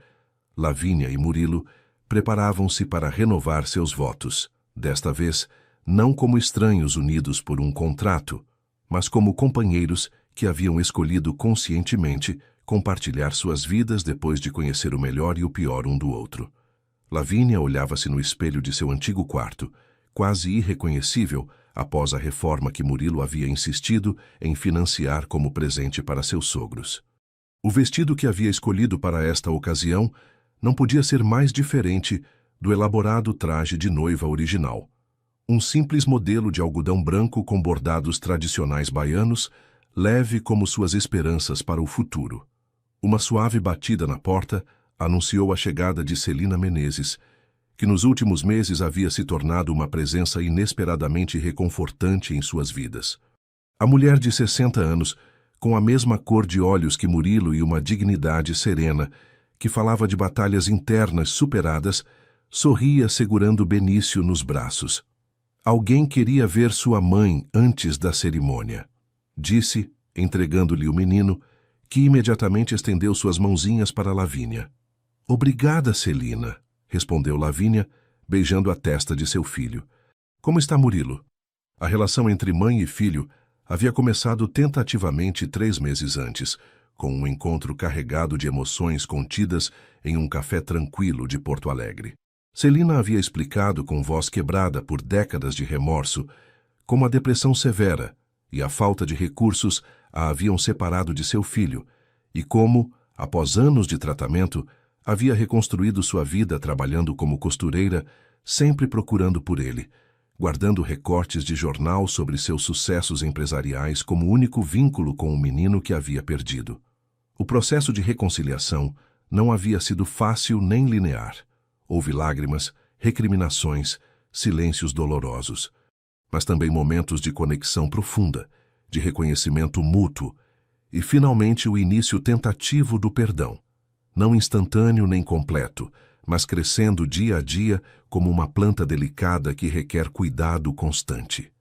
Lavínia e Murilo preparavam-se para renovar seus votos, desta vez não como estranhos unidos por um contrato, mas como companheiros que haviam escolhido conscientemente compartilhar suas vidas depois de conhecer o melhor e o pior um do outro. Lavínia olhava-se no espelho de seu antigo quarto, quase irreconhecível após a reforma que Murilo havia insistido em financiar como presente para seus sogros. O vestido que havia escolhido para esta ocasião não podia ser mais diferente do elaborado traje de noiva original. Um simples modelo de algodão branco com bordados tradicionais baianos, leve como suas esperanças para o futuro. Uma suave batida na porta anunciou a chegada de Celina Menezes, que nos últimos meses havia se tornado uma presença inesperadamente reconfortante em suas vidas. A mulher de 60 anos, com a mesma cor de olhos que Murilo e uma dignidade serena, que falava de batalhas internas superadas, sorria segurando Benício nos braços. Alguém queria ver sua mãe antes da cerimônia, disse, entregando-lhe o menino, que imediatamente estendeu suas mãozinhas para Lavínia. Obrigada, Celina, respondeu Lavínia, beijando a testa de seu filho. Como está Murilo? A relação entre mãe e filho havia começado tentativamente 3 meses antes, com um encontro carregado de emoções contidas em um café tranquilo de Porto Alegre. Celina havia explicado com voz quebrada por décadas de remorso como a depressão severa e a falta de recursos a haviam separado de seu filho e como, após anos de tratamento, havia reconstruído sua vida trabalhando como costureira, sempre procurando por ele, guardando recortes de jornal sobre seus sucessos empresariais como único vínculo com o menino que havia perdido. O processo de reconciliação não havia sido fácil nem linear. Houve lágrimas, recriminações, silêncios dolorosos, mas também momentos de conexão profunda, de reconhecimento mútuo e, finalmente, o início tentativo do perdão, não instantâneo nem completo, mas crescendo dia a dia como uma planta delicada que requer cuidado constante.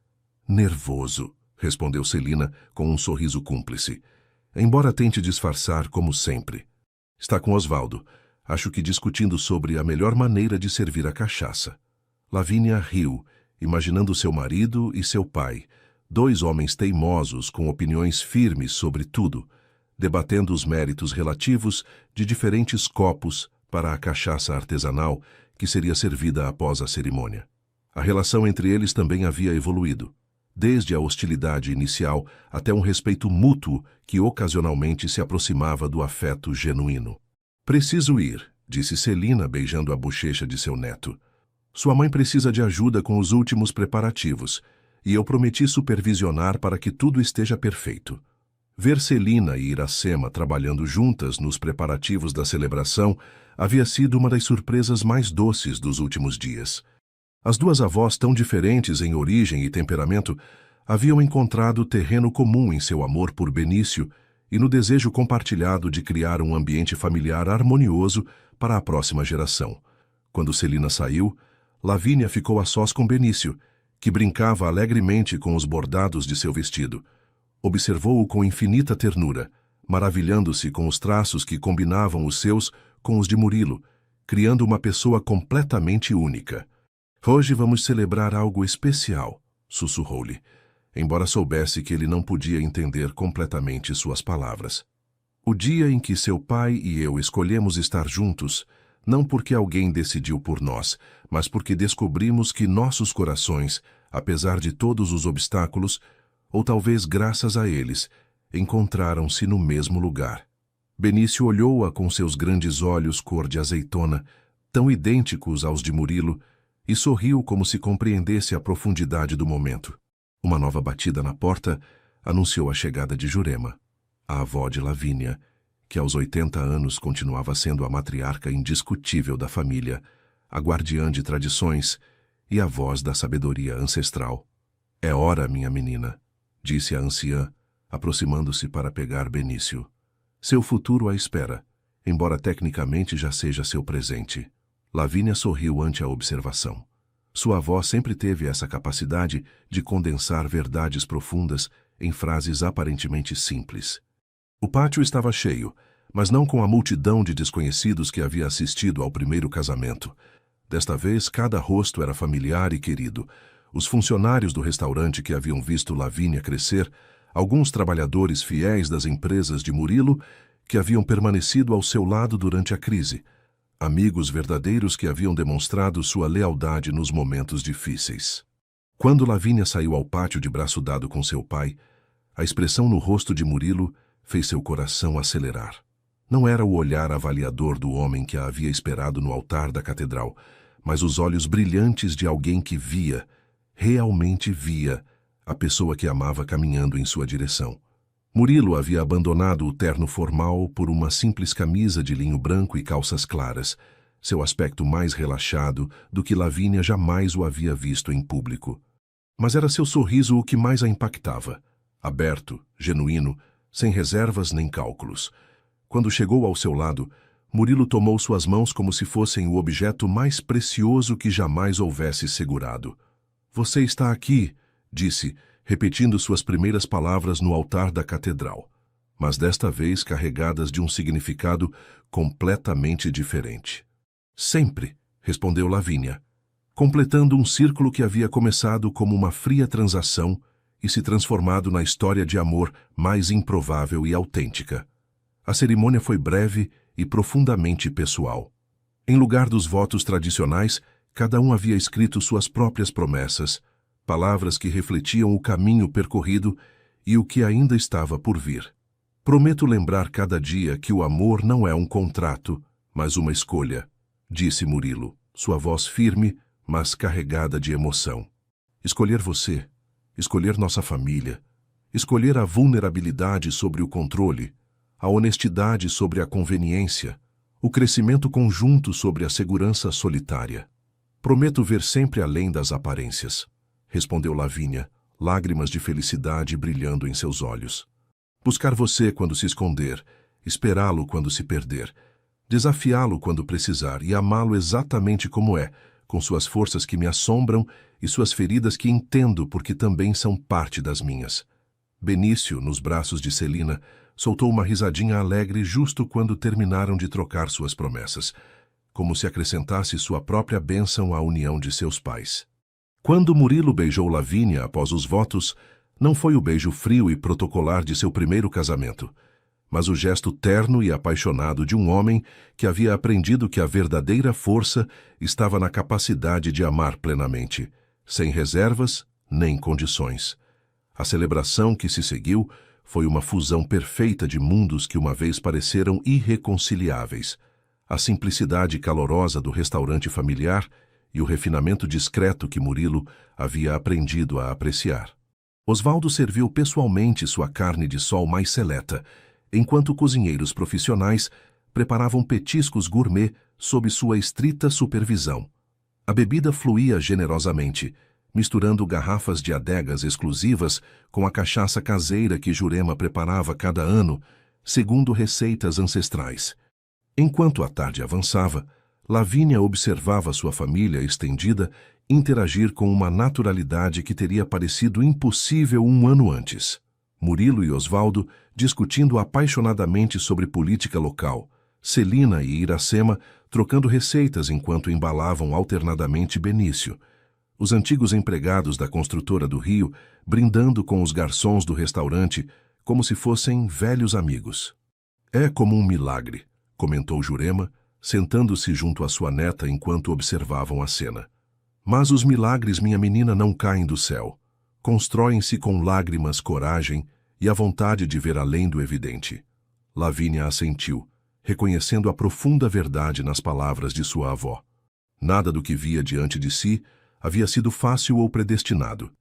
Nervoso, respondeu Celina com um sorriso cúmplice, embora tente disfarçar como sempre. Está com Osvaldo. Acho que discutindo sobre a melhor maneira de servir a cachaça. Lavínia riu, imaginando seu marido e seu pai, 2 homens teimosos com opiniões firmes sobre tudo, debatendo os méritos relativos de diferentes copos para a cachaça artesanal que seria servida após a cerimônia. A relação entre eles também havia evoluído, desde a hostilidade inicial até um respeito mútuo que ocasionalmente se aproximava do afeto genuíno. Preciso ir, disse Celina, beijando a bochecha de seu neto. Sua mãe precisa de ajuda com os últimos preparativos, e eu prometi supervisionar para que tudo esteja perfeito. Ver Celina e Iracema trabalhando juntas nos preparativos da celebração havia sido uma das surpresas mais doces dos últimos dias. As 2 avós, tão diferentes em origem e temperamento, haviam encontrado terreno comum em seu amor por Benício e no desejo compartilhado de criar um ambiente familiar harmonioso para a próxima geração. Quando Celina saiu, Lavínia ficou a sós com Benício, que brincava alegremente com os bordados de seu vestido. Observou-o com infinita ternura, maravilhando-se com os traços que combinavam os seus com os de Murilo, criando uma pessoa completamente única. Hoje vamos celebrar algo especial, sussurrou-lhe, embora soubesse que ele não podia entender completamente suas palavras. O dia em que seu pai e eu escolhemos estar juntos, não porque alguém decidiu por nós, mas porque descobrimos que nossos corações, apesar de todos os obstáculos, ou talvez graças a eles, encontraram-se no mesmo lugar. Benício olhou-a com seus grandes olhos cor de azeitona, tão idênticos aos de Murilo, e sorriu como se compreendesse a profundidade do momento. Uma nova batida na porta anunciou a chegada de Jurema, a avó de Lavínia, que aos 80 anos continuava sendo a matriarca indiscutível da família, a guardiã de tradições e a voz da sabedoria ancestral. "É hora, minha menina", disse a anciã, aproximando-se para pegar Benício. "Seu futuro à espera, embora tecnicamente já seja seu presente." Lavínia sorriu ante a observação. Sua avó sempre teve essa capacidade de condensar verdades profundas em frases aparentemente simples. O pátio estava cheio, mas não com a multidão de desconhecidos que havia assistido ao primeiro casamento. Desta vez, cada rosto era familiar e querido. Os funcionários do restaurante que haviam visto Lavínia crescer, alguns trabalhadores fiéis das empresas de Murilo que haviam permanecido ao seu lado durante a crise, amigos verdadeiros que haviam demonstrado sua lealdade nos momentos difíceis. Quando Lavínia saiu ao pátio de braço dado com seu pai, a expressão no rosto de Murilo fez seu coração acelerar. Não era o olhar avaliador do homem que a havia esperado no altar da catedral, mas os olhos brilhantes de alguém que via, realmente via, a pessoa que amava caminhando em sua direção. Murilo havia abandonado o terno formal por uma simples camisa de linho branco e calças claras, seu aspecto mais relaxado do que Lavínia jamais o havia visto em público. Mas era seu sorriso o que mais a impactava, aberto, genuíno, sem reservas nem cálculos. Quando chegou ao seu lado, Murilo tomou suas mãos como se fossem o objeto mais precioso que jamais houvesse segurado. "Você está aqui", disse, repetindo suas primeiras palavras no altar da catedral, mas desta vez carregadas de um significado completamente diferente. "Sempre", respondeu Lavínia, completando um círculo que havia começado como uma fria transação e se transformado na história de amor mais improvável e autêntica. A cerimônia foi breve e profundamente pessoal. Em lugar dos votos tradicionais, cada um havia escrito suas próprias promessas, palavras que refletiam o caminho percorrido e o que ainda estava por vir. "Prometo lembrar cada dia que o amor não é um contrato, mas uma escolha", disse Murilo, sua voz firme, mas carregada de emoção. "Escolher você, escolher nossa família, escolher a vulnerabilidade sobre o controle, a honestidade sobre a conveniência, o crescimento conjunto sobre a segurança solitária. Prometo ver sempre além das aparências", respondeu Lavínia, lágrimas de felicidade brilhando em seus olhos. "Buscar você quando se esconder, esperá-lo quando se perder, desafiá-lo quando precisar e amá-lo exatamente como é, com suas forças que me assombram e suas feridas que entendo porque também são parte das minhas." Benício, nos braços de Celina, soltou uma risadinha alegre justo quando terminaram de trocar suas promessas, como se acrescentasse sua própria bênção à união de seus pais. Quando Murilo beijou Lavínia após os votos, não foi o beijo frio e protocolar de seu primeiro casamento, mas o gesto terno e apaixonado de um homem que havia aprendido que a verdadeira força estava na capacidade de amar plenamente, sem reservas nem condições. A celebração que se seguiu foi uma fusão perfeita de mundos que uma vez pareceram irreconciliáveis. A simplicidade calorosa do restaurante familiar e o refinamento discreto que Murilo havia aprendido a apreciar. Osvaldo serviu pessoalmente sua carne de sol mais seleta, enquanto cozinheiros profissionais preparavam petiscos gourmet sob sua estrita supervisão. A bebida fluía generosamente, misturando garrafas de adegas exclusivas com a cachaça caseira que Jurema preparava cada ano, segundo receitas ancestrais. Enquanto a tarde avançava, Lavínia observava sua família estendida interagir com uma naturalidade que teria parecido impossível um ano antes. Murilo e Osvaldo discutindo apaixonadamente sobre política local, Celina e Iracema trocando receitas enquanto embalavam alternadamente Benício, os antigos empregados da construtora do Rio brindando com os garçons do restaurante como se fossem velhos amigos. É como um milagre, comentou Jurema, sentando-se junto à sua neta enquanto observavam a cena. Mas os milagres, minha menina, não caem do céu. Constroem-se com lágrimas, coragem e a vontade de ver além do evidente. Lavínia assentiu, reconhecendo a profunda verdade nas palavras de sua avó. Nada do que via diante de si havia sido fácil ou predestinado.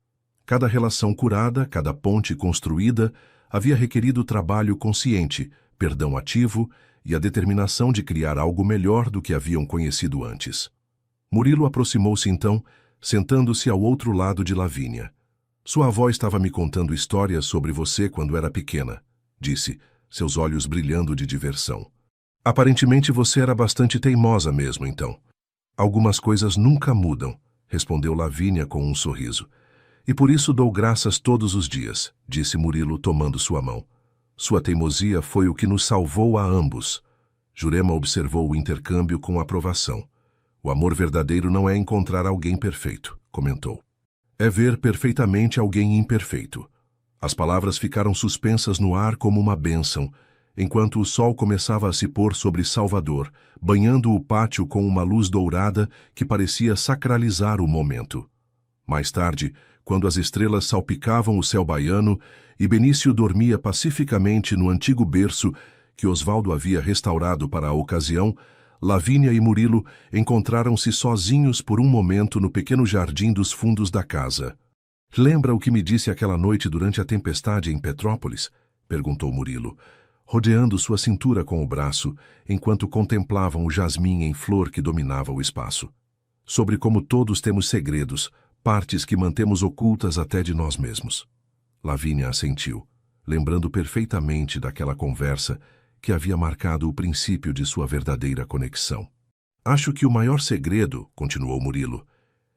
Cada relação curada, cada ponte construída, havia requerido trabalho consciente, perdão ativo e a determinação de criar algo melhor do que haviam conhecido antes. Murilo aproximou-se então, sentando-se ao outro lado de Lavínia. Sua avó estava me contando histórias sobre você quando era pequena, disse, seus olhos brilhando de diversão. Aparentemente você era bastante teimosa mesmo, então. Algumas coisas nunca mudam, respondeu Lavínia com um sorriso. E por isso dou graças todos os dias, disse Murilo tomando sua mão. Sua teimosia foi o que nos salvou a ambos. Jurema observou o intercâmbio com aprovação. O amor verdadeiro não é encontrar alguém perfeito, comentou. É ver perfeitamente alguém imperfeito. As palavras ficaram suspensas no ar como uma bênção, enquanto o sol começava a se pôr sobre Salvador, banhando o pátio com uma luz dourada que parecia sacralizar o momento. Mais tarde, quando as estrelas salpicavam o céu baiano e Benício dormia pacificamente no antigo berço que Osvaldo havia restaurado para a ocasião, Lavínia e Murilo encontraram-se sozinhos por um momento no pequeno jardim dos fundos da casa. Lembra o que me disse aquela noite durante a tempestade em Petrópolis? Perguntou Murilo, rodeando sua cintura com o braço, enquanto contemplavam o jasmim em flor que dominava o espaço. Sobre como todos temos segredos, partes que mantemos ocultas até de nós mesmos. Lavínia assentiu, lembrando perfeitamente daquela conversa que havia marcado o princípio de sua verdadeira conexão. Acho que o maior segredo, continuou Murilo,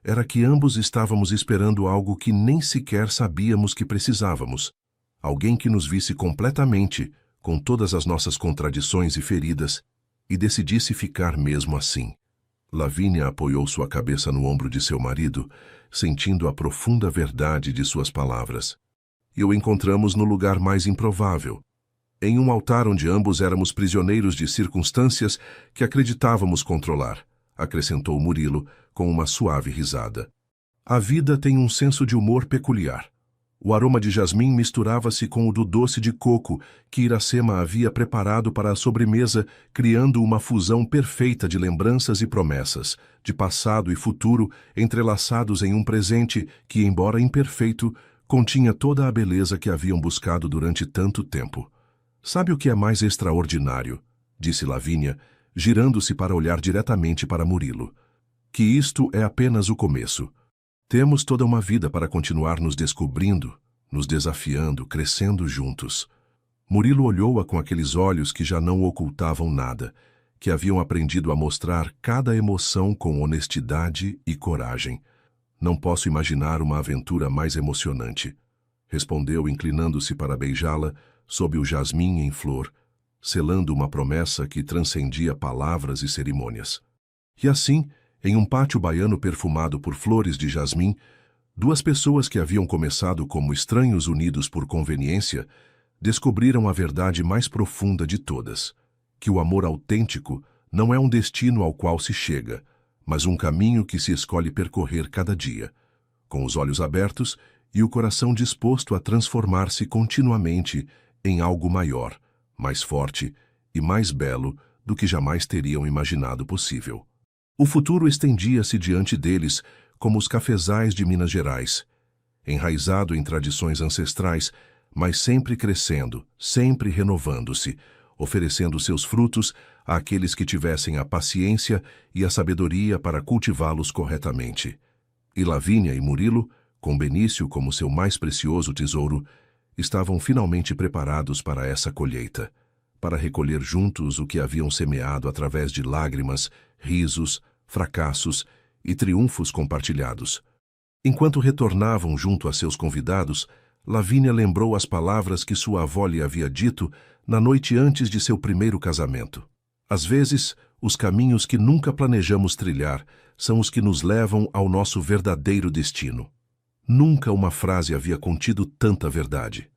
era que ambos estávamos esperando algo que nem sequer sabíamos que precisávamos. Alguém que nos visse completamente, com todas as nossas contradições e feridas, e decidisse ficar mesmo assim. Lavínia apoiou sua cabeça no ombro de seu marido, sentindo a profunda verdade de suas palavras. E o encontramos no lugar mais improvável, em um altar onde ambos éramos prisioneiros de circunstâncias que acreditávamos controlar, acrescentou Murilo com uma suave risada. A vida tem um senso de humor peculiar. O aroma de jasmim misturava-se com o do doce de coco que Iracema havia preparado para a sobremesa, criando uma fusão perfeita de lembranças e promessas, de passado e futuro, entrelaçados em um presente que, embora imperfeito, continha toda a beleza que haviam buscado durante tanto tempo. Sabe o que é mais extraordinário? Disse Lavínia, girando-se para olhar diretamente para Murilo. Que isto é apenas o começo. Temos toda uma vida para continuar nos descobrindo, nos desafiando, crescendo juntos. Murilo olhou-a com aqueles olhos que já não ocultavam nada, que haviam aprendido a mostrar cada emoção com honestidade e coragem. Não posso imaginar uma aventura mais emocionante, respondeu inclinando-se para beijá-la sob o jasmim em flor, selando uma promessa que transcendia palavras e cerimônias. E assim, em um pátio baiano perfumado por flores de jasmim, duas pessoas que haviam começado como estranhos unidos por conveniência, descobriram a verdade mais profunda de todas, que o amor autêntico não é um destino ao qual se chega, mas um caminho que se escolhe percorrer cada dia, com os olhos abertos e o coração disposto a transformar-se continuamente em algo maior, mais forte e mais belo do que jamais teriam imaginado possível. O futuro estendia-se diante deles como os cafezais de Minas Gerais, enraizado em tradições ancestrais, mas sempre crescendo, sempre renovando-se, oferecendo seus frutos àqueles que tivessem a paciência e a sabedoria para cultivá-los corretamente. E Lavínia e Murilo, com Benício como seu mais precioso tesouro, estavam finalmente preparados para essa colheita, para recolher juntos o que haviam semeado através de lágrimas, risos, fracassos e triunfos compartilhados. Enquanto retornavam junto a seus convidados, Lavínia lembrou as palavras que sua avó lhe havia dito na noite antes de seu primeiro casamento. Às vezes, os caminhos que nunca planejamos trilhar são os que nos levam ao nosso verdadeiro destino. Nunca uma frase havia contido tanta verdade.